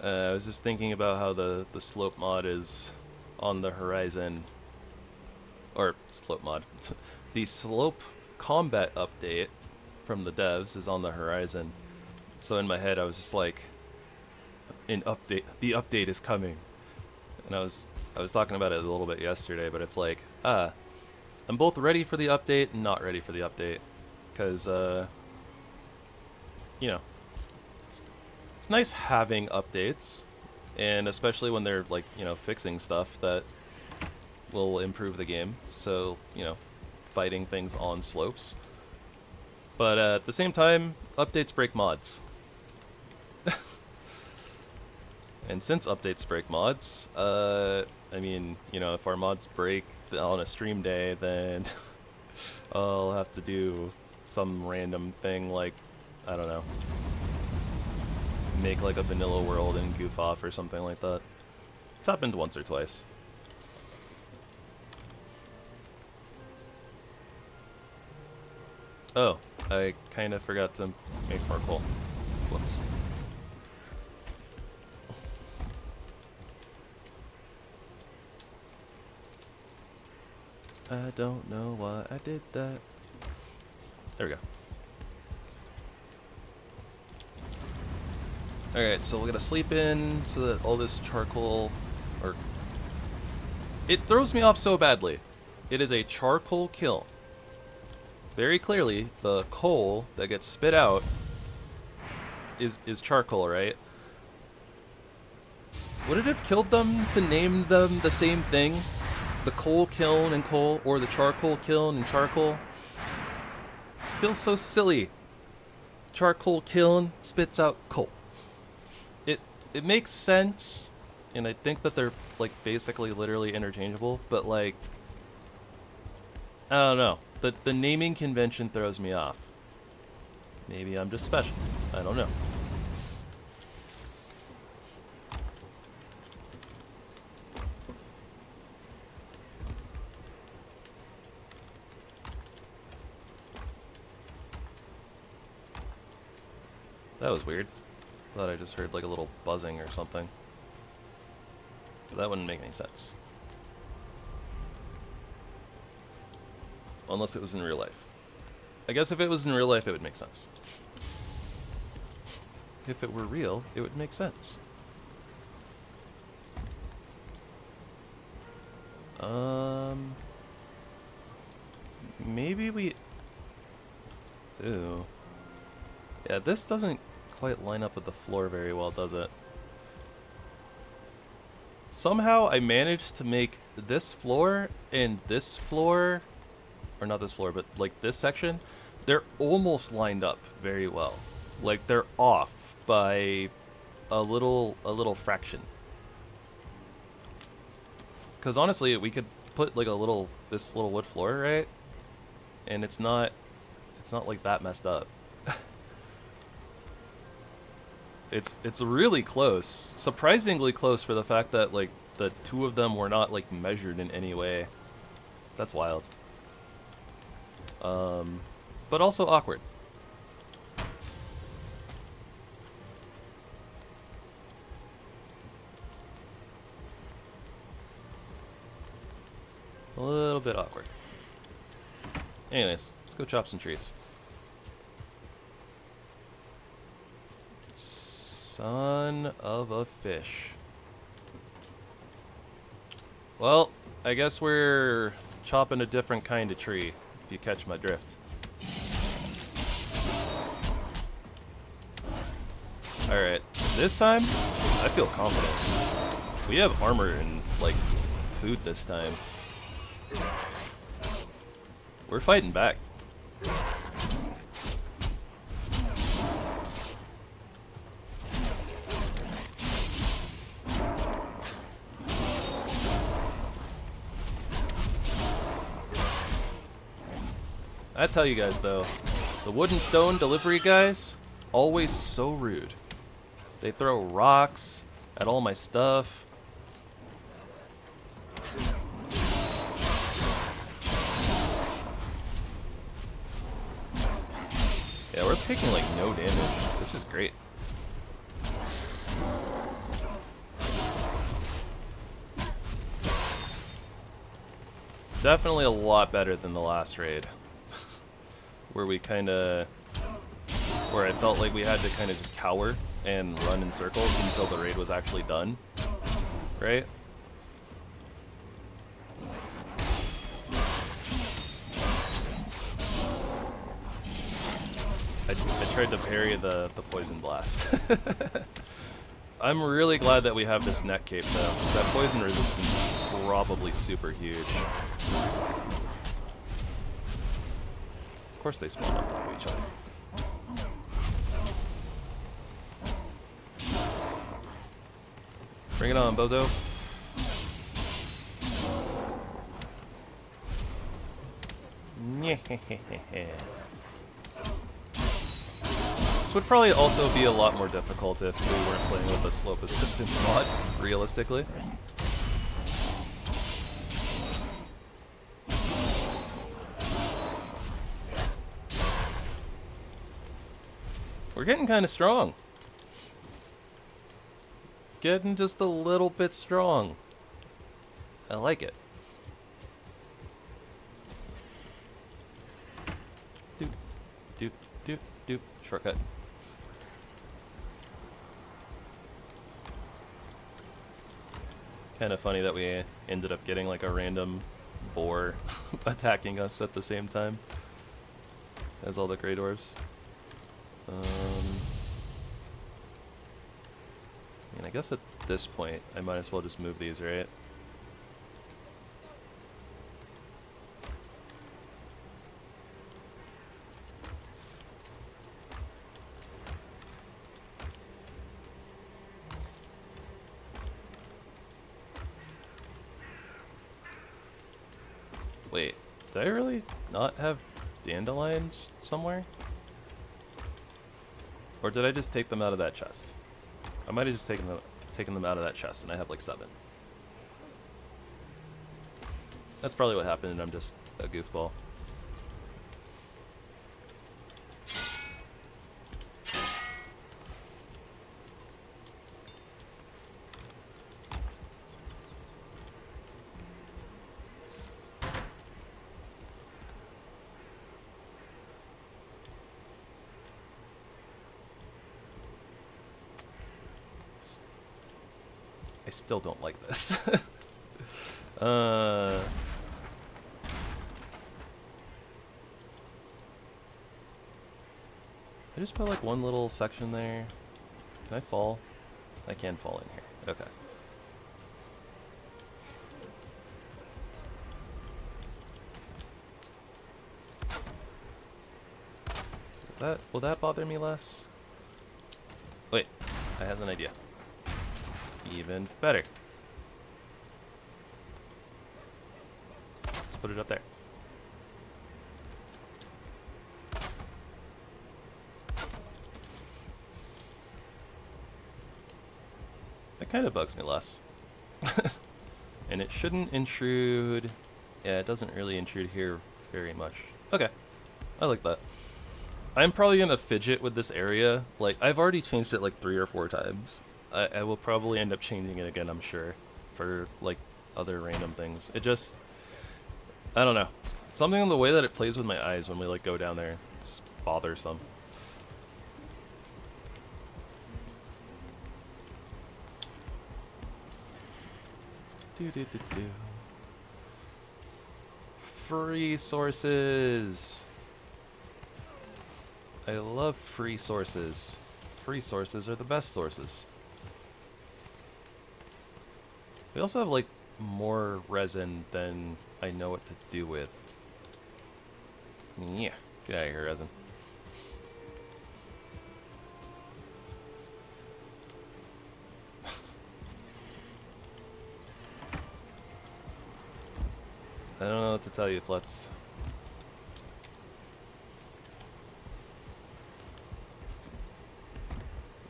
I was just thinking about how the slope mod is on the horizon, or slope mod, the slope combat update from the devs is on the horizon. So in my head I was just like, the update is coming, and I was talking about it a little bit yesterday, but it's like, I'm both ready for the update and not ready for the update, because you know, it's nice having updates, and especially when they're like, you know, fixing stuff that will improve the game. So, you know, fighting things on slopes. But at the same time, updates break mods. And since updates break mods, I mean, you know, if our mods break on a stream day, then I'll have to do some random thing like, I don't know, make like a vanilla world and goof off or something like that. It's happened once or twice. Oh, I kind of forgot to make charcoal. Whoops. I don't know why I did that. There we go. Alright, so we're gonna sleep in so that all this charcoal, or... It throws me off so badly. It is a charcoal kiln. Very clearly, the coal that gets spit out is charcoal, right? Would it have killed them to name them the same thing? The coal kiln and coal, or the charcoal kiln and charcoal? Feels so silly. Charcoal kiln spits out coal. It makes sense, and I think that they're like basically literally interchangeable, but like, I don't know. The naming convention throws me off. Maybe I'm just special. I don't know. That was weird. Thought I just heard like a little buzzing or something. But that wouldn't make any sense. Unless it was in real life. I guess if it was in real life, it would make sense. If it were real, it would make sense. Maybe we... Ooh. Yeah, this doesn't quite line up with the floor very well, does it? Somehow I managed to make this floor and this floor, or not this floor, but like this section, they're almost lined up very well. Like they're off by a little fraction. Because honestly, we could put like this little wood floor, right? And it's not like that messed up. It's really close, surprisingly close for the fact that like the two of them were not like measured in any way. That's wild. But also awkward. A little bit awkward. Anyways, let's go chop some trees. Son of a fish. Well, I guess we're chopping a different kind of tree, if you catch my drift. Alright, this time, I feel confident. We have armor and, like, food this time. We're fighting back. I tell you guys though, the wood and stone delivery guys, always so rude. They throw rocks at all my stuff. Yeah, we're taking like no damage. This is great. Definitely a lot better than the last raid. Where I felt like we had to kind of just cower and run in circles until the raid was actually done, right? I tried to parry the poison blast. I'm really glad that we have this net cape though. That poison resistance is probably super huge. Of course they spawn on top of each other. Bring it on, bozo. This would probably also be a lot more difficult if we weren't playing with a slope assistance mod, realistically. We're getting kind of strong. Getting just a little bit strong. I like it. Doop, doop, doop, doop. Shortcut. Kind of funny that we ended up getting like a random boar attacking us at the same time as all the Grey Dwarves. I mean, I guess at this point, I might as well just move these, right? Wait, did I really not have dandelions somewhere? Or did I just take them out of that chest? I might have just taken them out of that chest, and I have like 7. That's probably what happened, and I'm just a goofball. I still don't like this. I just put like one little section there. Can I fall? I can fall in here. Okay. Will that bother me less? Wait, I have an idea. Even better. Let's put it up there. That kind of bugs me less. And it shouldn't intrude. Yeah, it doesn't really intrude here very much. Okay, I like that. I'm probably gonna fidget with this area. Like, I've already changed it like 3 or 4 times. I will probably end up changing it again, I'm sure, for like other random things. It just, I don't know. Something on the way that it plays with my eyes when we like go down there. It's bothersome. Do. Free sources. I love free sources. Free sources are the best sources. We also have like more resin than I know what to do with. Yeah, get out of here, resin. I don't know what to tell you, Klutz.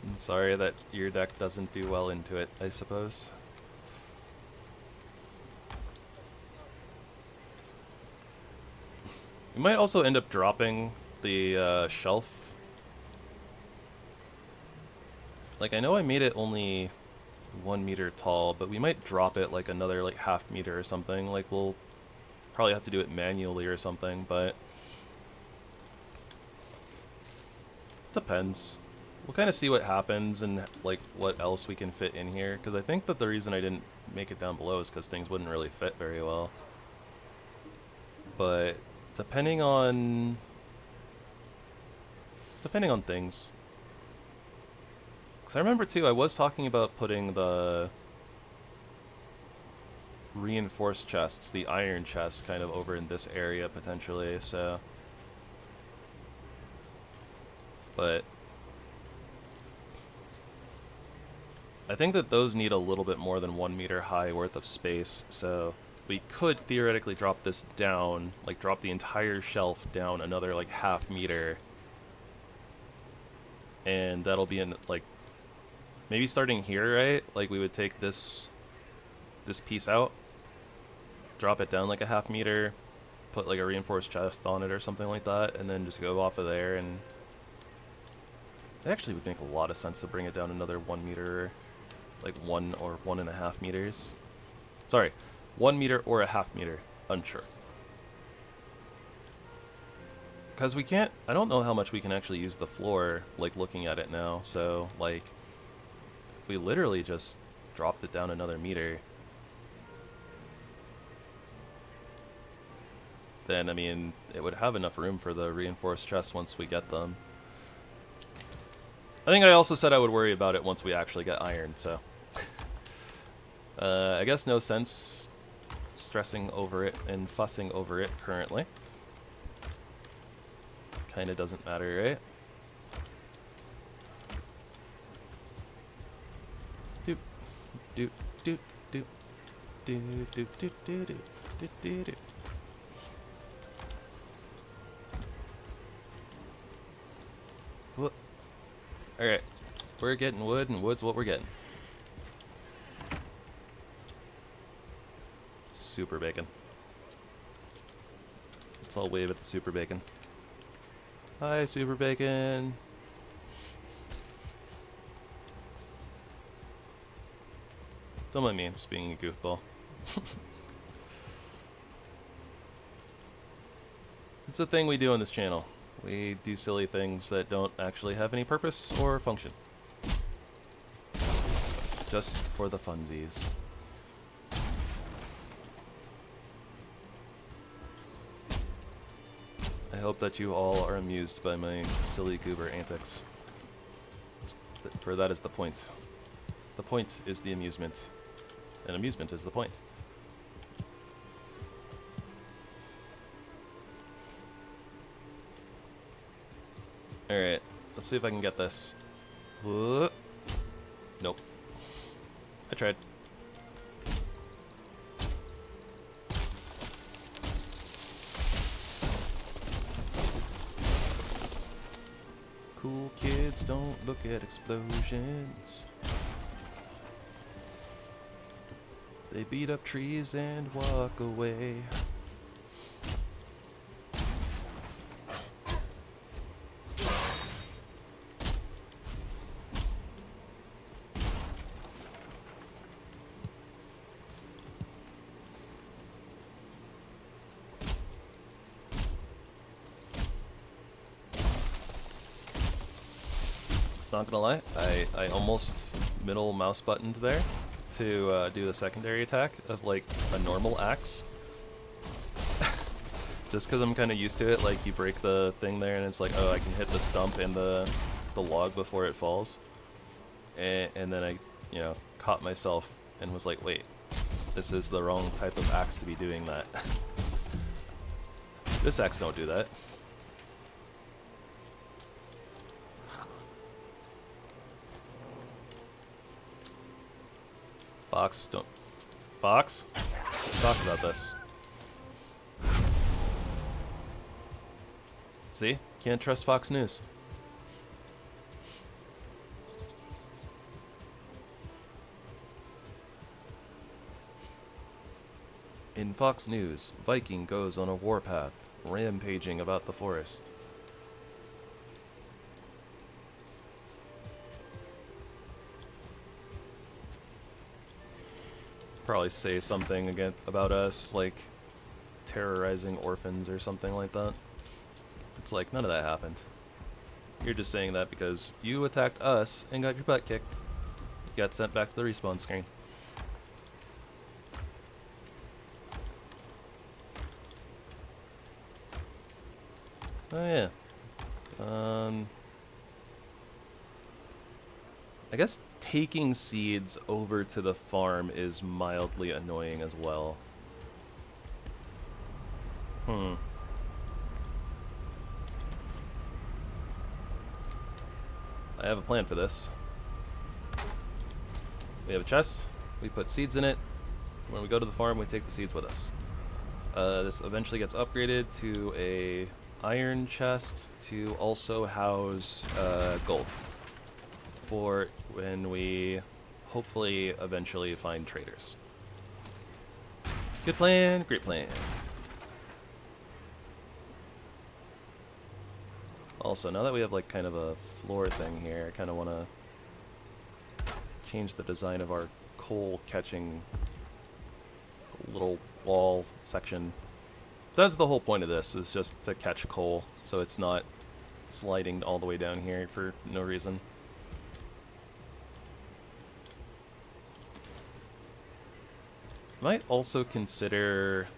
I'm sorry that your deck doesn't do well into it, I suppose. We might also end up dropping the shelf. Like, I know I made it only 1 meter tall, but we might drop it like another like half meter or something. Like, we'll probably have to do it manually or something, but depends. We'll kind of see what happens and like what else we can fit in here, because I think that the reason I didn't make it down below is because things wouldn't really fit very well. But depending on depending on things. Because I remember too, I was talking about putting the reinforced chests, the iron chests, kind of over in this area potentially, so. But I think that those need a little bit more than 1 meter high worth of space, so we could theoretically drop this down, like drop the entire shelf down another like ½ meter. And that'll be in like, maybe starting here, right? Like we would take this piece out, drop it down like a ½ meter, put like a reinforced chest on it or something like that, and then just go off of there. And it actually would make a lot of sense to bring it down another 1 meter, like 1 or 1.5 meters. Sorry, 1 meter or a ½ meter, unsure. Because we can't, I don't know how much we can actually use the floor, like looking at it now, so like, if we literally just dropped it down another meter, then I mean, it would have enough room for the reinforced chests once we get them. I think I also said I would worry about it once we actually get iron, so. I guess no sense stressing over it and fussing over it currently. Kinda doesn't matter, right? Doop, doop, doop, doop, doop, doop, doop, doop, doop, doop, doop. Whoop. Alright, we're getting wood, and wood's what we're getting. Super bacon. Let's all wave at the super bacon. Hi, super bacon. Don't mind me, I'm just being a goofball. It's a thing we do on this channel. We do silly things that don't actually have any purpose or function. Just for the funsies. I hope that you all are amused by my silly goober antics. For that is the point. The point is the amusement. And amusement is the point. Alright, let's see if I can get this. Nope. I tried. Cool kids don't look at explosions. They beat up trees and walk away. Not gonna lie, I almost middle mouse buttoned there to do the secondary attack of like a normal axe. Just because I'm kind of used to it, like you break the thing there and it's like, oh, I can hit the stump and the log before it falls. And then I, you know, caught myself and was like, wait, this is the wrong type of axe to be doing that. This axe don't do that. Fox, don't... Fox? Let's talk about this. See? Can't trust Fox News. In Fox News, Viking goes on a warpath, rampaging about the forest. Probably say something again about us, like terrorizing orphans or something like that. It's like, none of that happened. You're just saying that because you attacked us and got your butt kicked. You got sent back to the respawn screen. Oh yeah. I guess taking seeds over to the farm is mildly annoying as well. I have a plan for this. We have a chest, we put seeds in it. When we go to the farm, we take the seeds with us. This eventually gets upgraded to a iron chest to also house gold for when we hopefully eventually find traders. Good plan, great plan. Also, now that we have like kind of a floor thing here, I kind of want to change the design of our coal catching little wall section. That's the whole point of this, is just to catch coal, so it's not sliding all the way down here for no reason. Might also consider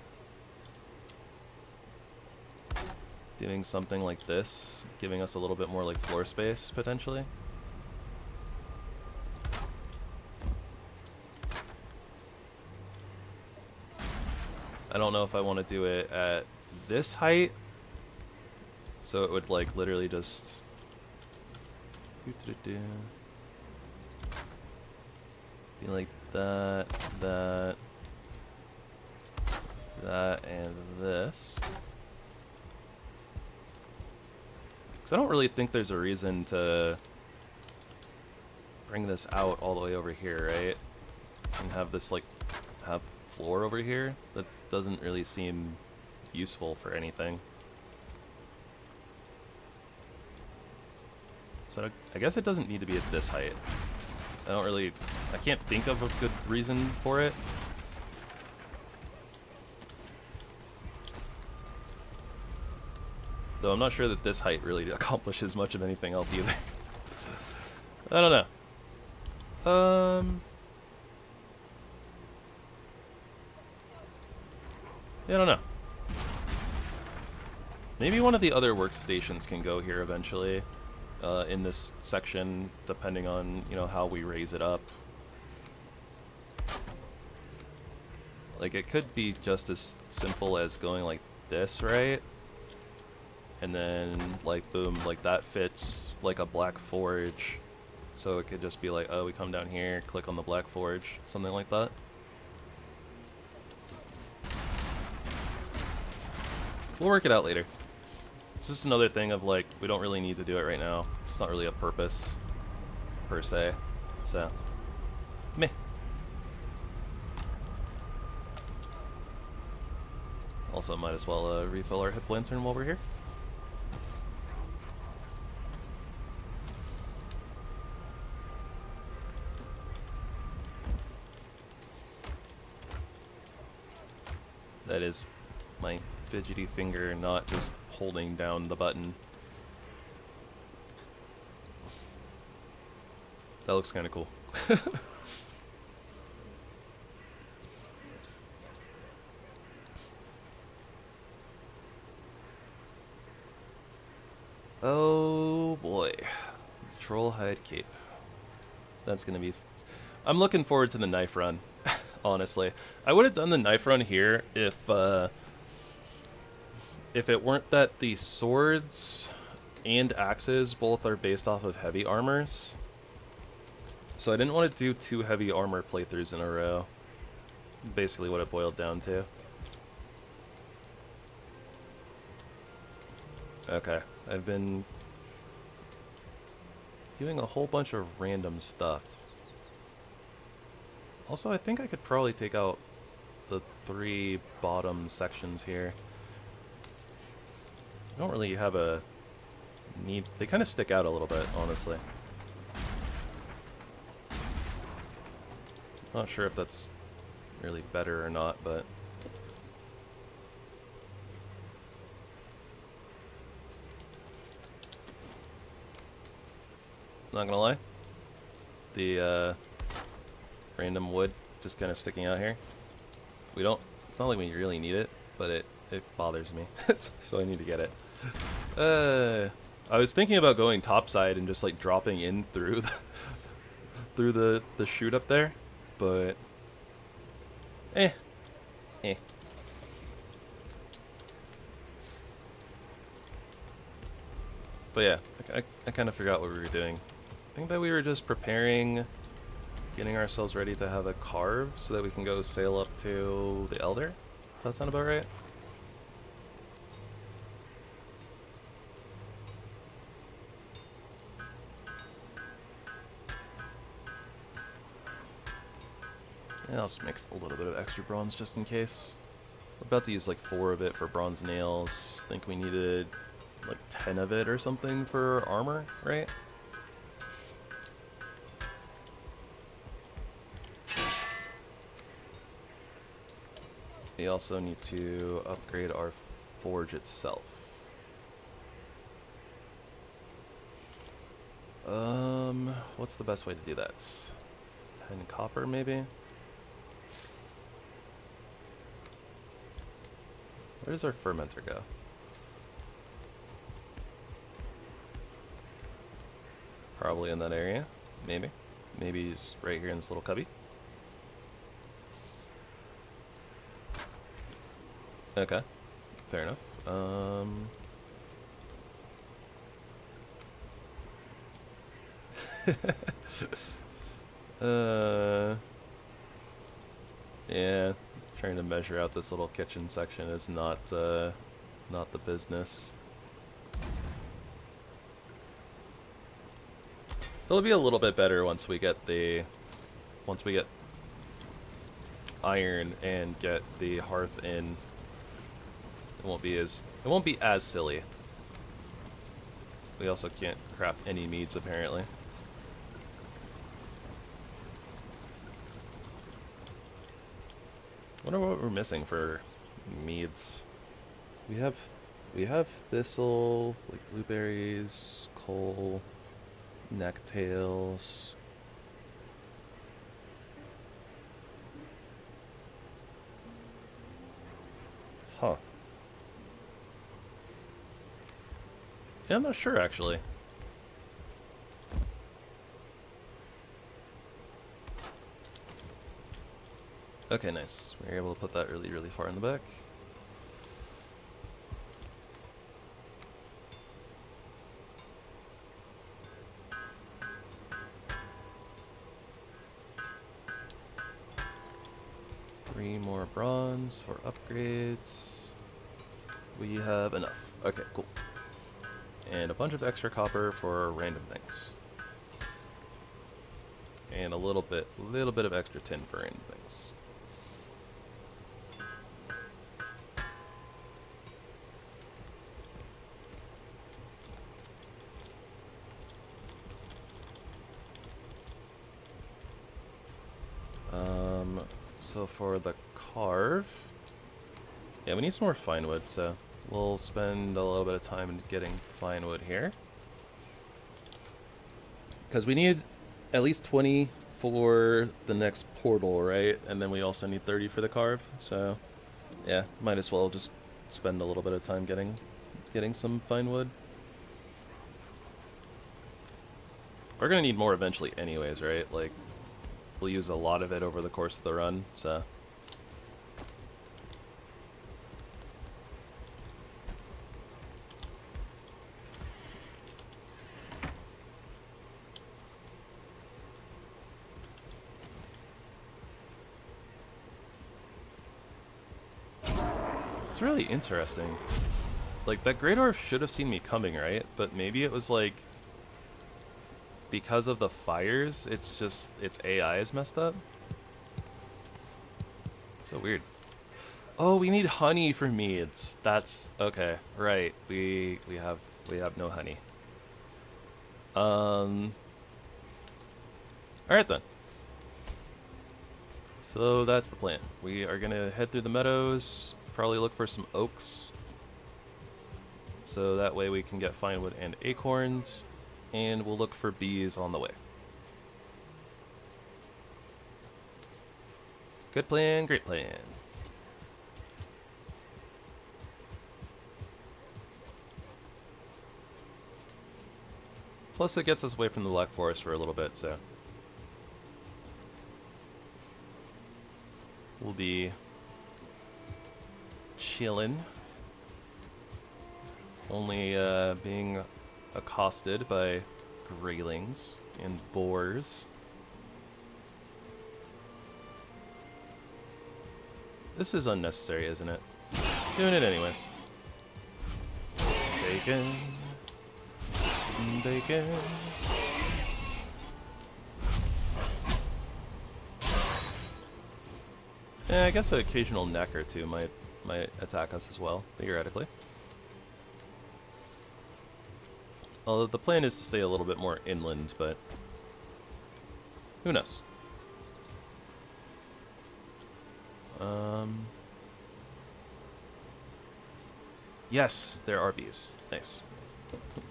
doing something like this, giving us a little bit more like floor space, potentially. I don't know if I want to do it at this height, so it would like literally just be like that, that, and this. Because I don't really think there's a reason to bring this out all the way over here, right? And have this like have floor over here. That doesn't really seem useful for anything. So I guess it doesn't need to be at this height. I can't think of a good reason for it. Though I'm not sure that this height really accomplishes much of anything else either. I don't know. Yeah, I don't know. Maybe one of the other workstations can go here eventually, in this section, depending on, you know, how we raise it up. Like, it could be just as simple as going like this, right? And then, like, boom, like that fits like a black forge. So it could just be like, oh, we come down here, click on the black forge, something like that. We'll work it out later. It's just another thing of like, we don't really need to do it right now. It's not really a purpose, per se. So, meh. Also, might as well refill our HipLantern while we're here. That is my fidgety finger not just holding down the button. That looks kind of cool. Oh boy. Troll hide cape. That's gonna be... I'm looking forward to the knife run, honestly. I would have done the knife run here if it weren't that the swords and axes both are based off of heavy armors. So I didn't want to do 2 heavy armor playthroughs in a row. Basically what it boiled down to. Okay, I've been doing a whole bunch of random stuff. Also, I think I could probably take out the 3 bottom sections here. I don't really have a need. They kind of stick out a little bit, honestly. Not sure if that's really better or not, but... Not gonna lie. The random wood just kind of sticking out here. We don't... It's not like we really need it, but it bothers me. So I need to get it. I was thinking about going topside and just like dropping in through through the chute up there, but eh. But yeah, I kind of forgot what we were doing. I think that we were just preparing, getting ourselves ready to have a carve so that we can go sail up to the Elder. Does that sound about right? And I'll just mix a little bit of extra bronze just in case. We're about to use like 4 of it for bronze nails. I think we needed like 10 of it or something for armor, right? We also need to upgrade our forge itself. What's the best way to do that? 10 copper maybe? Where does our fermenter go? Probably in that area, maybe. Maybe just right here in this little cubby. Okay, fair enough. Yeah, trying to measure out this little kitchen section is not the business. It'll be a little bit better once we get iron and get the hearth in. It won't be as silly. We also can't craft any meads apparently. Wonder what we're missing for meads. We have thistle, like blueberries, coal, necktails. Huh. Yeah, I'm not sure actually. Okay, nice. We were able to put that really, really far in the back. Three more bronze for upgrades. We have enough. Okay, cool. And a bunch of extra copper for random things. And a little bit of extra tin for random things. So for the carve, yeah, we need some more fine wood, so we'll spend a little bit of time getting fine wood here. Because we need at least 20 for the next portal, right? And then we also need 30 for the carve, so yeah, might as well just spend a little bit of time getting some fine wood. We're gonna need more eventually anyways, right? Like, we'll use a lot of it over the course of the run, so. It's really interesting. Like, that Great Orb should have seen me coming, right? But maybe it was like, because of the fires, it's just, its AI is messed up. So weird. Oh, we need honey for meads. That's okay. Right. We have no honey. All right then. So that's the plan. We are gonna head through the meadows, probably look for some oaks. So that way we can get fine wood and acorns. And we'll look for bees on the way. Good plan, great plan. Plus it gets us away from the Black Forest for a little bit, so we'll be chillin'. Only being accosted by graylings and boars. This is unnecessary, isn't it? Doing it anyways. Bacon. Bacon. Yeah, I guess an occasional neck or two might attack us as well, theoretically. Although the plan is to stay a little bit more inland, but who knows? Yes, there are bees. Nice.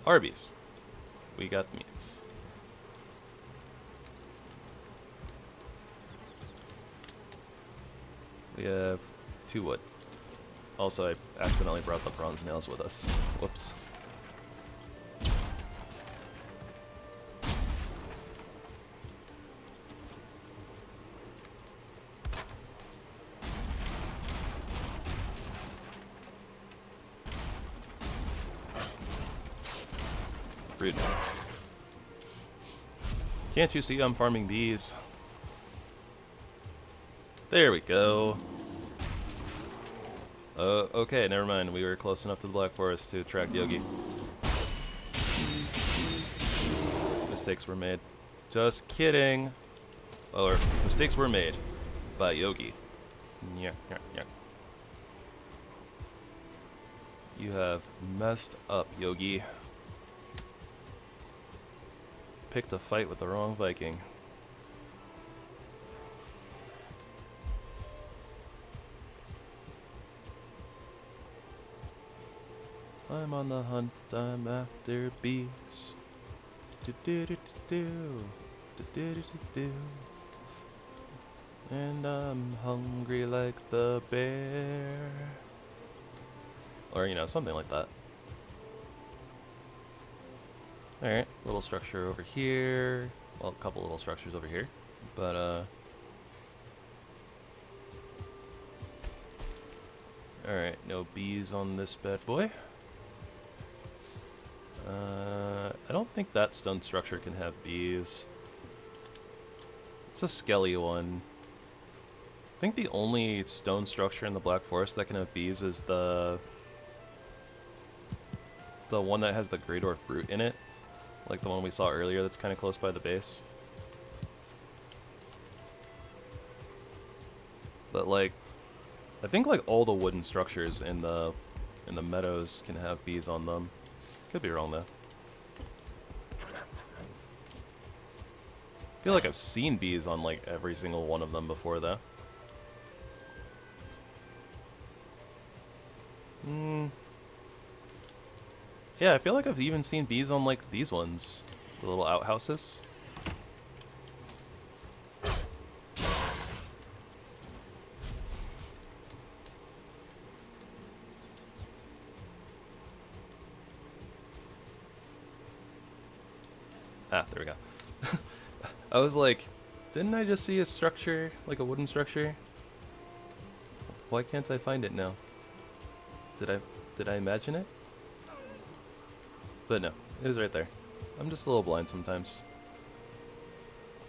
Arby's. We got meats. We have 2 wood. Also, I accidentally brought the bronze nails with us. Whoops. Rude. Can't you see I'm farming bees? There we go. Okay, never mind. We were close enough to the Black Forest to attract Yogi. Mistakes were made. Just kidding. Or, mistakes were made by Yogi. Yeah. You have messed up, Yogi. Picked a fight with the wrong Viking. I'm on the hunt, I'm after bees. And I'm hungry like the bear. Or, you know, something like that. Alright, little structure over here. Well, a couple little structures over here. But, alright, no bees on this bad boy. I don't think that stone structure can have bees. It's a skelly one. I think the only stone structure in the Black Forest that can have bees is the one that has the Grey Dwarf Brute in it. Like the one we saw earlier that's kind of close by the base. But like, I think like all the wooden structures in the meadows can have bees on them. Could be wrong though. I feel like I've seen bees on like every single one of them before though. Yeah, I feel like I've even seen bees on like these ones. The little outhouses. Ah, there we go. I was like, didn't I just see a structure, like a wooden structure? Why can't I find it now? Did I imagine it? But no, it was right there. I'm just a little blind sometimes.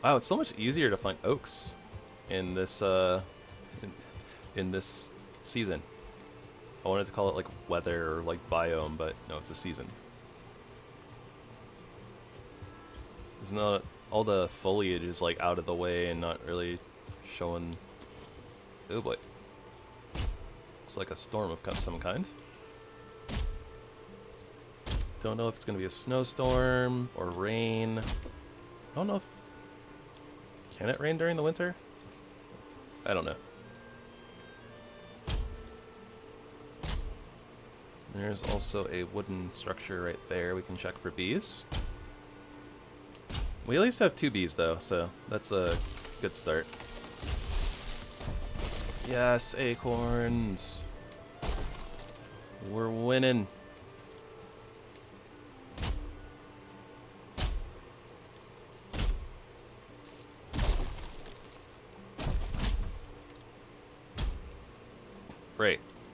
Wow, it's so much easier to find oaks in this in this season. I wanted to call it like weather or like biome, but no, it's a season. There's not all the foliage is like out of the way and not really showing. Oh boy, looks like a storm of some kind. Don't know if it's gonna be a snowstorm or rain. I don't know if... Can it rain during the winter? I don't know. There's also a wooden structure right there. We can check for bees. We at least have 2 bees though, so that's a good start. Yes, acorns! We're winning!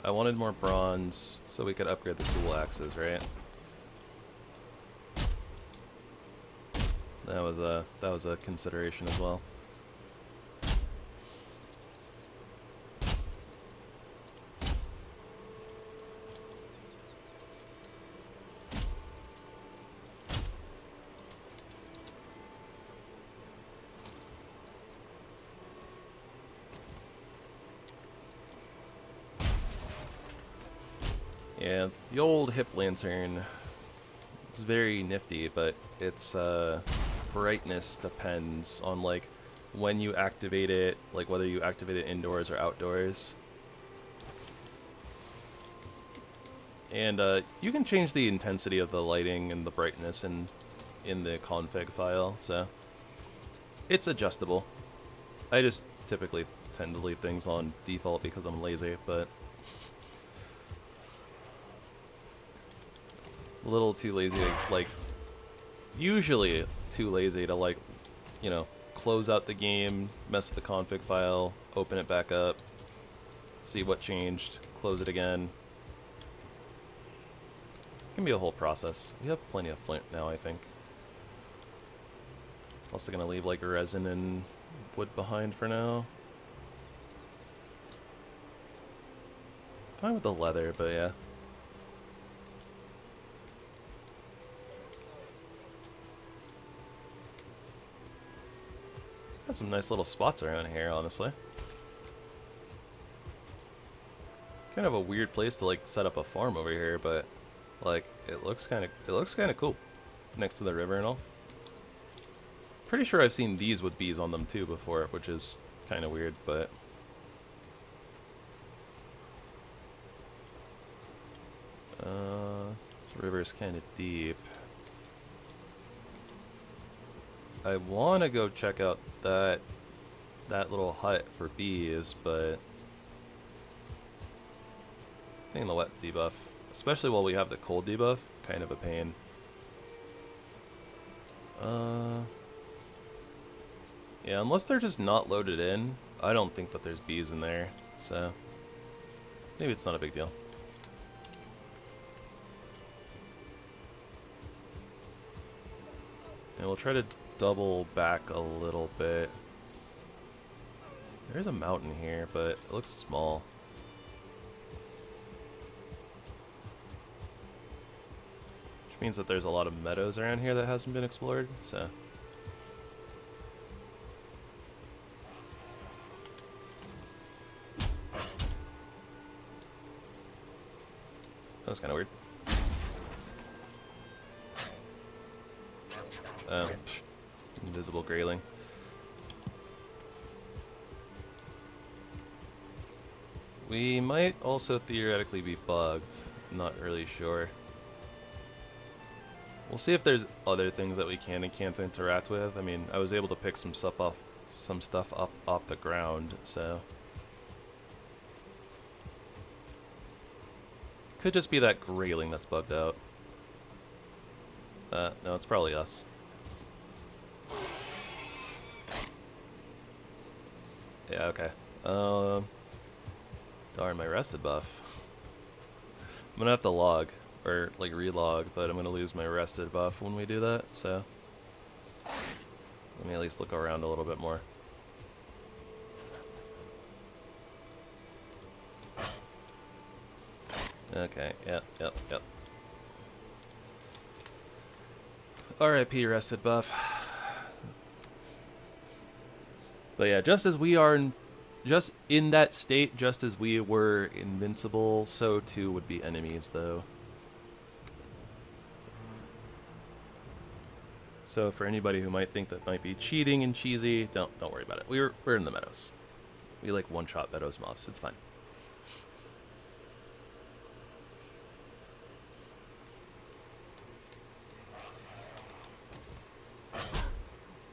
I wanted more bronze so we could upgrade the tool axes, right? That was a consideration as well. Yeah, the old HipLantern is very nifty, but its brightness depends on like when you activate it, like whether you activate it indoors or outdoors. And you can change the intensity of the lighting and the brightness in the config file, so it's adjustable. I just typically tend to leave things on default because I'm lazy, but a little too lazy to, like, usually too lazy to, like, you know, close out the game, mess with the config file, open it back up, see what changed, close it again. It can be a whole process. We have plenty of flint now, I think. Also gonna leave, like, resin and wood behind for now. Fine with the leather, but yeah. Got some nice little spots around here, honestly. Kind of a weird place to like set up a farm over here, but like it looks kind of cool next to the river and all. Pretty sure I've seen these with bees on them too before, which is kind of weird, but this river is kind of deep. I want to go check out that little hut for bees, but getting the wet debuff, especially while we have the cold debuff, kind of a pain. Yeah, unless they're just not loaded in, I don't think that there's bees in there, so maybe it's not a big deal. And we'll try to double back a little bit. There's a mountain here, but it looks small. Which means that there's a lot of meadows around here that hasn't been explored, so. That was kind of weird. Invisible grayling. We might also theoretically be bugged. I'm not really sure. We'll see if there's other things that we can and can't interact with. I mean, I was able to pick some stuff up off the ground, so could just be that grayling that's bugged out. No, it's probably us. Yeah, okay. Darn, my rested buff. I'm gonna have to log, or like relog, but I'm gonna lose my rested buff when we do that, so let me at least look around a little bit more. Okay, yep. RIP rested buff. But yeah, just as we are just in that state, just as we were invincible, so too would be enemies, though. So for anybody who might think that might be cheating and cheesy, don't worry about it. We're in the meadows. We like one-shot meadows mobs. It's fine.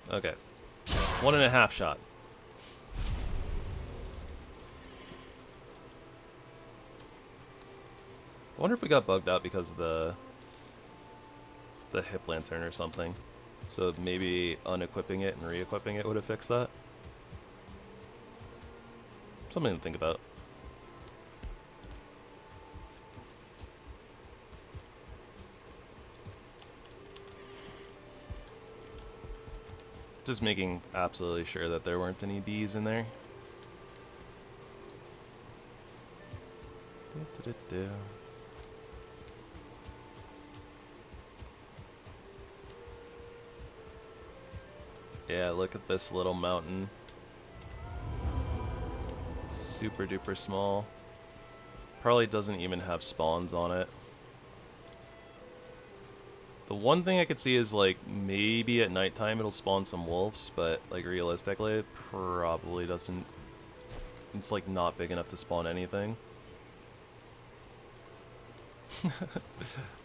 Okay, 1.5 shot. I wonder if we got bugged out because of the HipLantern or something. So maybe unequipping it and re-equipping it would have fixed that. Something to think about. Just making absolutely sure that there weren't any bees in there. Yeah, look at this little mountain. Super duper small. Probably doesn't even have spawns on it. The one thing I could see is like maybe at nighttime it'll spawn some wolves, but like realistically it probably doesn't. It's like not big enough to spawn anything.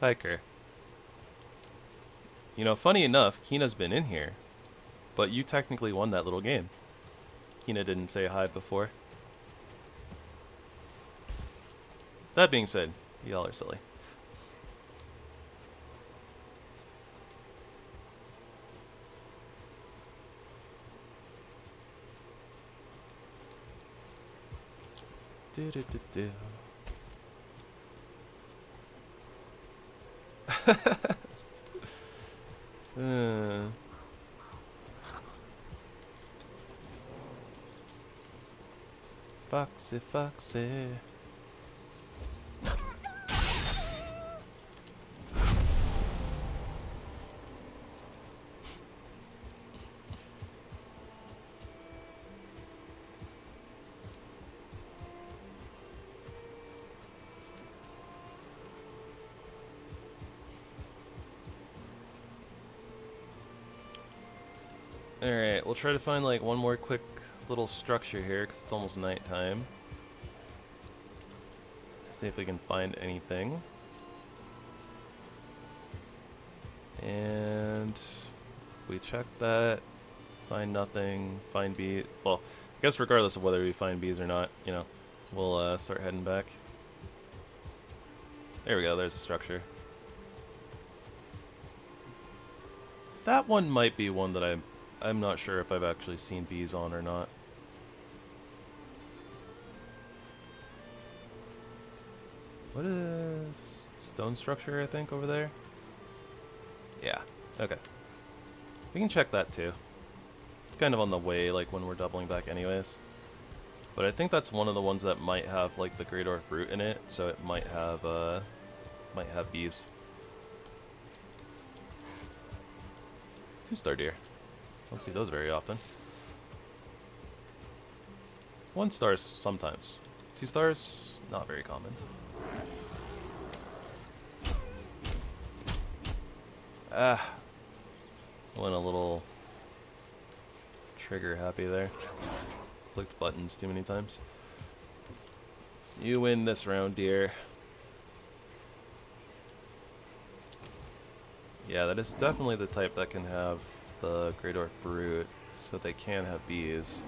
Hiker. You know, funny enough, Kina's been in here, but you technically won that little game. Kina didn't say hi before. That being said, y'all are silly. Do do do do. Foxy, foxy. Alright, we'll try to find like one more quick little structure here because it's almost nighttime. See if we can find anything. And we check that, find nothing, find bees. Well, I guess regardless of whether we find bees or not, you know, we'll start heading back. There we go, there's the structure. That one might be one that I'm not sure if I've actually seen bees on or not. What is stone structure, I think, over there? Yeah, okay. We can check that too. It's kind of on the way, like when we're doubling back anyways. But I think that's one of the ones that might have like the Great Orc Root in it, so it might have bees. 2-star deer. Don't see those very often. 1 stars sometimes. 2 stars, not very common. Ah, went a little trigger happy there. Clicked buttons too many times. You win this round, dear. Yeah, that is definitely the type that can have the Great Orc Brute, so they can have bees.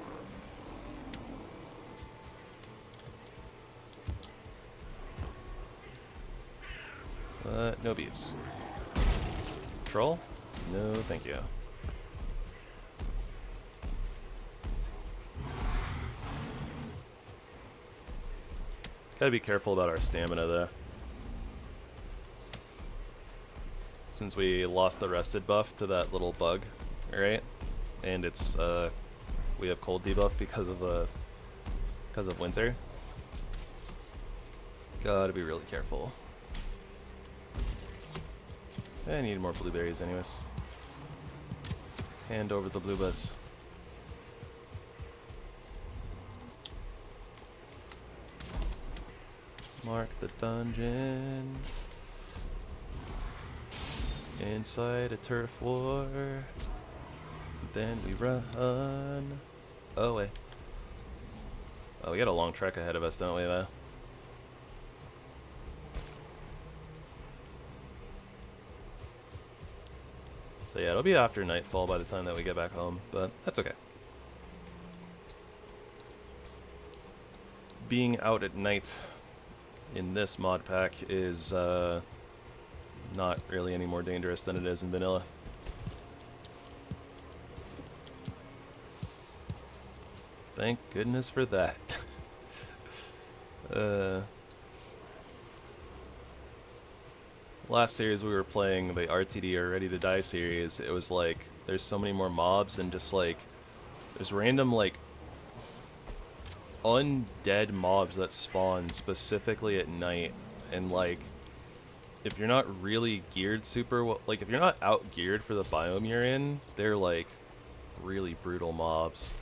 No bees. Troll? No, thank you. Gotta be careful about our stamina though. Since we lost the rested buff to that little bug, right? And it's we have cold debuff because of winter. Gotta be really careful. I need more blueberries anyways. Hand over the bluebuzz. Mark the dungeon. Inside a turf war. Then we run away. Oh, we got a long trek ahead of us, don't we, though? So yeah, it'll be after nightfall by the time that we get back home, but that's okay. Being out at night in this mod pack is not really any more dangerous than it is in vanilla. Thank goodness for that. last series we were playing, the RTD or Ready to Die series, it was like there's so many more mobs and just like there's random like undead mobs that spawn specifically at night, and like if you're not really geared super well, like if you're not out geared for the biome you're in, they're like really brutal mobs.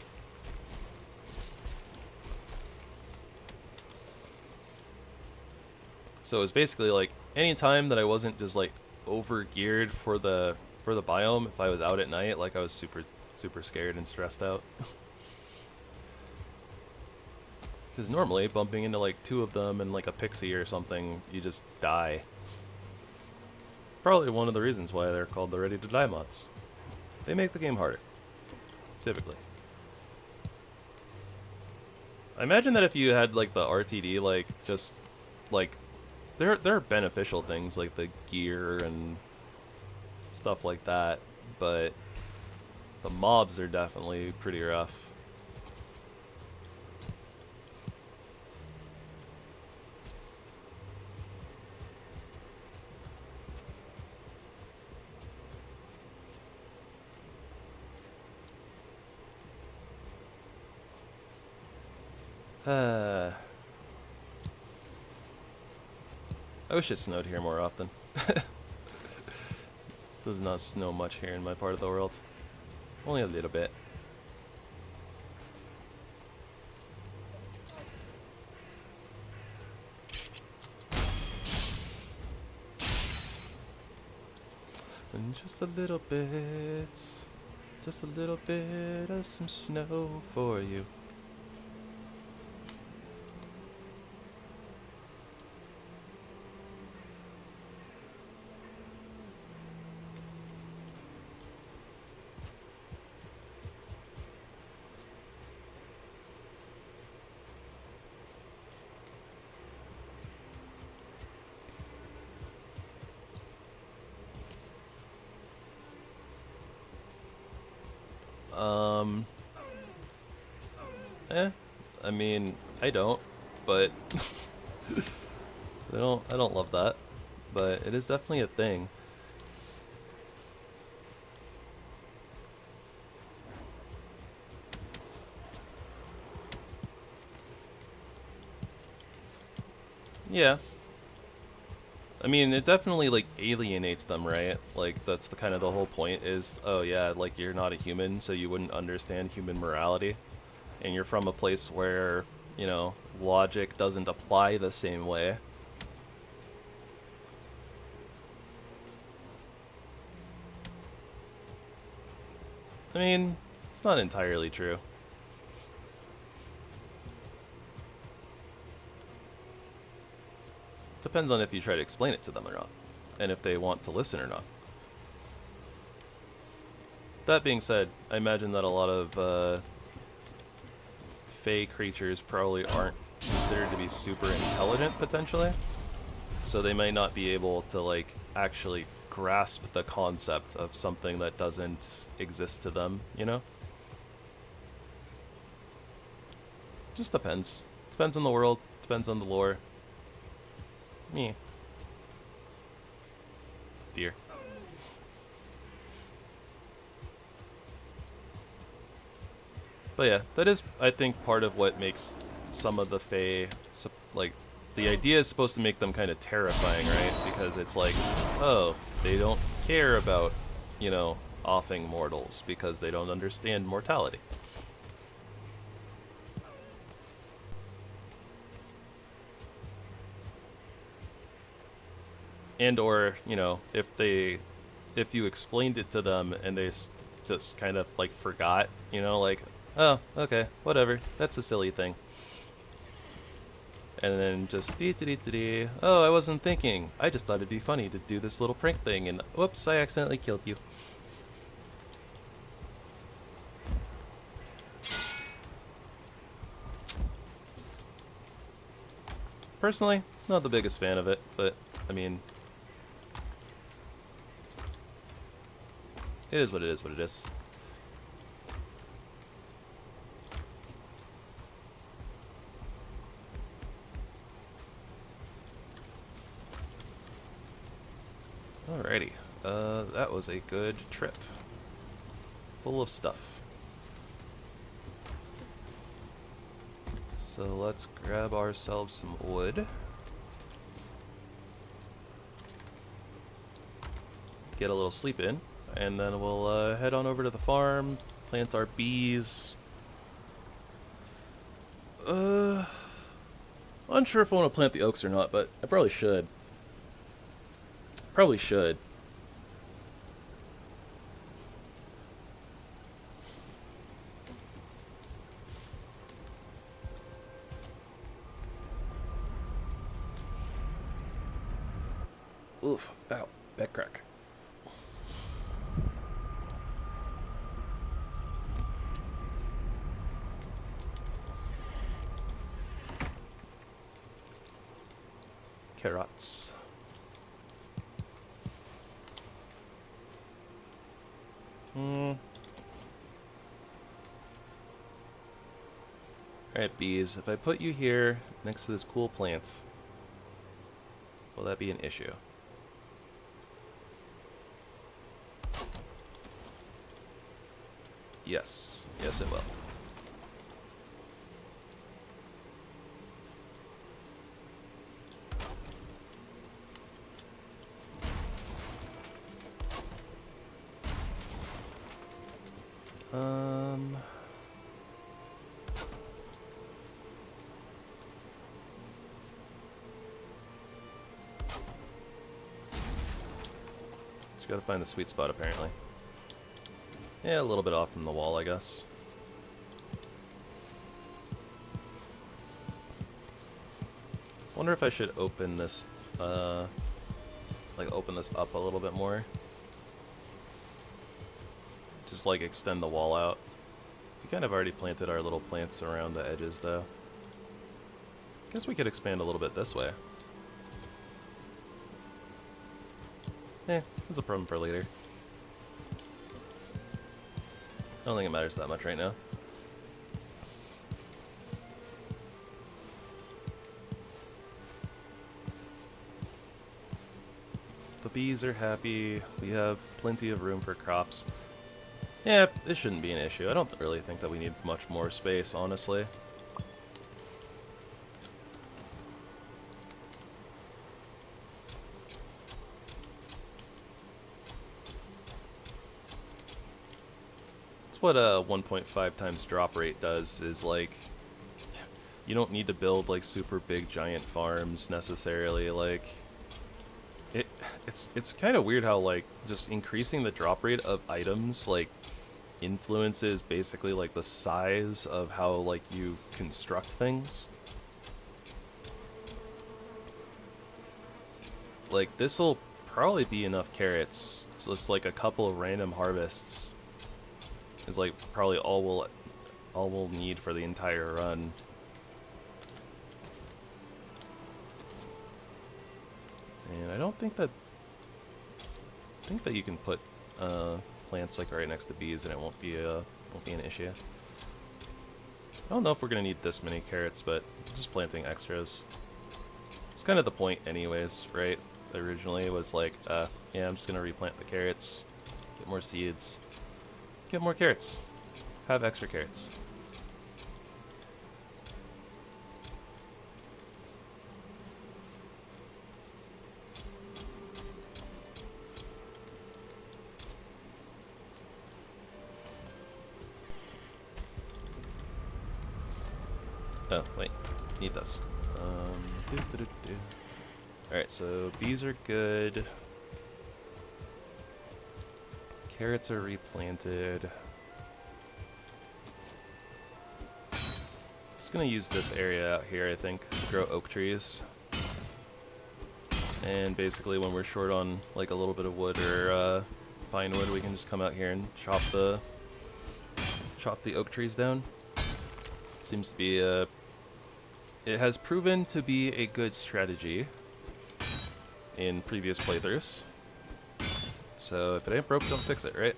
So it was basically like any time that I wasn't just like over geared for the biome, if I was out at night, like I was super scared and stressed out. Because normally bumping into like 2 of them and like a pixie or something, you just die. Probably one of the reasons why they're called the Ready to Die mods. They make the game harder, typically. I imagine that if you had like the RTD, like just like there are beneficial things like the gear and stuff like that, but the mobs are definitely pretty rough. I wish it snowed here more often. Does not snow much here in my part of the world. Only a little bit. And just a little bit of some snow for you. I mean, I don't, but I don't love that, but it is definitely a thing. Yeah. I mean, it definitely like alienates them, right? Like that's the kind of the whole point is, oh yeah, like you're not a human, so you wouldn't understand human morality. And you're from a place where, you know, logic doesn't apply the same way. I mean, it's not entirely true. Depends on if you try to explain it to them or not, and if they want to listen or not. That being said, I imagine that a lot of Fey creatures probably aren't considered to be super intelligent, potentially. So they might not be able to, like, actually grasp the concept of something that doesn't exist to them, you know? Just depends. Depends on the world, depends on the lore. Me. Dear. But yeah, that is, I think, part of what makes some of the Fae, like, the idea is supposed to make them kind of terrifying, right? Because it's like, oh, they don't care about, you know, offing mortals because they don't understand mortality. And or, you know, if you explained it to them and they just kind of like forgot, you know, like, oh, okay, whatever, that's a silly thing. And then just oh, I wasn't thinking. I just thought it'd be funny to do this little prank thing, and whoops, I accidentally killed you. Personally, not the biggest fan of it, but I mean, it is what it is, what it is. that was a good trip. Full of stuff. So let's grab ourselves some wood. Get a little sleep in, and then we'll head on over to the farm, plant our bees. Unsure if I want to plant the oaks or not, but I probably should. Probably should. Oof, ow, back crack. Carrots. Alright, bees, if I put you here next to this cool plant, will that be an issue? Yes. Yes, it will. Just gotta find the sweet spot, apparently. Yeah, a little bit off from the wall, I guess. Wonder if I should open this, like open this up a little bit more. Just like extend the wall out. We kind of already planted our little plants around the edges though. Guess we could expand a little bit this way. That's a problem for later. I don't think it matters that much right now. The bees are happy. We have plenty of room for crops. Yeah, this shouldn't be an issue. I don't really think that we need much more space, honestly. That's what a 1.5 times drop rate does, is like, you don't need to build like super big giant farms necessarily. Like, it's kind of weird how like just increasing the drop rate of items like influences basically like the size of how like you construct things. Like this'll probably be enough carrots. Just like a couple of random harvests is like probably all we'll need for the entire run. And I don't think that you can put plants like right next to bees and it won't be an issue. I don't know if we're gonna need this many carrots, but just planting extras. It's kind of the point anyways, right? Originally it was like, yeah, I'm just gonna replant the carrots, get more seeds, get more carrots, have extra carrots. Oh, wait, need this. Alright, so bees are good. Carrots are replanted. Just gonna use this area out here, I think, to grow oak trees. And basically when we're short on like a little bit of wood or pine wood, we can just come out here and chop the oak trees down. Seems to be it has proven to be a good strategy in previous playthroughs. So if it ain't broke, don't fix it, right?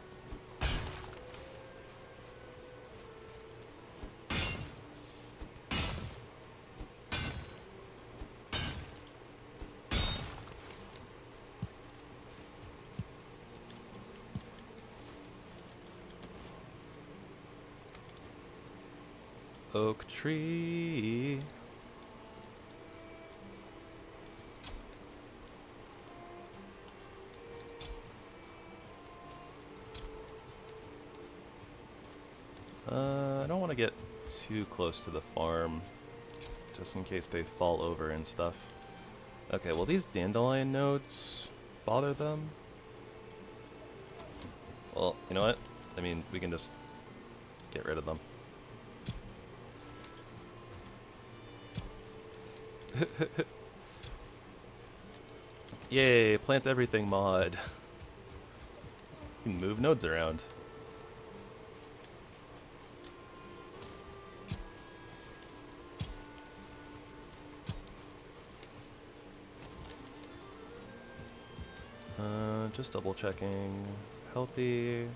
oak tree. I don't want to get too close to the farm, just in case they fall over and stuff. Okay, will these dandelion nodes bother them? Well, you know what? I mean, we can just get rid of them. Yay, PlantEverything mod. You can move nodes around. Just double checking. Healthy.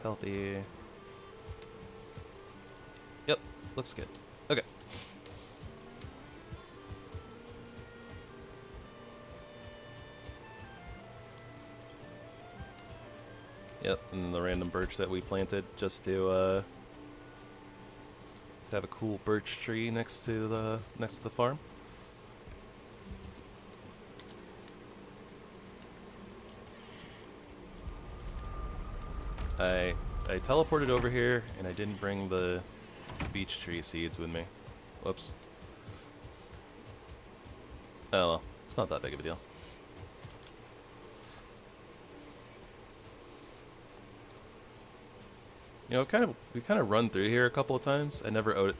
Healthy. Yep, looks good. Okay. Yep, and the random birch that we planted just to have a cool birch tree next to the farm. I teleported over here and I didn't bring the beech tree seeds with me. Whoops. Oh well, it's not that big of a deal. You know, we kind of run through here a couple of times. I never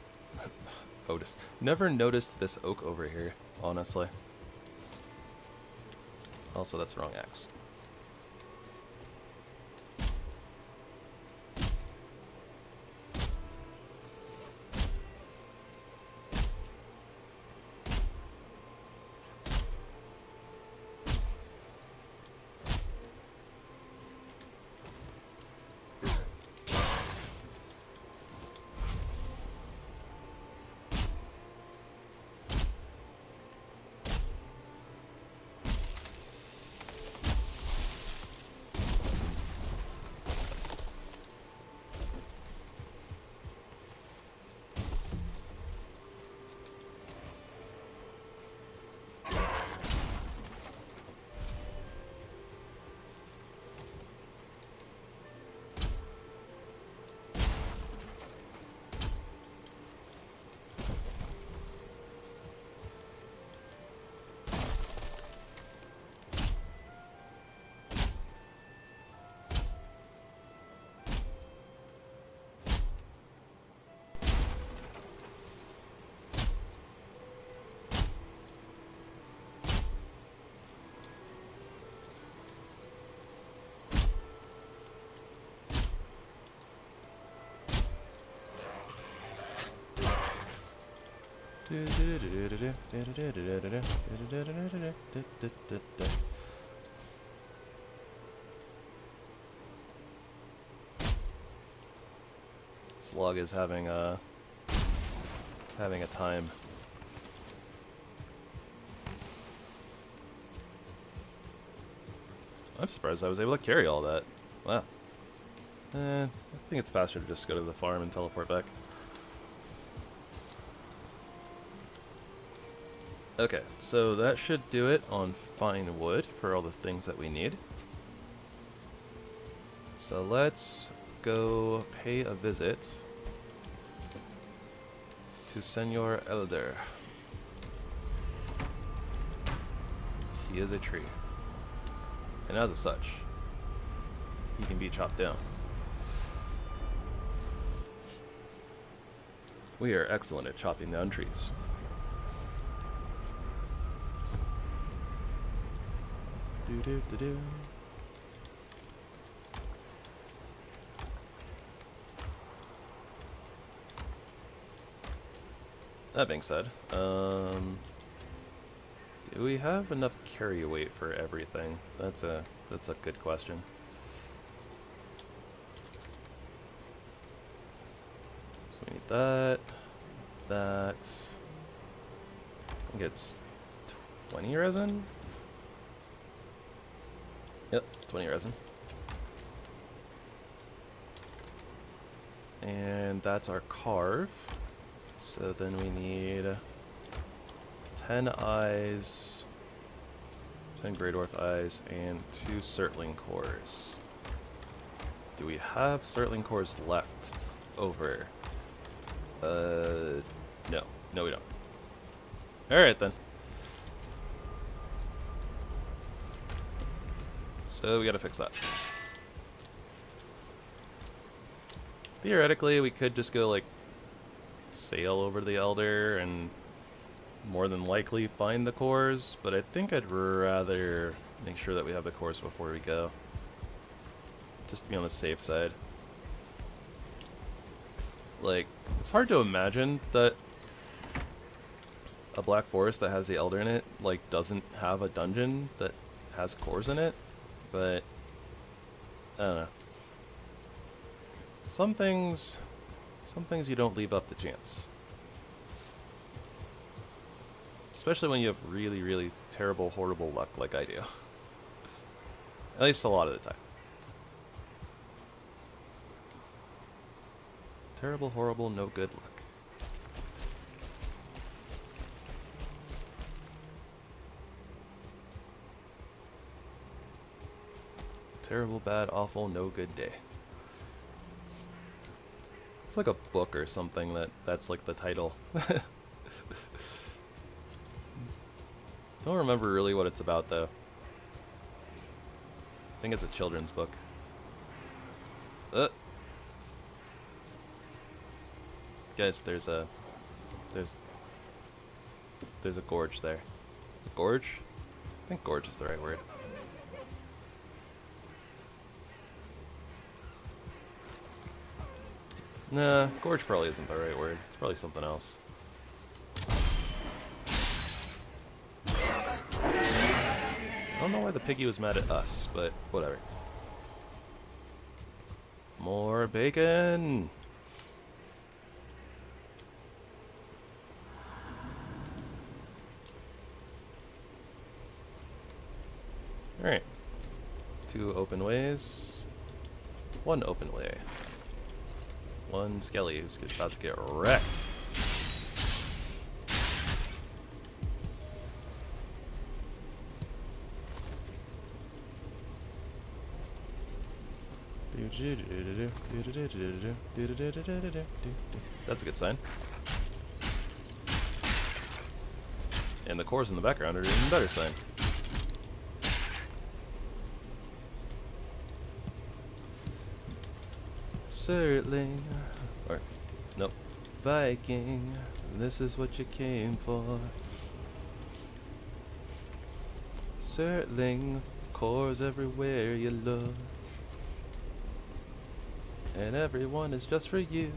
never noticed this oak over here, honestly. Also, that's the wrong axe. This log is having a time. I'm surprised I was able to carry all that. Wow. I think it's faster to just go to the farm and teleport back. Okay, so that should do it on fine wood for all the things that we need. So let's go pay a visit to Senor Elder. He is a tree, and as of such, he can be chopped down. We are excellent at chopping down trees. Do-do-do-do. That being said, do we have enough carry weight for everything? That's a good question. So we need that. I think it's 20 resin. Yep, 20 resin. And that's our carve. So then we need 10 eyes, 10 Grey Dwarf eyes, and 2 Surtling cores. Do we have Surtling cores left over? No. No, we don't. Alright then. So we gotta fix that. Theoretically, we could just go, like, sail over to the Elder and more than likely find the cores, but I think I'd rather make sure that we have the cores before we go. Just to be on the safe side. Like, it's hard to imagine that a Black Forest that has the Elder in it, like, doesn't have a dungeon that has cores in it, but I don't know. Some things you don't leave up to chance. Especially when you have really, really terrible, horrible luck like I do. At least a lot of the time. Terrible, horrible, no good luck. Terrible, bad, awful, no good day. It's like a book or something that's like the title. Don't remember really what it's about though. I think it's a children's book. Guys, there's a gorge there. A gorge? I think gorge is the right word. Nah, gorge probably isn't the right word. It's probably something else. I don't know why the piggy was mad at us, but whatever. More bacon! Alright. 2 open ways. 1 open way. 1 skelly who's about to get wrecked. That's a good sign. And the cores in the background are an even better sign. Surtling, or nope, Viking, this is what you came for. Surtling, cores everywhere you look, and everyone is just for you.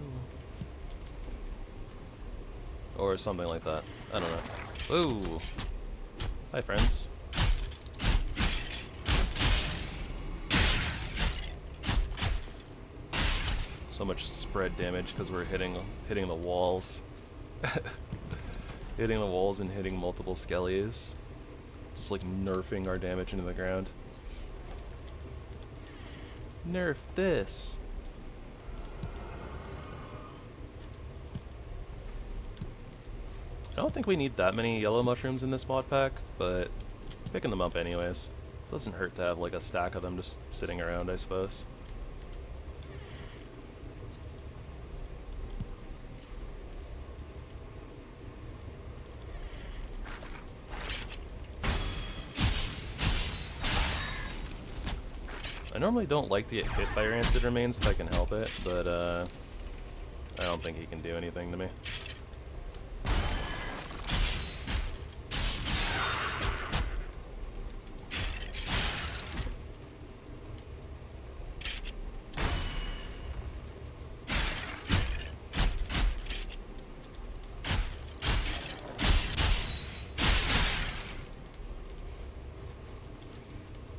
Or something like that. I don't know. Ooh. Hi, friends. So much spread damage because we're hitting the walls. Hitting the walls and hitting multiple skellies. Just like nerfing our damage into the ground. Nerf this. I don't think we need that many yellow mushrooms in this mod pack, but picking them up anyways. Doesn't hurt to have like a stack of them just sitting around, I suppose. I normally don't like to get hit by rancid remains if I can help it, but I don't think he can do anything to me.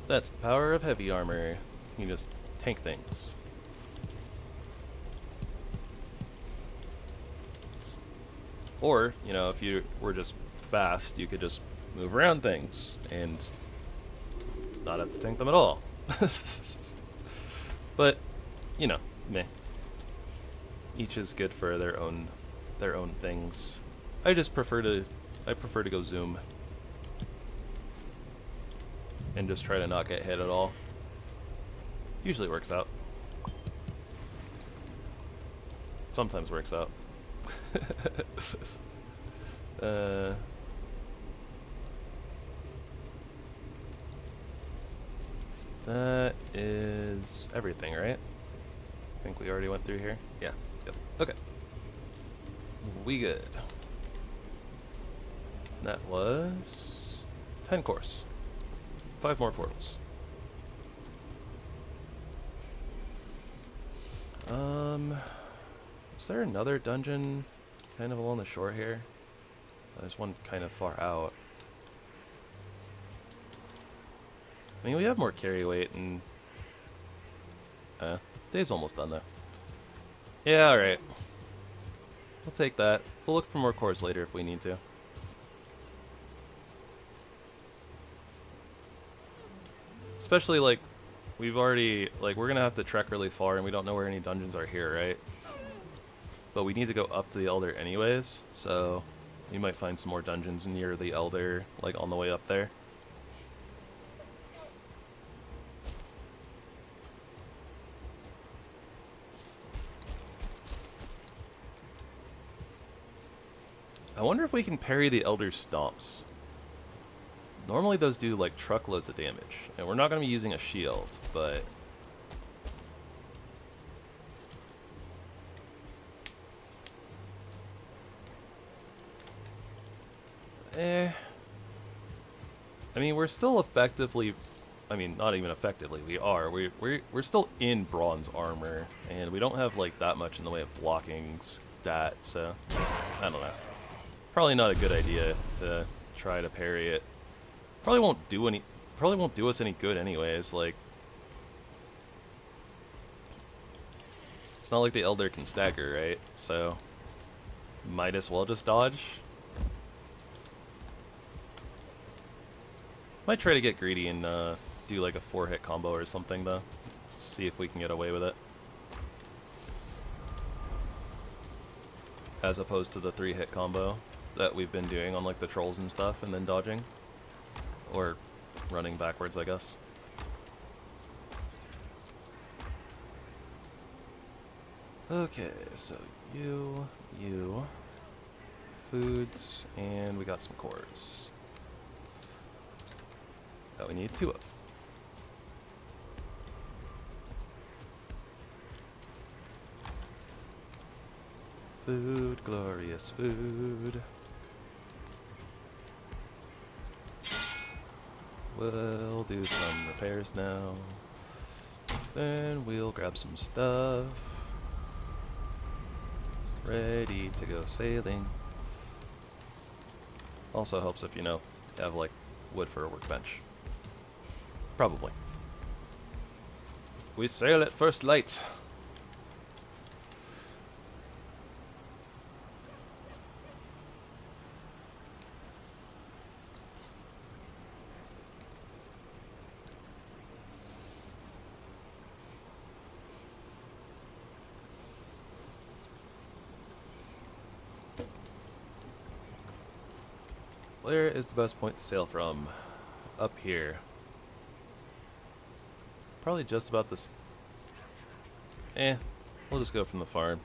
That's the power of heavy armor. You just tank things. Or, you know, if you were just fast, you could just move around things and not have to tank them at all. But, you know, meh. Each is good for their own their own things. I prefer to go zoom and just try to not get hit at all. Usually works out. Sometimes works out. That is everything, right? I think we already went through here. Yeah. Yep. Okay. We good. That was 10 cores. 5 more portals. Is there another dungeon kind of along the shore here? There's one kind of far out. I mean, we have more carry weight and... day's almost done though. Yeah, alright. We'll take that. We'll look for more cores later if we need to. Especially, like, we've already... Like, we're gonna have to trek really far and we don't know where any dungeons are here, right? But we need to go up to the Elder anyways, so... We might find some more dungeons near the Elder, like, on the way up there. I wonder if we can parry the Elder's stomps. Normally those do like truckloads of damage, and we're not going to be using a shield, but... I mean, we're still effectively... I mean, not even effectively, we are. We're still in bronze armor, and we don't have like that much in the way of blocking stat, so... I don't know. Probably not a good idea to try to parry it. Probably won't do us any good anyways, like... It's not like the Elder can stagger, right? So... Might as well just dodge. Might try to get greedy and do like a 4-hit combo or something though. See if we can get away with it. As opposed to the 3-hit combo that we've been doing on like the trolls and stuff and then dodging. Or running backwards, I guess. Okay, so you, foods, and we got some cores. That we need 2 of. Food, glorious food. We'll do some repairs now. Then we'll grab some stuff. Ready to go sailing. Also helps if, you know, have like wood for a workbench. Probably. We sail at first light. Where is the best point to sail from? Up here. Probably just about this. We'll just go from the farm.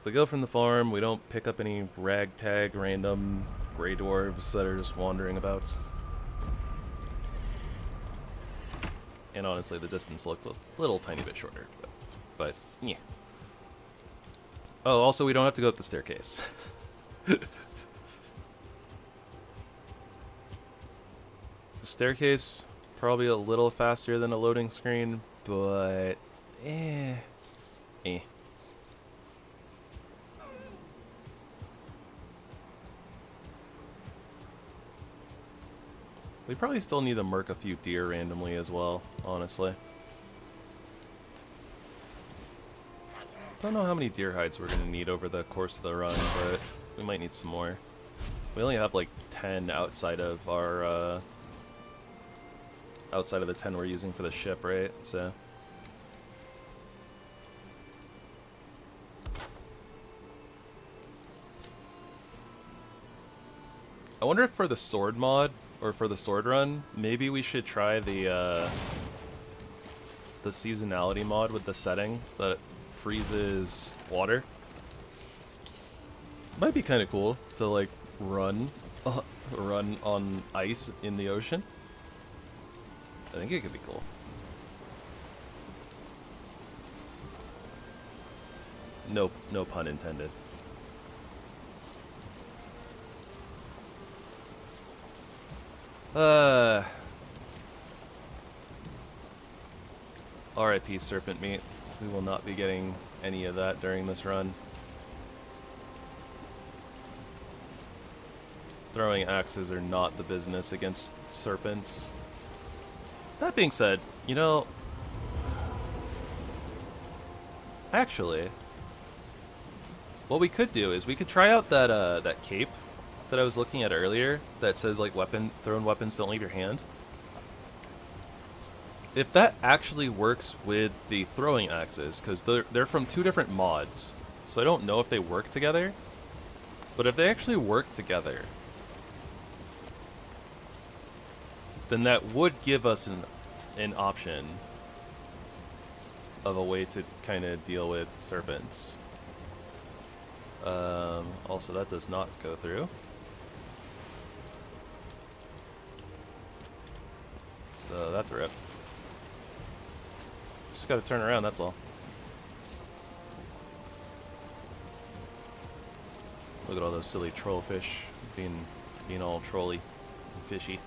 If we go from the farm, we don't pick up any ragtag random gray dwarves that are just wandering about. And honestly, the distance looked a little tiny bit shorter, but yeah. Oh, also we don't have to go up the staircase. The staircase, probably a little faster than a loading screen, but We probably still need to murk a few deer randomly as well, honestly. Don't know how many deer hides we're going to need over the course of the run, but we might need some more. We only have like 10 outside of our outside of the 10 we're using for the ship, right? So wonder if for the sword mod, or for the sword run, maybe we should try the seasonality mod with the setting that freezes water. Might be kind of cool to like run on ice in the ocean. I think it could be cool. No pun intended. RIP serpent meat. We will not be getting any of that during this run. Throwing axes are not the business against serpents. That being said, you know, actually, what we could do is we could try out that that cape that I was looking at earlier that says like thrown weapons don't leave your hand. If that actually works with the throwing axes, because they're from 2 different mods, so I don't know if they work together. But if they actually work together, then that would give us an option of a way to kind of deal with serpents. Also, that does not go through. So that's a rip. Just gotta turn around, that's all. Look at all those silly trollfish being all trolly and fishy.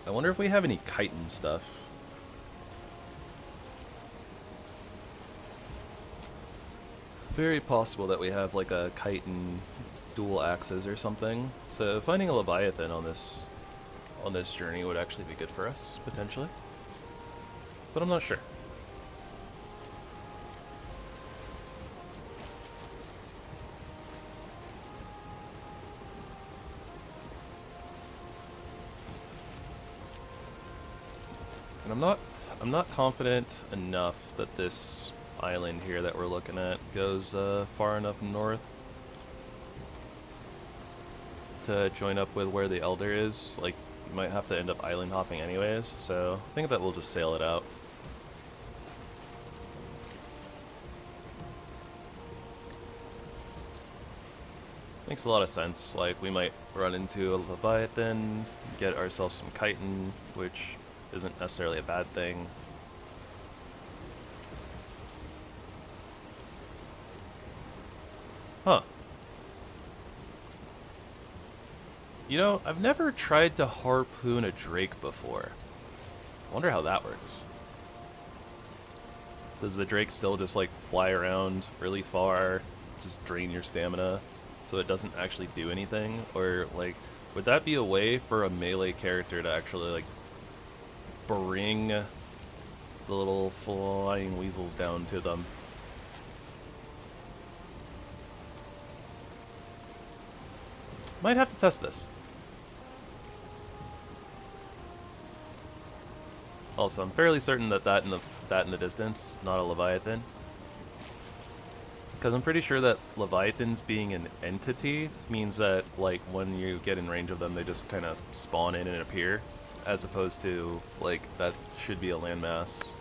I wonder if we have any chitin stuff. Very possible that we have like a chitin dual axes or something. So finding a Leviathan on this journey would actually be good for us, potentially. But I'm not sure. And I'm not confident enough that this island here that we're looking at goes far enough north to join up with where the Elder is. Like, we might have to end up island hopping anyways, so I think that we'll just sail it out. Makes a lot of sense. Like, we might run into a Leviathan, get ourselves some chitin, which isn't necessarily a bad thing. Huh. You know, I've never tried to harpoon a drake before. I wonder how that works. Does the drake still just like fly around really far, just drain your stamina, so it doesn't actually do anything? Or like, would that be a way for a melee character to actually like bring the little flying weasels down to them? Might have to test this. Also, I'm fairly certain that in the distance, not a Leviathan. Because I'm pretty sure that Leviathans being an entity means that, like, when you get in range of them, they just kind of spawn in and appear, as opposed to, like, that should be a landmass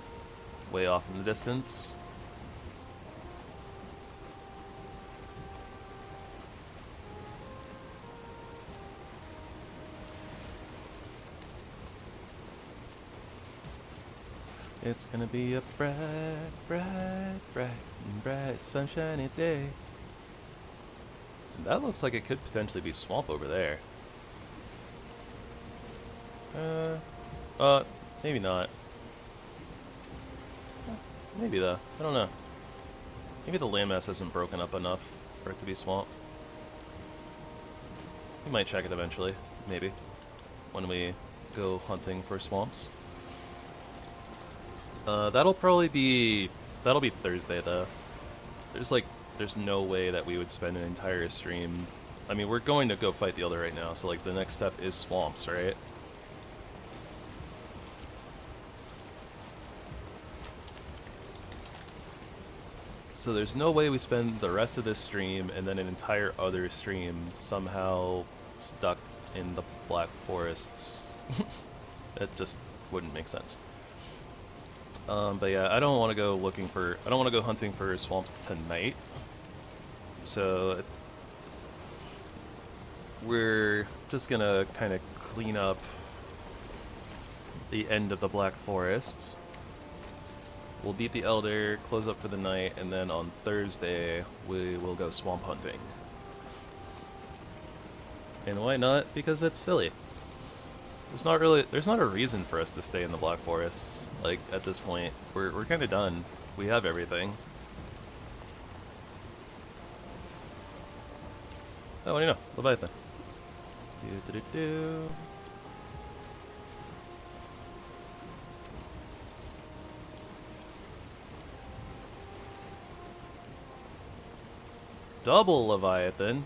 way off in the distance. It's gonna be a bright, bright, bright, bright, sunshiny day. And that looks like it could potentially be swamp over there. Maybe not. Maybe though. I don't know. Maybe the landmass isn't broken up enough for it to be swamp. We might check it eventually. Maybe. When we go hunting for swamps. That'll be Thursday though. There's no way that we would spend an entire stream. I mean, we're going to go fight the Elder right now, so like the next step is swamps, right? So there's no way we spend the rest of this stream and then an entire other stream somehow stuck in the Black Forests. That just wouldn't make sense. But yeah, I don't want to go hunting for swamps tonight. So we're just gonna kind of clean up the end of the Black Forests. We'll beat the Elder, close up for the night, and then on Thursday we will go swamp hunting. And why not? Because that's silly. There's not a reason for us to stay in the Black Forests. Like at this point, we're kind of done. We have everything. Oh, what do you know? Leviathan. Do. Double Leviathan?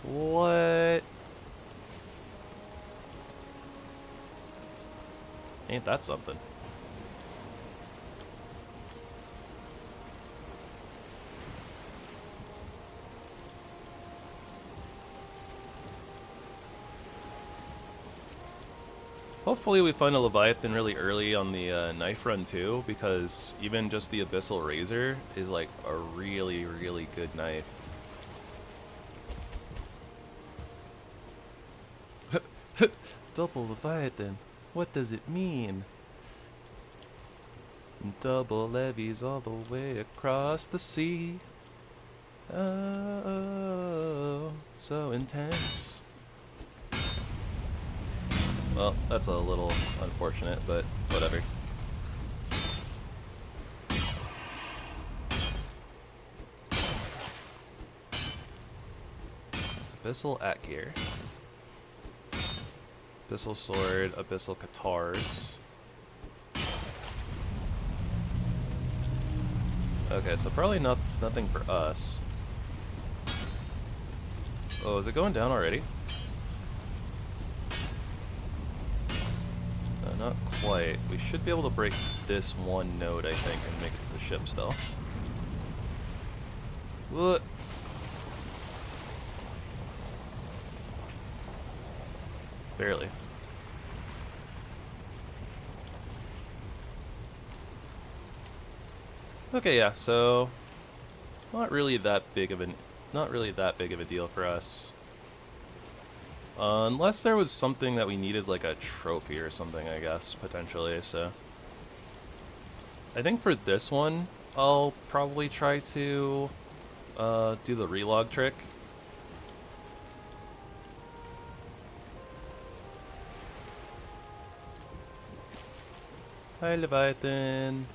What? Ain't that something? Hopefully we find a Leviathan really early on the knife run too, because even just the Abyssal Razor is like a really, really good knife. Double Leviathan, what does it mean? Double levies all the way across the sea. Oh, so intense. Well, that's a little unfortunate, but whatever. Abyssal Atgear. Abyssal Sword, Abyssal Katars. Okay, so probably nothing for us. Oh, is it going down already? Not quite. We should be able to break this one node, I think, and make it to the ship still. What? Barely. Okay, yeah, so not really that big of a deal for us. Unless there was something that we needed, like a trophy or something, I guess, potentially, so. I think for this one, I'll probably try to do the relog trick. Hi, Leviathan.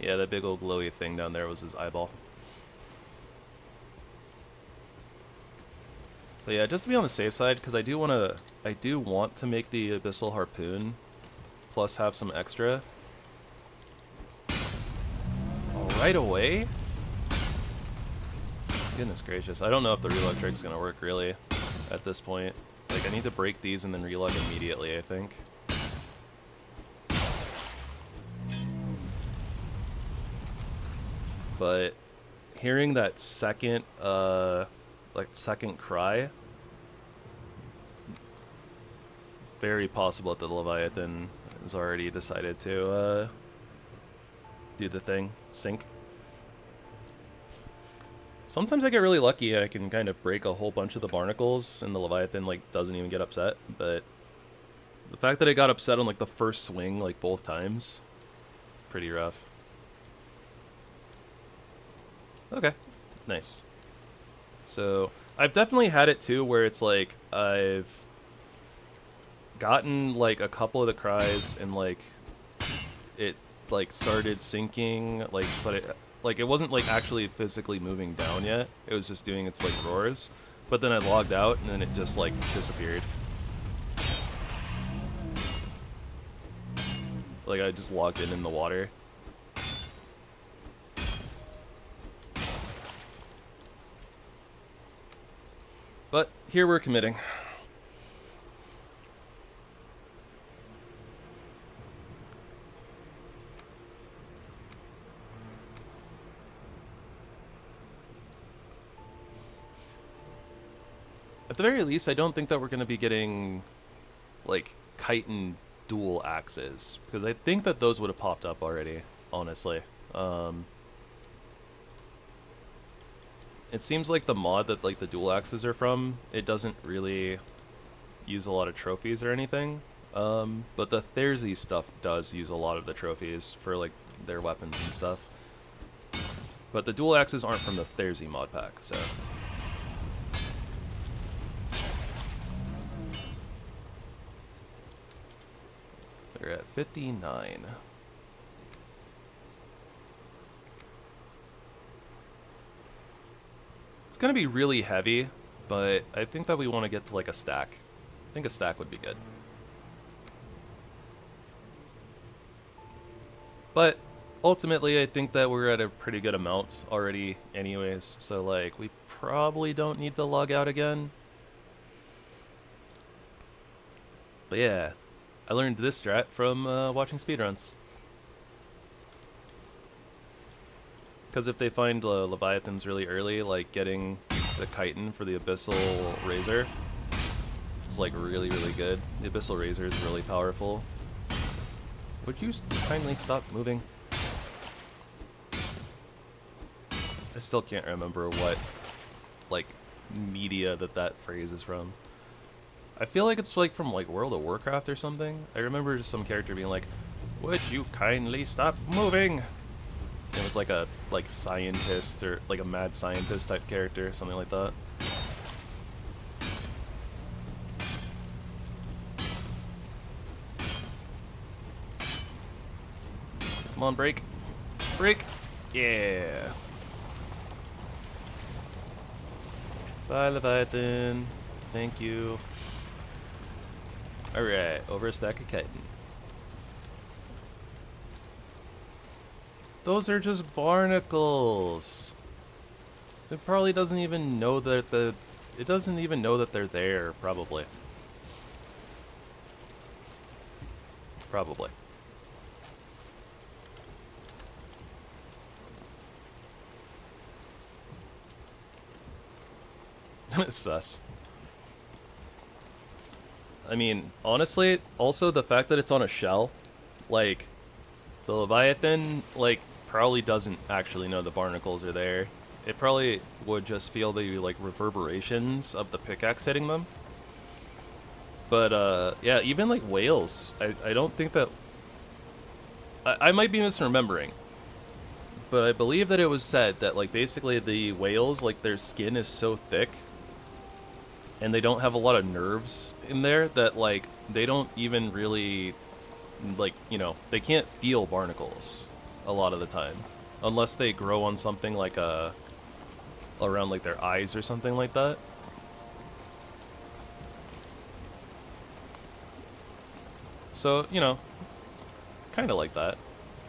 Yeah, that big old glowy thing down there was his eyeball. But yeah, just to be on the safe side, because I do want to make the Abyssal Harpoon, plus have some extra. Right away? Goodness gracious, I don't know if the relog trick's gonna work really, at this point. Like, I need to break these and then relog immediately, I think. But hearing that second cry, very possible that the Leviathan has already decided to do the thing, sink. Sometimes I get really lucky and I can kind of break a whole bunch of the barnacles and the Leviathan like doesn't even get upset, but the fact that it got upset on like the first swing like both times, pretty rough. Okay, nice. So I've definitely had it too where it's like I've gotten like a couple of the cries and like it like started sinking, like, but it wasn't like actually physically moving down yet. It was just doing its like roars. But then I logged out and then it just like disappeared. Like I just logged in the water. But here we're committing. At the very least, I don't think that we're going to be getting, like, chitin dual axes, because I think that those would have popped up already, honestly. It seems like the mod that, like, the dual axes are from, it doesn't really use a lot of trophies or anything, but the Therzie stuff does use a lot of the trophies for, like, their weapons and stuff. But the dual axes aren't from the Therzie mod pack, so... They're at 59. It's gonna be really heavy, but I think that we want to get to like a stack. I think a stack would be good. But ultimately, I think that we're at a pretty good amount already anyways, so like we probably don't need to log out again. But yeah. I learned this strat from watching speedruns. Because if they find Leviathans really early, like getting the chitin for the Abyssal Razor, it's like really, really good. The Abyssal Razor is really powerful. Would you kindly stop moving? I still can't remember what, like, media that phrase is from. I feel like it's like from like World of Warcraft or something. I remember just some character being like, "Would you kindly stop moving?" It was like a scientist or like a mad scientist type character, something like that. Come on, break. Break! Yeah! Bye, Leviathan. Thank you. Alright, over a stack of chitin. Those are just barnacles! It probably doesn't even know that it doesn't even know that they're there, probably. Probably. It's sus. I mean, honestly, also the fact that it's on a shell, like, the Leviathan, like, probably doesn't actually know the barnacles are there. It probably would just feel the, like, reverberations of the pickaxe hitting them. But, yeah, even, like, whales, I don't think that... I might be misremembering, but I believe that it was said that, like, basically the whales, like, their skin is so thick and they don't have a lot of nerves in there that, like, they don't even really, like, you know, they can't feel barnacles a lot of the time. Unless they grow on something like around, like, their eyes or something like that. So, you know, kinda like that.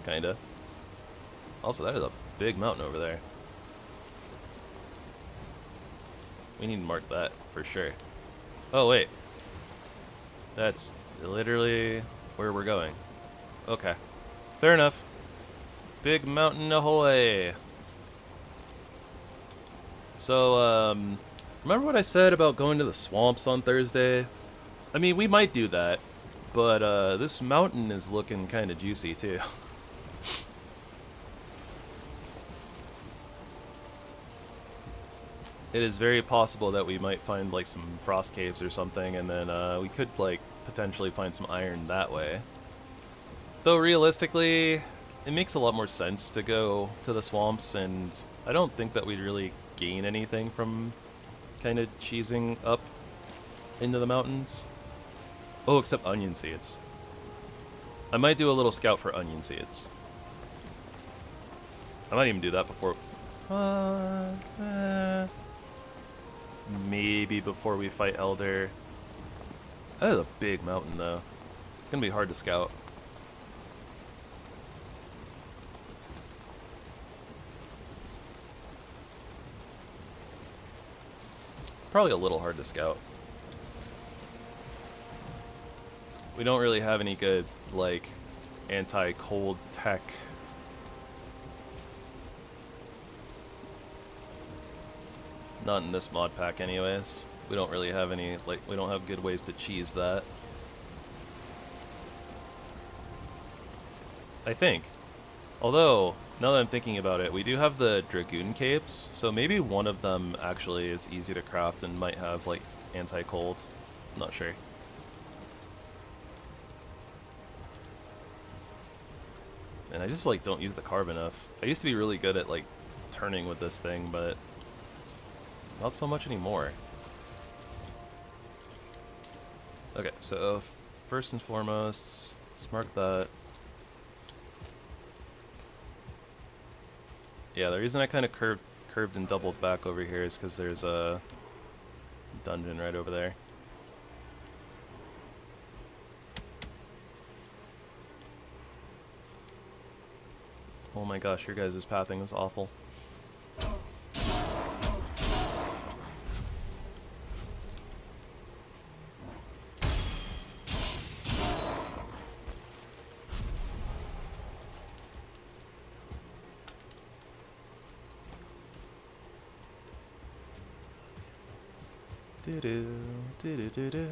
Kinda. Also, that is a big mountain over there. We need to mark that, for sure. Oh, wait. That's literally where we're going. Okay. Fair enough. Big mountain ahoy! So, remember what I said about going to the swamps on Thursday? I mean, we might do that, but, this mountain is looking kinda juicy, too. it is very possible that we might find like some frost caves or something, and then we could like potentially find some iron that way. Though realistically, it makes a lot more sense to go to the swamps, and I don't think that we'd really gain anything from kind of cheesing up into the mountains. Oh, except onion seeds. I might do a little scout for onion seeds. I might even do that before... maybe before we fight Elder. That is a big mountain, though. It's gonna be hard to scout. Probably a little hard to scout. We don't really have any good, like, anti-cold tech. Not in this mod pack anyways. We don't really have any, like, we don't have good ways to cheese that. I think. Although, now that I'm thinking about it, we do have the DragoonCapes, so maybe one of them actually is easy to craft and might have, like, anti-cold. I'm not sure. And I just, like, don't use the carb enough. I used to be really good at, like, turning with this thing, but it's not so much anymore. Okay, so first and foremost, let's mark that. Yeah, the reason I kind of curved and doubled back over here is because there's a dungeon right over there. Oh my gosh, your guys' pathing is awful. Do-do, do-do-do-do.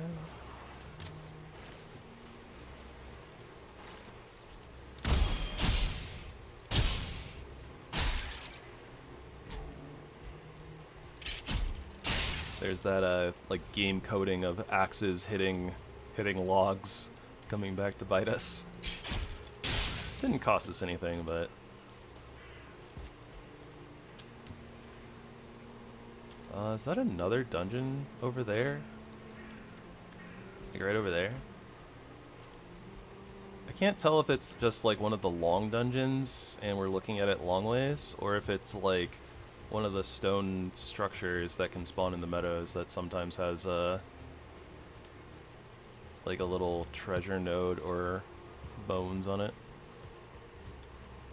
There's that like game coding of axes hitting logs coming back to bite us. Didn't cost us anything, but is that another dungeon over there? Like right over there? I can't tell if it's just like one of the long dungeons and we're looking at it long ways, or if it's like one of the stone structures that can spawn in the meadows that sometimes has like a little treasure node or bones on it.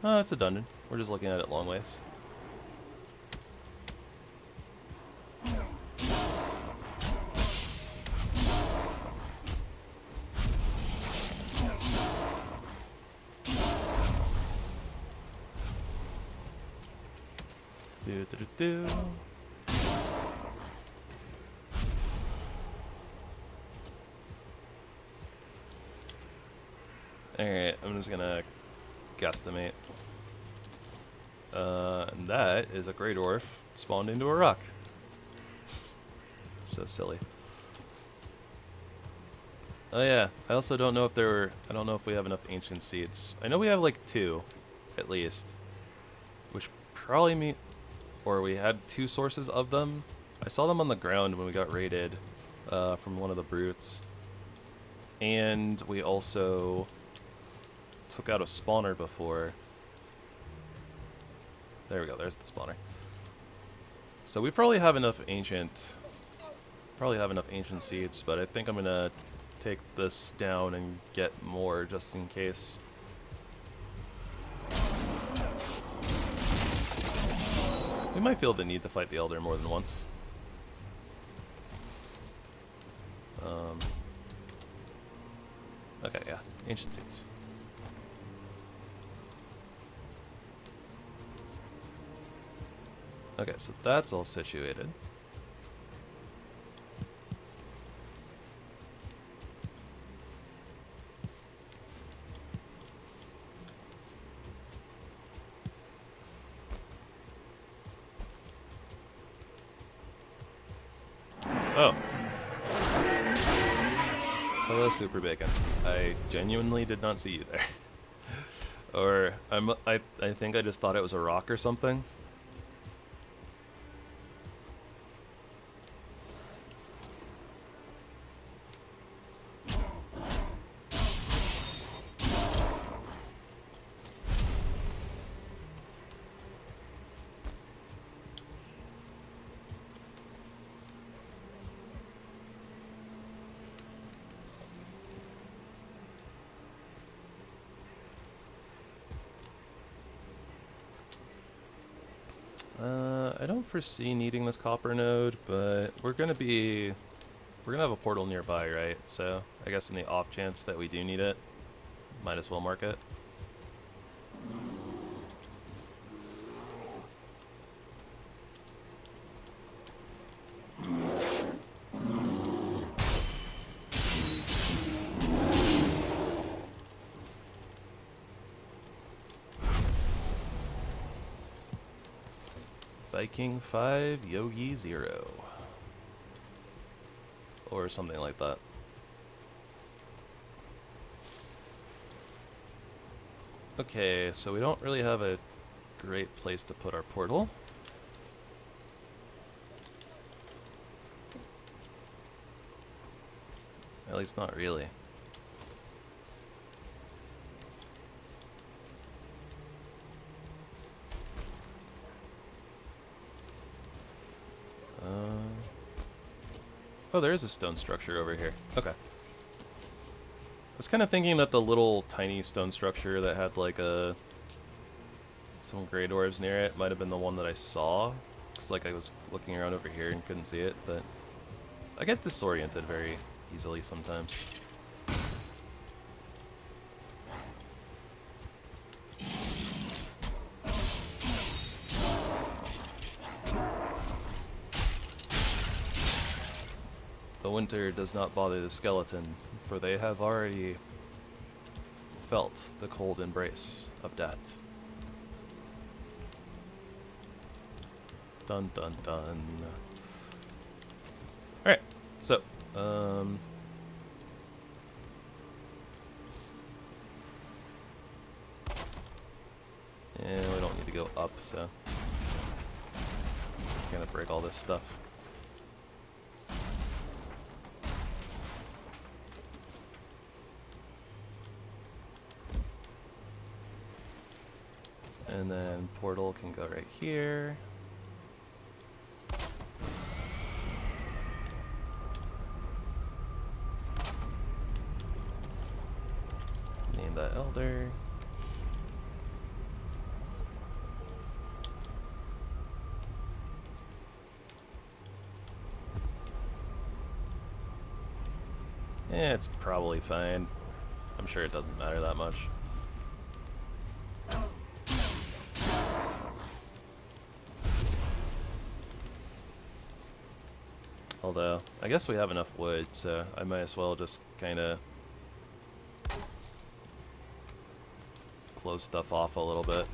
Oh, it's a dungeon. We're just looking at it long ways. Do. Alright, I'm just gonna guesstimate. And that is a Great Dwarf spawned into a rock. So silly. Oh yeah, I also don't know if I don't know if we have enough ancient seeds. I know we have like 2, at least. Which probably mean, or we had 2 sources of them. I saw them on the ground when we got raided from one of the brutes. And we also took out a spawner before. There we go, there's the spawner. So we probably have enough ancient seeds, but I think I'm gonna take this down and get more just in case. We might feel the need to fight the Elder more than once. Okay, yeah, ancient seeds. Okay, so that's all situated. Oh. Hello, Super Bacon. I genuinely did not see you there. Or I think I just thought it was a rock or something. I don't foresee needing this copper node, but we're gonna have a portal nearby, right? So I guess in the off chance that we do need it, might as well mark it. Viking 5, Yogi 0. Or something like that. Okay, so we don't really have a great place to put our portal. At least not really. Oh, there is a stone structure over here. Okay. I was kind of thinking that the little tiny stone structure that had like some gray dwarves near it might have been the one that I saw. It's like I was looking around over here and couldn't see it, but I get disoriented very easily sometimes. The winter does not bother the skeleton, for they have already felt the cold embrace of death. Dun dun dun. Alright, so, and we don't need to go up, so I'm gonna break all this stuff. And then portal can go right here. Name that elder. Yeah, it's probably fine. I'm sure it doesn't matter that much. Although, I guess we have enough wood, so I might as well just kind of close stuff off a little bit.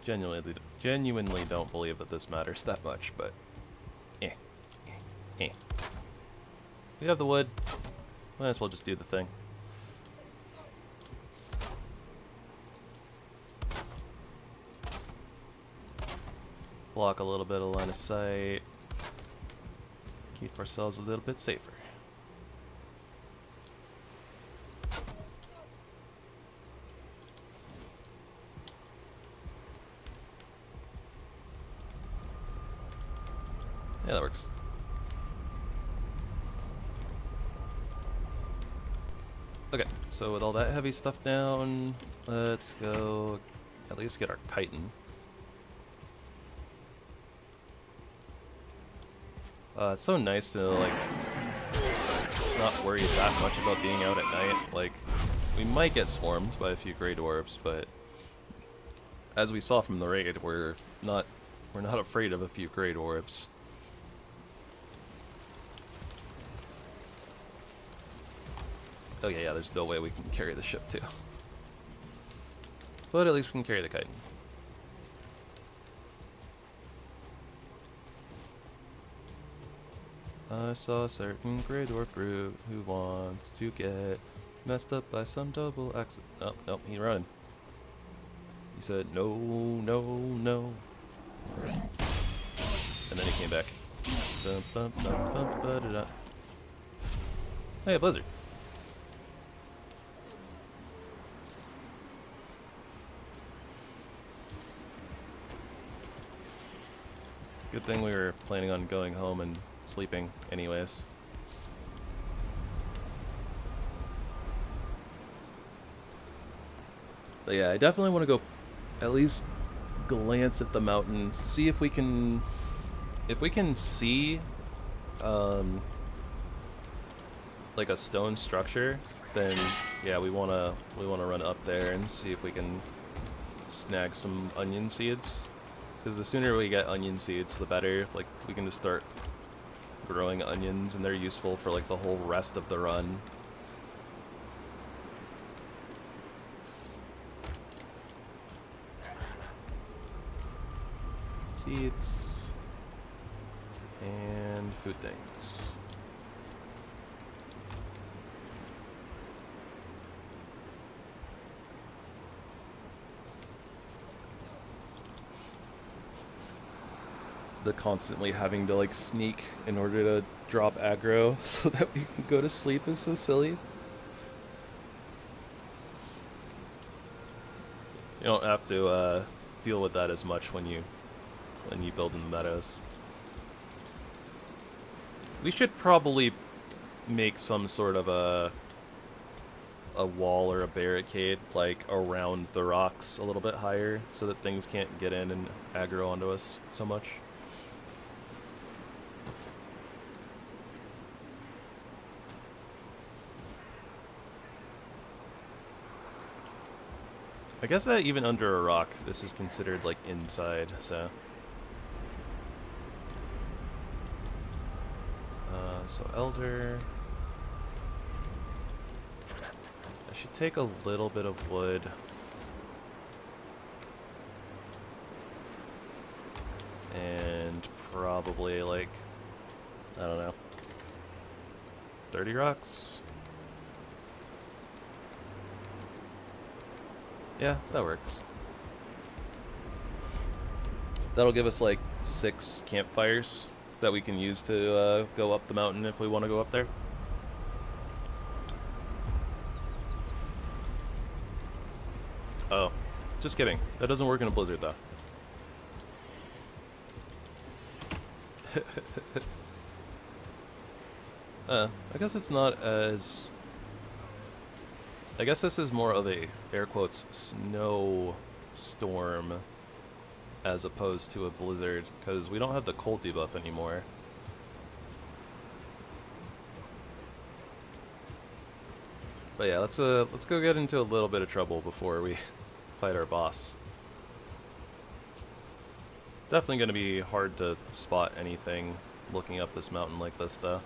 Genuinely don't believe that this matters that much, but we have the wood, might as well just do the thing. Block a little bit of line of sight, keep ourselves a little bit safer. Yeah, that works. Okay, so with all that heavy stuff down, let's go at least get our chitin. It's so nice to like not worry that much about being out at night. Like, we might get swarmed by a few gray dwarves, but as we saw from the raid, we're not afraid of a few gray dwarves. Oh yeah, there's no way we can carry the ship too. But at least we can carry the chitin. I saw a certain Grey Dwarf brute who wants to get messed up by some double accident. Oh, no, he running. He said, no, no, no. And then he came back. Bum, bum, bum, bum, ba-da-da. Hey, Blizzard. Good thing we were planning on going home and sleeping anyways. But yeah, I definitely want to go at least glance at the mountains, see if we can see like a stone structure, then yeah, we wanna run up there and see if we can snag some onion seeds. Because the sooner we get onion seeds, the better. Like, we can just start growing onions, and they're useful for like the whole rest of the run. Seeds and food things. The constantly having to like sneak in order to drop aggro so that we can go to sleep is so silly. You don't have to deal with that as much when you build in the meadows. We should probably make some sort of a wall or a barricade like around the rocks a little bit higher so that things can't get in and aggro onto us so much. I guess that even under a rock, this is considered like inside, so. So Elder. I should take a little bit of wood. And probably like, I don't know, 30 rocks? Yeah, that works. That'll give us like 6 campfires that we can use to go up the mountain if we want to go up there. Oh, just kidding. That doesn't work in a blizzard though. I guess it's not as... I guess this is more of a, air quotes, snow storm as opposed to a blizzard, because we don't have the cold debuff anymore. But yeah, let's go get into a little bit of trouble before we fight our boss. Definitely going to be hard to spot anything looking up this mountain like this, though.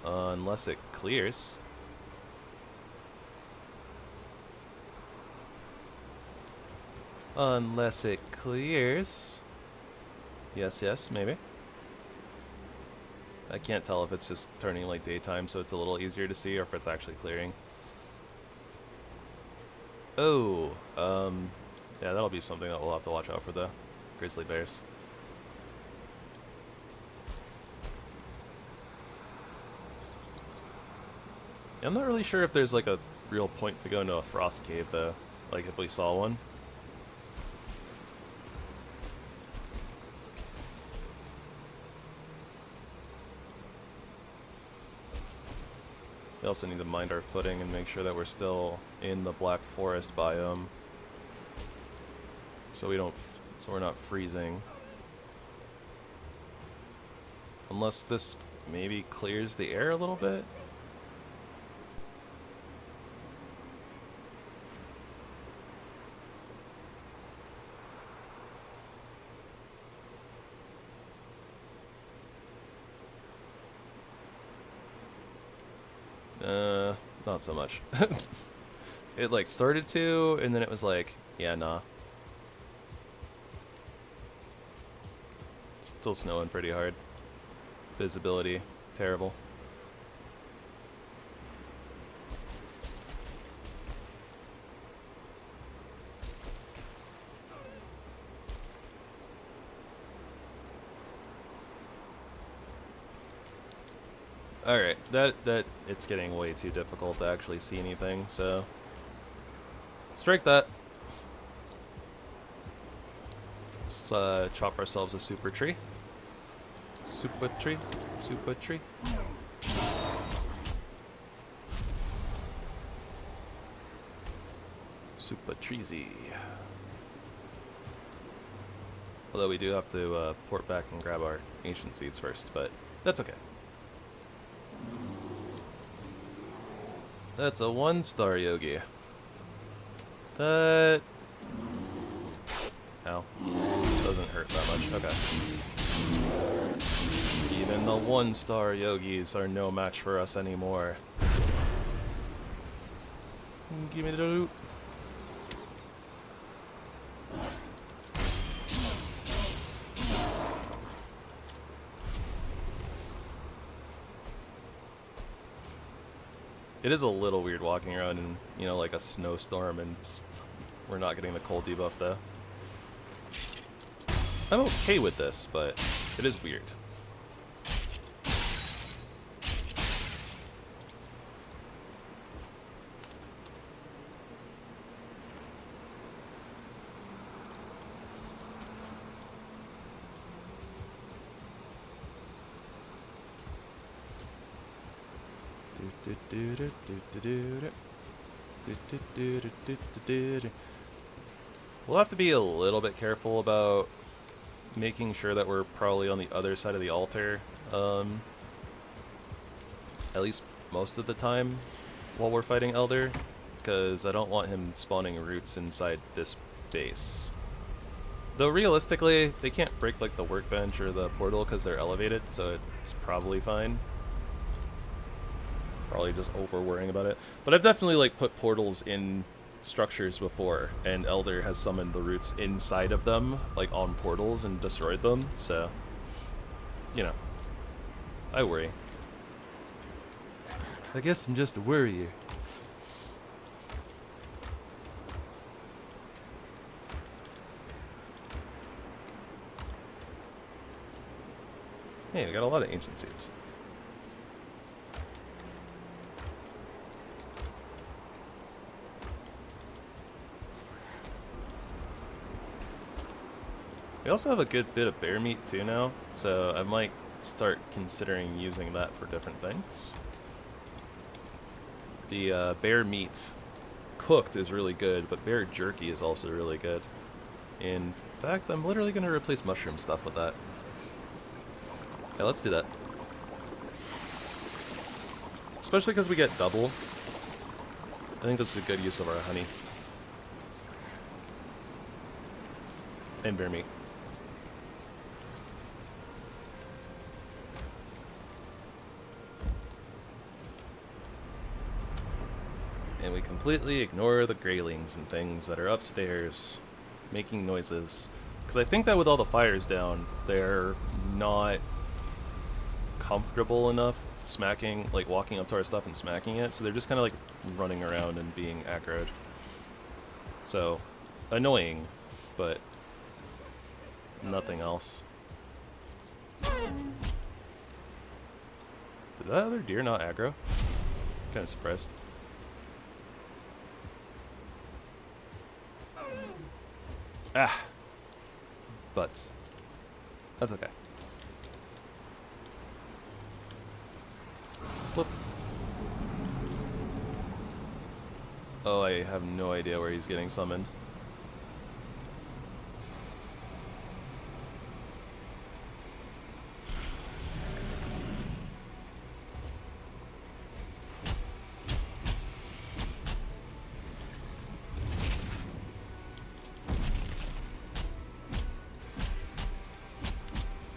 Unless it clears. Unless it clears. Yes, yes, maybe. I can't tell if it's just turning like daytime so it's a little easier to see or if it's actually clearing. Oh, yeah, that'll be something that we'll have to watch out for, the grizzly bears. Yeah, I'm not really sure if there's like a real point to go into a frost cave though, like if we saw one. We also need to mind our footing and make sure that we're still in the Black Forest biome, so we're not freezing. Unless this maybe clears the air a little bit. Not so much. It like started to, and then it was like, yeah, nah. Still snowing pretty hard. Visibility, terrible. Alright, that it's getting way too difficult to actually see anything, so strike that. Let's chop ourselves a super tree. Super tree, super tree. Super treesy. Although we do have to port back and grab our ancient seeds first, but that's okay. That's a 1-star Yogi. That... Ow. Doesn't hurt that much. Okay. Even the 1-star Yogis are no match for us anymore. Give me the loot. It is a little weird walking around in, you know, like a snowstorm, and we're not getting the cold debuff though. I'm okay with this, but it is weird. We'll have to be a little bit careful about making sure that we're probably on the other side of the altar, at least most of the time while we're fighting Elder, because I don't want him spawning roots inside this base. Though realistically, they can't break like the workbench or the portal because they're elevated, so it's probably fine. Probably just over worrying about it. But I've definitely like put portals in structures before, and Elder has summoned the roots inside of them, like on portals, and destroyed them, so, you know, I worry. I guess I'm just a worrier. Hey, we got a lot of ancient seeds. We also have a good bit of bear meat too now, so I might start considering using that for different things. The bear meat cooked is really good, but bear jerky is also really good. In fact, I'm literally going to replace mushroom stuff with that. Yeah, let's do that. Especially because we get double. I think this is a good use of our honey. And bear meat. And we completely ignore the graylings and things that are upstairs making noises. Because I think that with all the fires down, they're not comfortable enough smacking, like walking up to our stuff and smacking it, so they're just kind of like running around and being aggroed. So, annoying, but nothing else. Did that other deer not aggro? Kind of surprised. Ah! Butts. That's okay. Flip. Oh, I have no idea where he's getting summoned.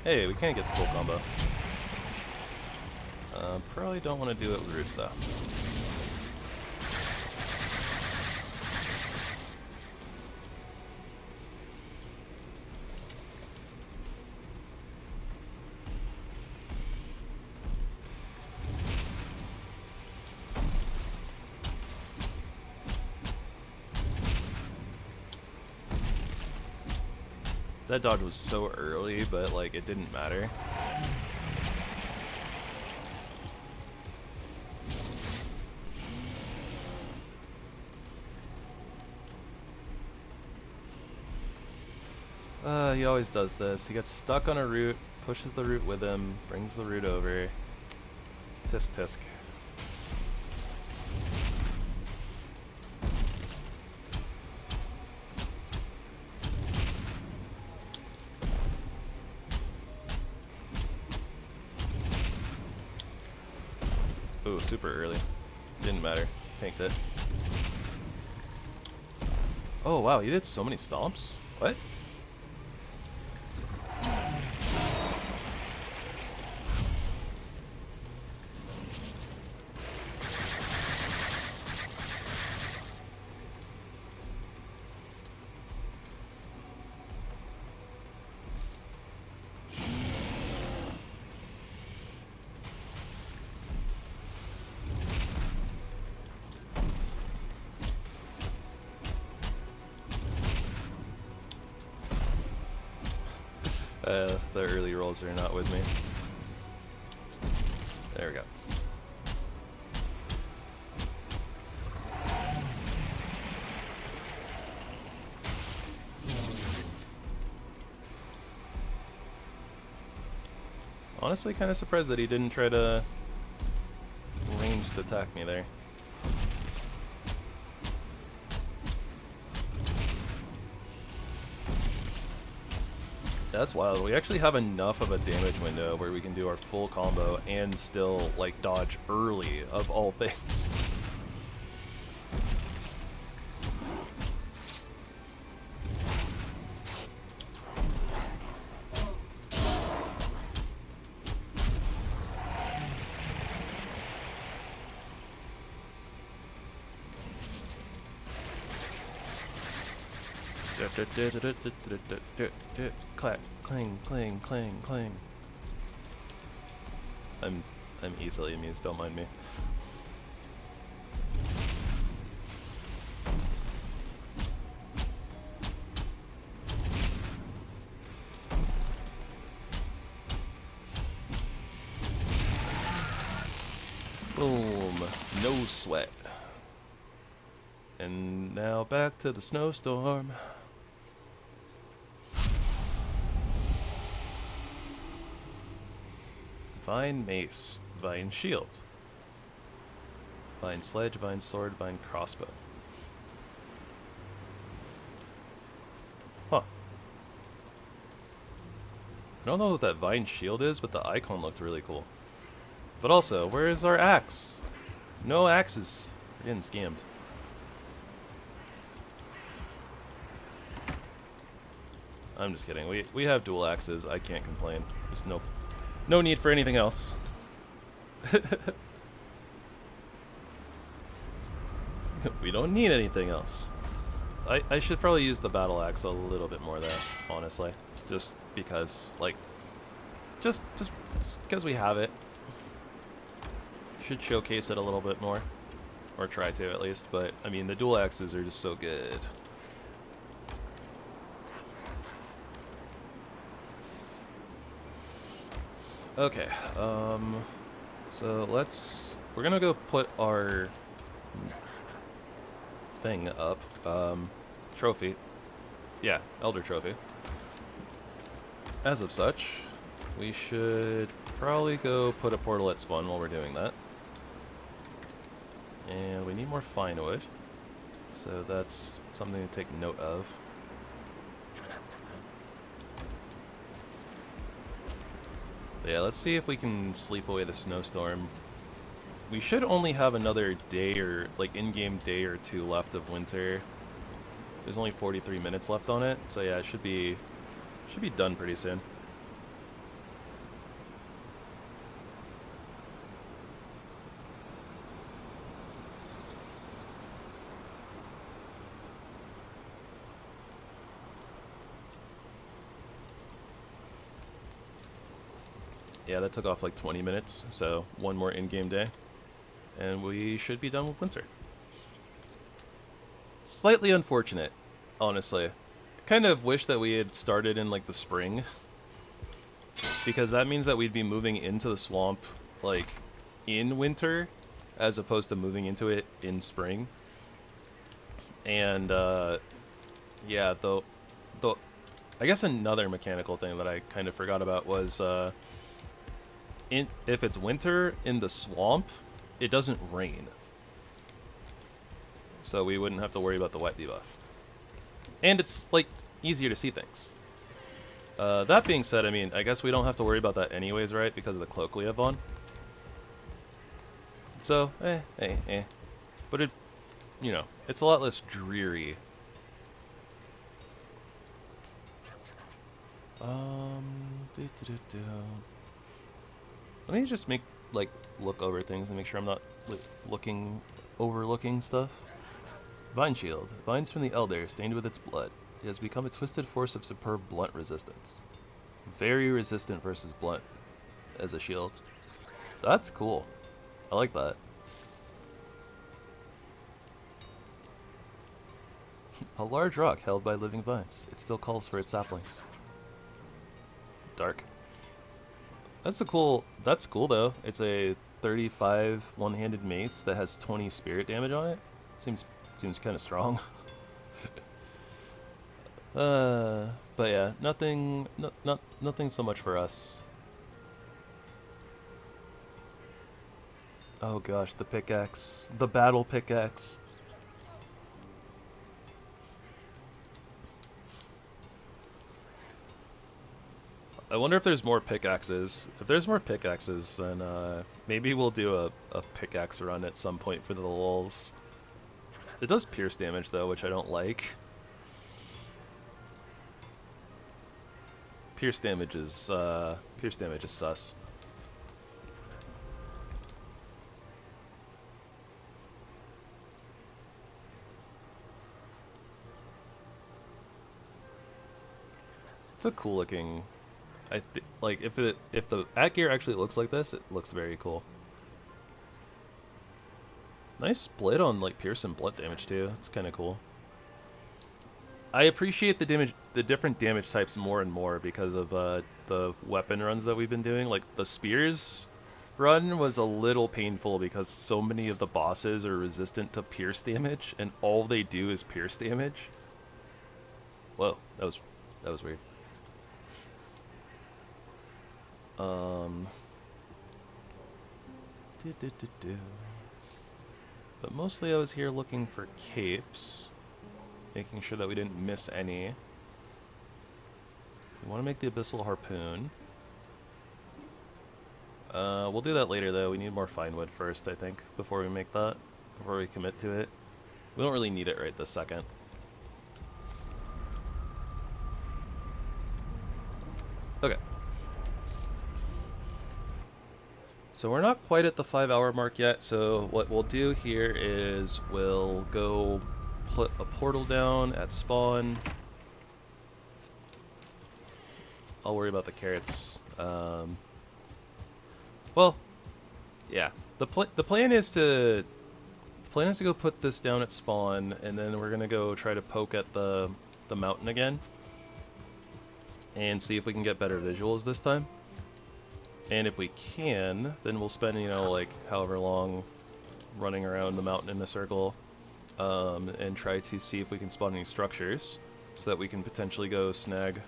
Hey, we can't get the full combo. Probably don't want to do it with roots though. That dodge was so early, but like it didn't matter. He always does this. He gets stuck on a root, pushes the root with him, brings the root over. Tisk tisk. Ooh, super early. Didn't matter. Tanked it. Oh wow, he did so many stomps? What? The early rolls are not with me. There we go. Honestly, kind of surprised that he didn't try to ranged attack me there. That's wild. We actually have enough of a damage window where we can do our full combo and still, like, dodge early, of all things. Clack, clang, clang, clang, clang. I'm easily amused, don't mind me. Boom, no sweat. And now back to the snowstorm. Vine mace, vine shield, vine sledge, vine sword, vine crossbow. Huh. I don't know what that vine shield is, but the icon looked really cool. But also, where is our axe? No axes. We're getting scammed. I'm just kidding. We have dual axes. I can't complain. There's no need for anything else. We don't need anything else. I should probably use the battle axe a little bit more there, honestly. Just because, like, just because we have it. Should showcase it a little bit more. Or try to, at least. But, I mean, the dual axes are just so good. Okay, so we're gonna go put our thing up, trophy, yeah, Elder Trophy. As of such, we should probably go put a portal at spawn while we're doing that. And we need more fine wood, so that's something to take note of. Yeah, let's see if we can sleep away the snowstorm. We should only have another day or, like, in-game day or two left of winter. There's only 43 minutes left on it, so yeah, it should be done pretty soon. Yeah, that took off like 20 minutes, so one more in-game day, and we should be done with winter. Slightly unfortunate, honestly. kind of wish that we had started in like the spring, because that means that we'd be moving into the swamp like in winter as opposed to moving into it in spring. And yeah, though I guess another mechanical thing that I kind of forgot about was if it's winter in the swamp, it doesn't rain, so we wouldn't have to worry about the wet debuff, and it's like easier to see things. That being said, I mean, I guess we don't have to worry about that anyways, right? Because of the cloak we have on. So, but it, you know, it's a lot less dreary. Let me just look over things and make sure I'm not overlooking stuff. Vine Shield. Vines from the Elder, stained with its blood. It has become a twisted force of superb blunt resistance. Very resistant versus blunt as a shield. That's cool. I like that. A large rock held by living vines. It still calls for its saplings. Dark. That's cool though. It's a 35 one-handed mace that has 20 spirit damage on it. Seems kind of strong. But yeah, nothing so much for us. Oh gosh, the pickaxe, the battle pickaxe. I wonder if there's more pickaxes. If there's more pickaxes, then maybe we'll do a pickaxe run at some point for the lulz. It does pierce damage though, which I don't like. Pierce damage is sus. It's a cool looking. Like if the at gear actually looks like this, it looks very cool. Nice split on like pierce and blunt damage too. It's kind of cool. I appreciate the different damage types more and more because of the weapon runs that we've been doing. Like the spears run was a little painful because so many of the bosses are resistant to pierce damage, and all they do is pierce damage. Whoa, that was weird. But mostly I was here looking for capes, making sure that we didn't miss any. We want to make the Abyssal Harpoon. We'll do that later though. We need more fine wood first, I think, before we make that, before we commit to it. We don't really need it right this second. Okay. So we're not quite at the 5-hour mark yet, so what we'll do here is we'll go put a portal down at spawn. I'll worry about the carrots. Well, yeah. The plan is to go put this down at spawn, and then we're gonna go try to poke at the mountain again, and see if we can get better visuals this time. And if we can, then we'll spend, you know, like however long running around the mountain in a circle, and try to see if we can spawn any structures, so that we can potentially go snag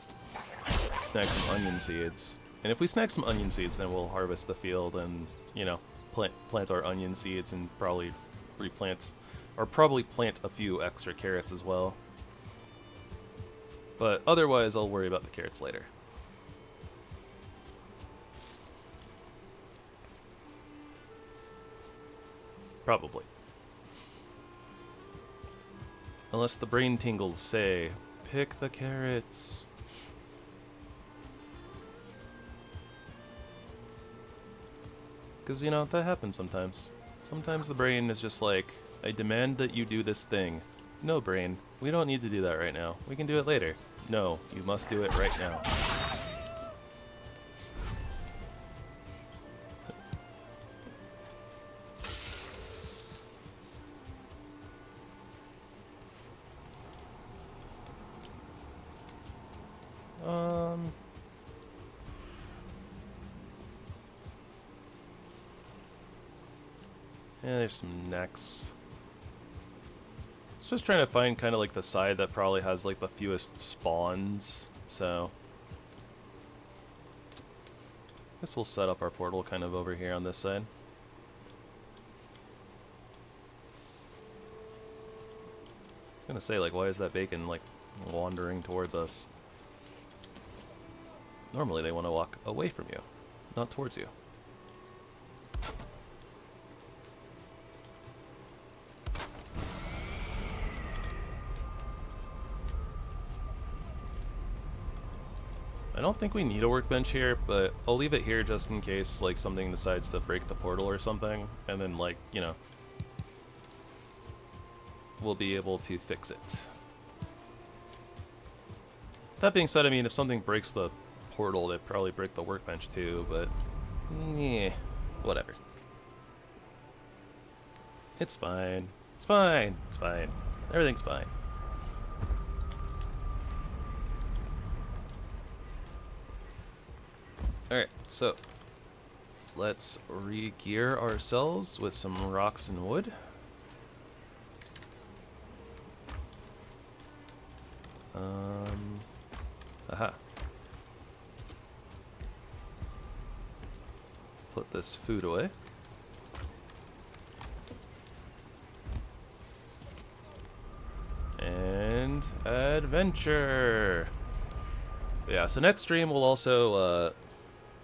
some onion seeds. And if we snag some onion seeds, then we'll harvest the field and, you know, plant our onion seeds and probably replant, or probably plant a few extra carrots as well. But otherwise, I'll worry about the carrots later. Probably. Unless the brain tingles say, pick the carrots. Because, you know, that happens sometimes. Sometimes the brain is just like, I demand that you do this thing. No, brain, we don't need to do that right now. We can do it later. No, you must do it right now. And there's some necks. It's just trying to find kind of like the side that probably has like the fewest spawns, so I guess we'll set up our portal kind of over here on this side. I was gonna say, like, why is that bacon like wandering towards us? Normally they want to walk away from you, not towards you. I don't think we need a workbench here, but I'll leave it here just in case like something decides to break the portal or something, and then like, you know, we'll be able to fix it. That being said, I mean, if something breaks the portal, they'd probably break the workbench too, but yeah, whatever. It's fine. It's fine. It's fine. Everything's fine. Alright, so let's re-gear ourselves with some rocks and wood. Aha. Put this food away. And adventure! Yeah, so next stream we'll also,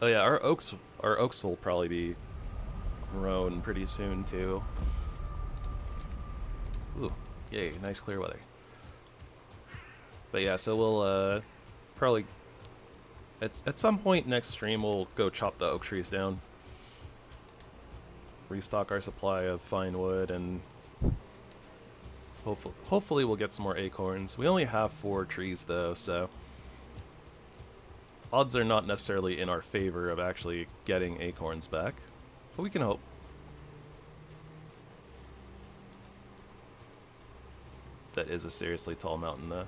oh yeah, our oaks will probably be grown pretty soon too. Ooh, yay, nice clear weather. But yeah, so we'll probably at some point next stream we'll go chop the oak trees down, restock our supply of fine wood, and hopefully we'll get some more acorns. We only have 4 trees though, so odds are not necessarily in our favor of actually getting acorns back, but we can hope. That is a seriously tall mountain though.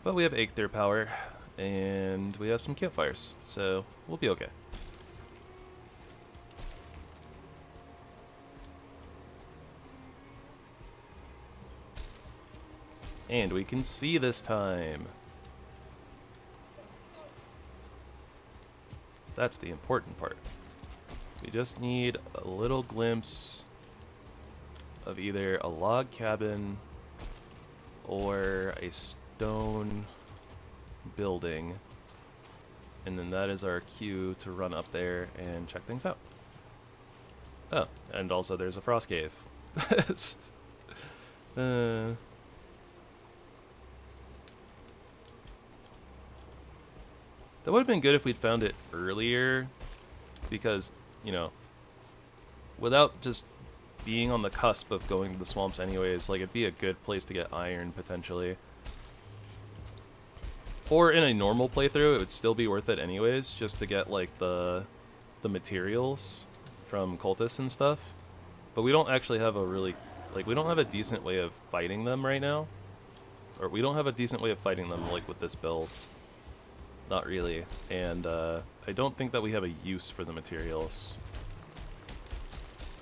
But we have Aether power, and we have some campfires, so we'll be okay. And we can see this time. That's the important part. We just need a little glimpse of either a log cabin or a stone building, and then that is our cue to run up there and check things out. Oh, and also there's a frost cave. That would have been good if we'd found it earlier, because, you know, without just being on the cusp of going to the swamps anyways, like, it'd be a good place to get iron, potentially. Or in a normal playthrough, it would still be worth it anyways, just to get, like, the materials from cultists and stuff. But we don't actually have a really, like, we don't have a decent way of fighting them right now. Or we don't have a decent way of fighting them, like, with this build. Not really. And, I don't think that we have a use for the materials.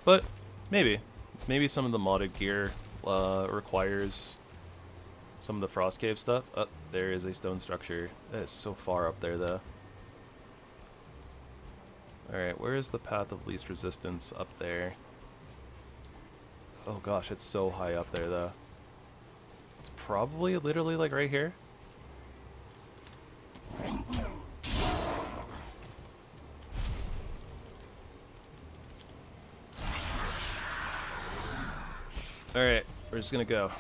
But, maybe. Maybe some of the modded gear, requires some of the frost cave stuff. Oh, there is a stone structure. That is so far up there, though. Alright, where is the path of least resistance? Up there. Oh gosh, it's so high up there, though. It's probably literally, like, right here. Alright, we're just gonna go.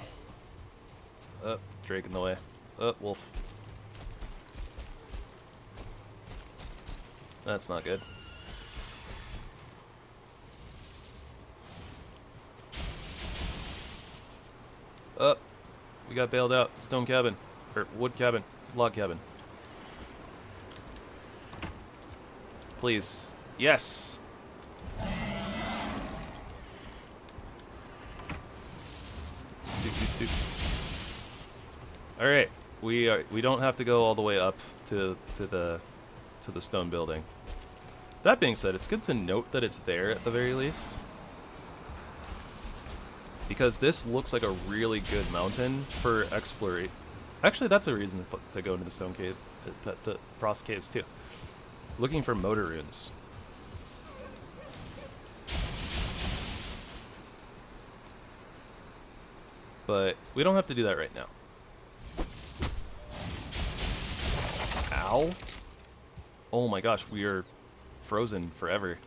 Oh, Drake in the way. Oh, wolf. That's not good. Oh, we got bailed out. Stone cabin. Or wood cabin. Log cabin. Please. Yes! Alright, we don't have to go all the way up to the to the stone building. That being said, it's good to note that it's there at the very least, because this looks like a really good mountain for exploration. Actually, that's a reason to go into the stone cave, the frost caves too. Looking for motor runes. But we don't have to do that right now. Ow. Oh my gosh, we are frozen forever.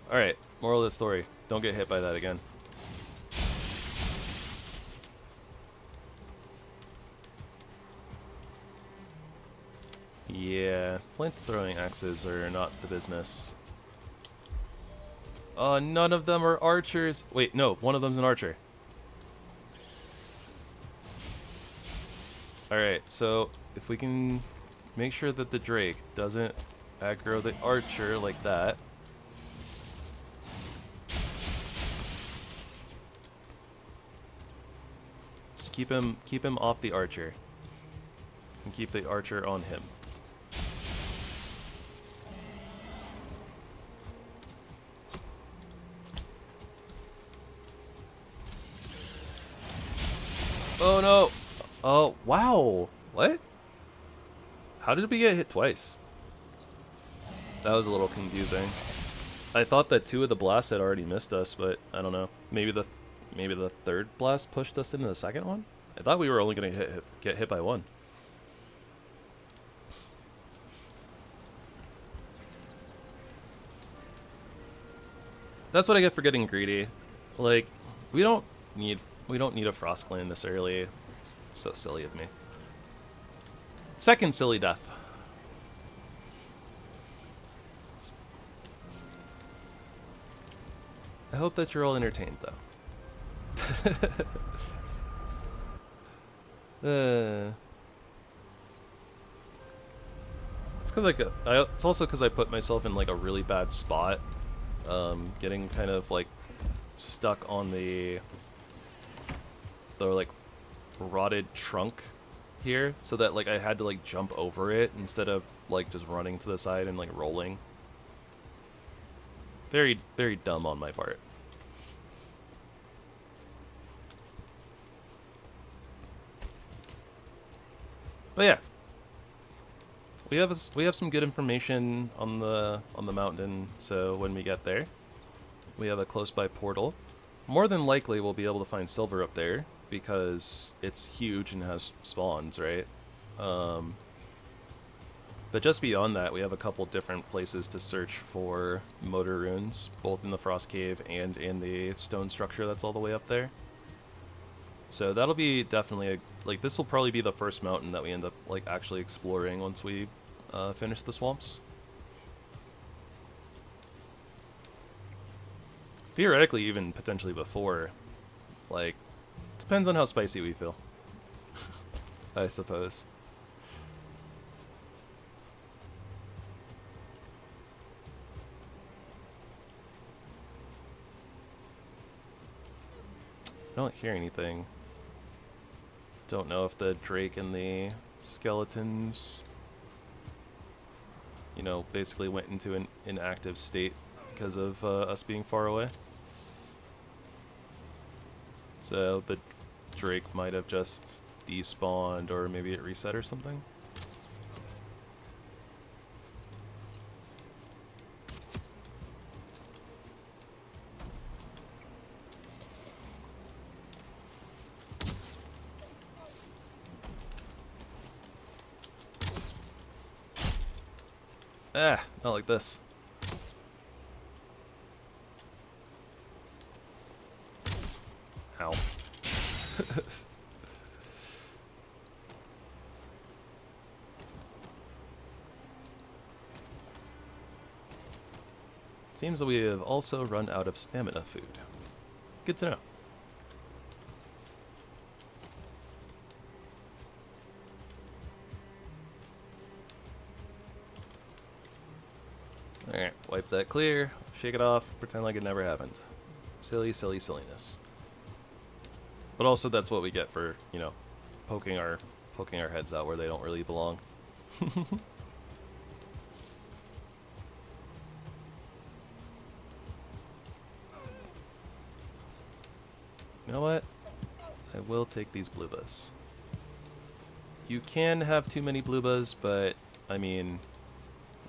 Alright, moral of the story. Don't get hit by that again. Yeah, flint throwing axes are not the business. None of them are archers. Wait, no, one of them's an archer. Alright, so if we can make sure that the Drake doesn't aggro the archer like that. Just keep him off the archer. And keep the archer on him. Oh no! Oh, wow! What? How did we get hit twice? That was a little confusing. I thought that 2 of the blasts had already missed us, but I don't know. Maybe the third blast pushed us into the second one? I thought we were only going to get hit by 1. That's what I get for getting greedy. Like, we don't need a frost clan this early. It's so silly of me. Second silly death. I hope that you're all entertained, though. It's also because I put myself in like a really bad spot, getting kind of like stuck on the like rotted trunk here, so that like I had to like jump over it instead of like just running to the side and like rolling. Very, very dumb on my part. But yeah, we have some good information on the mountain. So when we get there, we have a close by portal. More than likely, we'll be able to find silver up there because it's huge and has spawns, right? But just beyond that, we have a couple different places to search for motor runes, both in the frost cave and in the stone structure that's all the way up there. So that'll be definitely this will probably be the first mountain that we end up like actually exploring once we finish the swamps. Theoretically, even potentially before. Like, depends on how spicy we feel. I suppose. I don't hear anything. Don't know if the Drake and the skeletons, you know, basically went into an inactive state because of us being far away. So the Drake might have just despawned, or maybe it reset or something. Ah, not like this. Ow. Seems that we have also run out of stamina food. Good to know. Alright, wipe that clear, shake it off, pretend like it never happened. Silly, silliness. But also that's what we get for, you know, poking our poking our heads out where they don't really belong. You know what? I will take these blue buzz. You can have too many blue buzz, but I mean,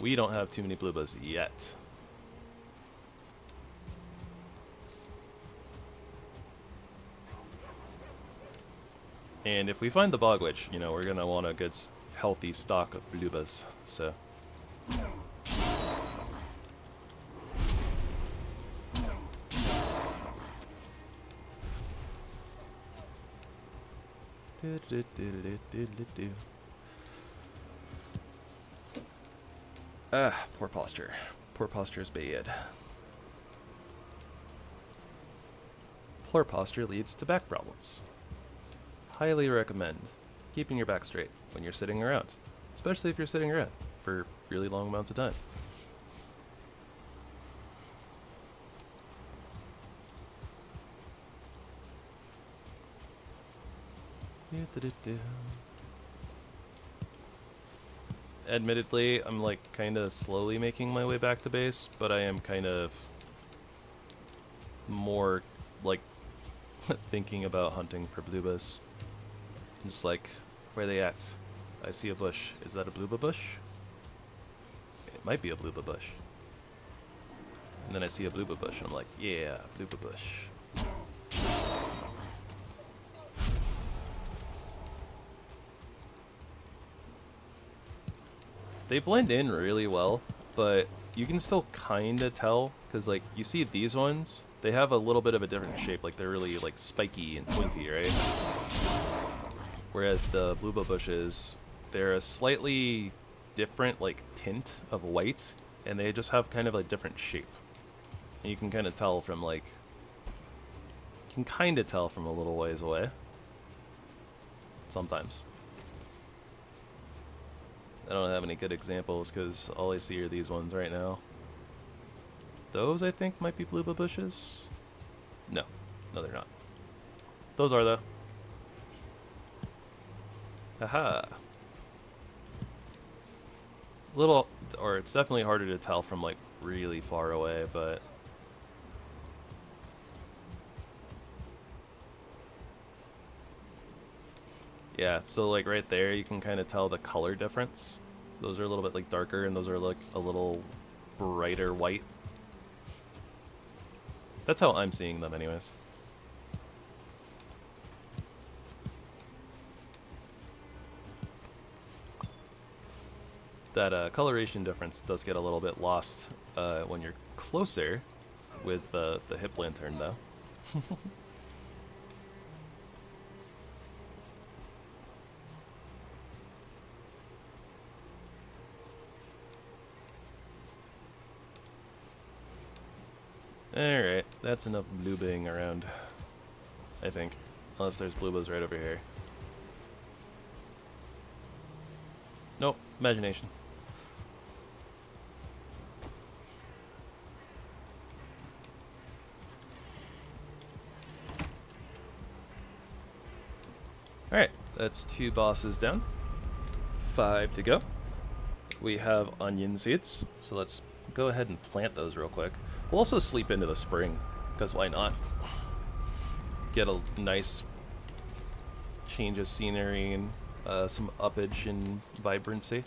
we don't have too many blue buzz yet. And if we find the bog witch, you know, we're gonna want a good healthy stock of blue buzz, so. Ah, poor posture. Poor posture is bad. Poor posture leads to back problems. Highly recommend keeping your back straight when you're sitting around, especially if you're sitting around for really long amounts of time. Admittedly, I'm like kind of slowly making my way back to base, but I am kind of more like thinking about hunting for bluebas. Just like, where are they at? I see a bush. Is that a blueba bush? It might be a blueba bush. And then I see a blueba bush, and I'm like, yeah, blueba bush. They blend in really well, but you can still kind of tell, because like, you see these ones, they have a little bit of a different shape, like they're really like spiky and pointy, right? Whereas the blueba bushes, they're a slightly different like tint of white, and they just have kind of a different shape. And you can kind of tell from like, you can kind of tell from a little ways away. Sometimes. I don't have any good examples because all I see are these ones right now. Those I think might be blueba bushes. No, they're not. Those are though. Haha. Little, or it's definitely harder to tell from like really far away, but yeah, so like right there you can kind of tell the color difference. Those are a little bit like darker and those are like a little brighter white. That's how I'm seeing them anyways. That coloration difference does get a little bit lost when you're closer with the HipLantern though. Alright, that's enough bluebeing around, I think. Unless there's bluebas right over here. Nope, imagination. Alright, that's 2 bosses down. 5 to go. We have onion seeds, so let's go ahead and plant those real quick. We'll also sleep into the spring, because why not? Get a nice change of scenery and some uppage and vibrancy.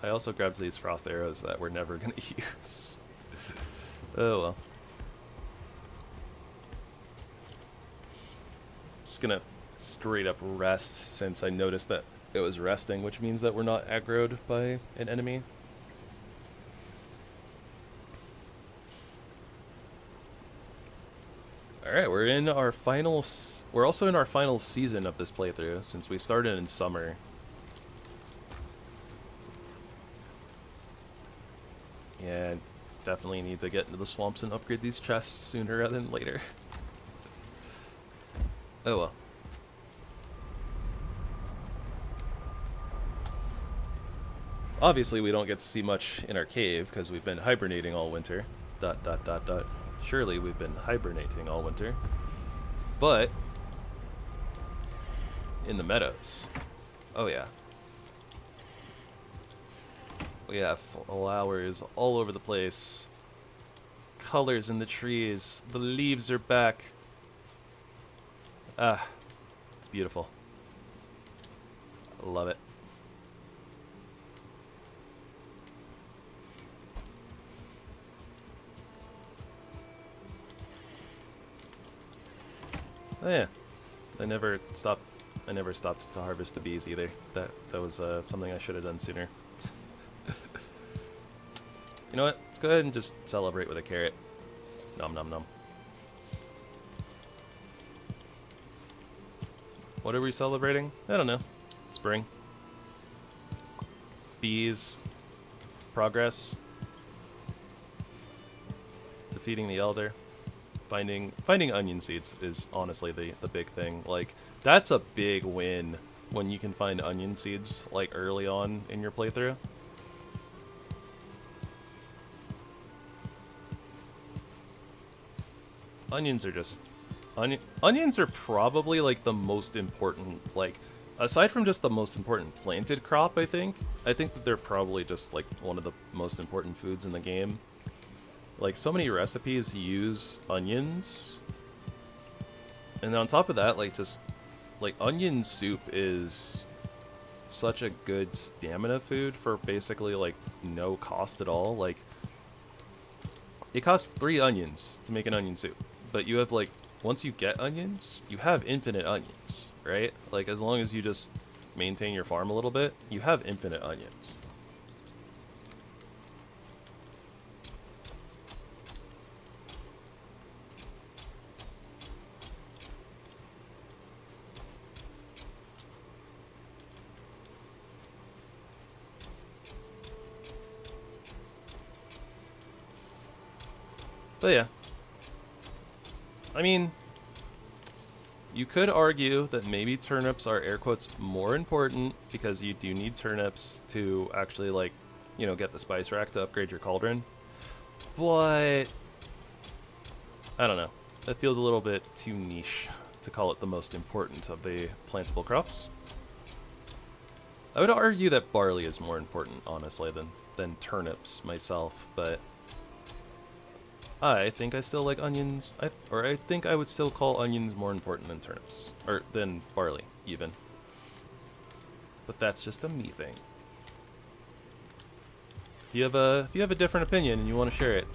I also grabbed these frost arrows that we're never going to use. Oh well. Just gonna straight up rest since I noticed that it was resting, which means that we're not aggroed by an enemy. Alright, we're in our final... We're also in our final season of this playthrough, since we started in summer. Yeah, definitely need to get into the swamps and upgrade these chests sooner rather than later. Oh well. Obviously, we don't get to see much in our cave because we've been hibernating all winter. ... Surely we've been hibernating all winter. But in the meadows, oh yeah, we have flowers all over the place. Colors in the trees. The leaves are back. Ah, it's beautiful. I love it. Oh yeah, I never stopped to harvest the bees either. That was something I should have done sooner. You know what? Let's go ahead and just celebrate with a carrot. Nom nom nom. What are we celebrating? I don't know. Spring. Bees. Progress. Defeating the Elder. Finding onion seeds is honestly the big thing. Like, that's a big win when you can find onion seeds like early on in your playthrough. Onions are just onions are probably like the most important, like, aside from just the most important planted crop, I think that they're probably just like one of the most important foods in the game. Like, so many recipes use onions. And on top of that, like, just like onion soup is such a good stamina food for basically like no cost at all. Like, it costs 3 onions to make an onion soup, but you have, like, once you get onions, you have infinite onions, right? Like, as long as you just maintain your farm a little bit, you have infinite onions. But yeah, I mean, you could argue that maybe turnips are air quotes more important because you do need turnips to actually, like, you know, get the spice rack to upgrade your cauldron. But I don't know. That feels a little bit too niche to call it the most important of the plantable crops. I would argue that barley is more important, honestly, than turnips myself, but I think I still like onions, or I think I would still call onions more important than turnips, or than barley, even. But that's just a me thing. If you have a different opinion and you want to share it,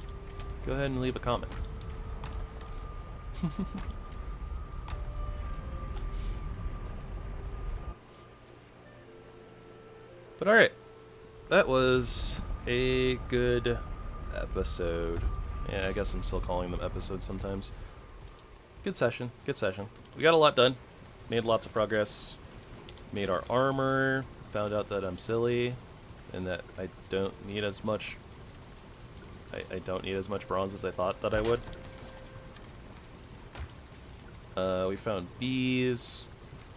go ahead and leave a comment. But alright, that was a good episode. Yeah, I guess I'm still calling them episodes sometimes. Good session, good session. We got a lot done, made lots of progress, made our armor, found out that I'm silly, and that I don't need as much bronze as I thought that I would. We found bees,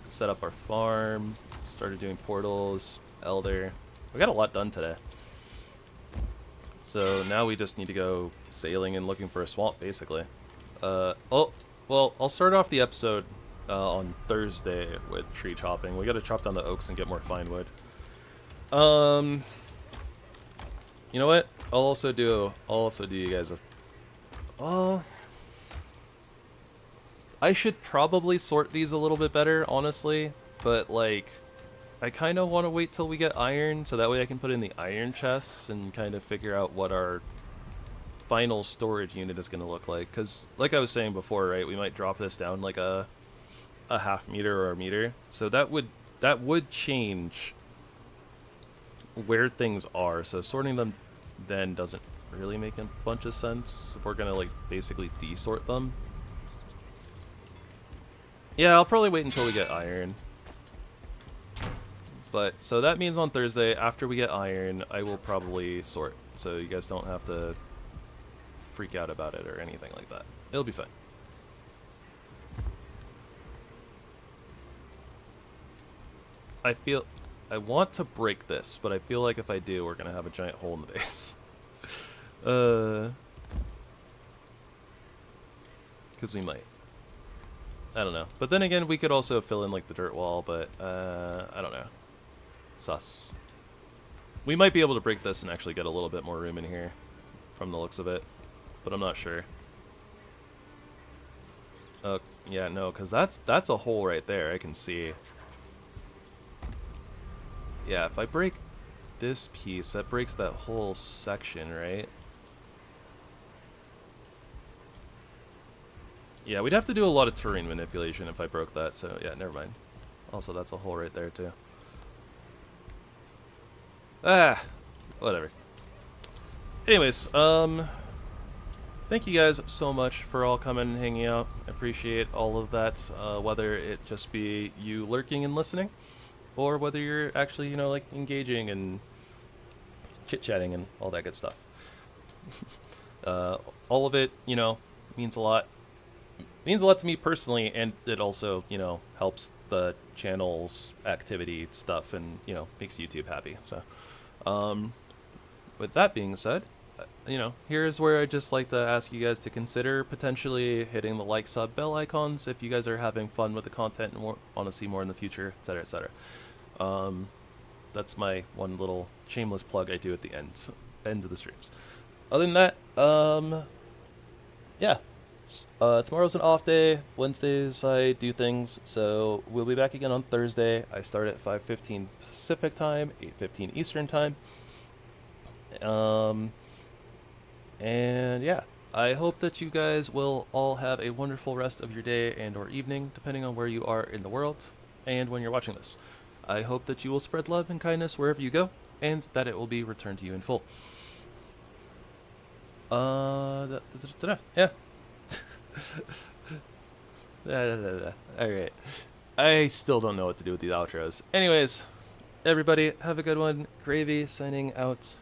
set up our farm, started doing portals, elder. We got a lot done today. So now we just need to go sailing and looking for a swamp, basically. Oh, well, I'll start off the episode on Thursday with tree chopping. We gotta chop down the oaks and get more fine wood. You know what? I'll also do you guys a... I should probably sort these a little bit better, honestly, but, like, I kind of want to wait till we get iron, so that way I can put in the iron chests and kind of figure out what our final storage unit is going to look like. Because, like I was saying before, right, we might drop this down like a half meter or a meter. So that would change where things are. So sorting them then doesn't really make a bunch of sense if we're going to, like, basically desort them. Yeah, I'll probably wait until we get iron. But, so that means on Thursday, after we get iron, I will probably sort. So you guys don't have to freak out about it or anything like that. It'll be fine. I I want to break this, but I feel like if I do, we're gonna have a giant hole in the base. Because we might. I don't know. But then again, we could also fill in like the dirt wall, but I don't know. Sus. We might be able to break this and actually get a little bit more room in here from the looks of it, but I'm not sure. Yeah, no, because that's a hole right there, I can see. Yeah, if I break this piece, that breaks that whole section, right? Yeah, we'd have to do a lot of terrain manipulation if I broke that, so yeah, never mind. Also, that's a hole right there, too. Ah, whatever. Anyways, thank you guys so much for all coming and hanging out. I appreciate all of that, whether it just be you lurking and listening, or whether you're actually, you know, like engaging and chit-chatting and all that good stuff. All of it, you know, means a lot. Means a lot to me personally, and it also, you know, helps the channel's activity stuff and, you know, makes YouTube happy. So, with that being said, you know, here's where I'd just like to ask you guys to consider potentially hitting the like, sub, bell icons if you guys are having fun with the content and want to see more in the future, etc., etc. That's my one little shameless plug I do at the ends of the streams. Other than that, yeah. Tomorrow's an off day. Wednesdays I do things, so we'll be back again on Thursday. I start at 5:15 Pacific time, 8:15 Eastern time. And yeah, I hope that you guys will all have a wonderful rest of your day and or evening, depending on where you are in the world and when you're watching this. I hope that you will spread love and kindness wherever you go, and that it will be returned to you in full. Yeah. Alright. I still don't know what to do with these outros. Anyways, everybody, have a good one. Gravy signing out.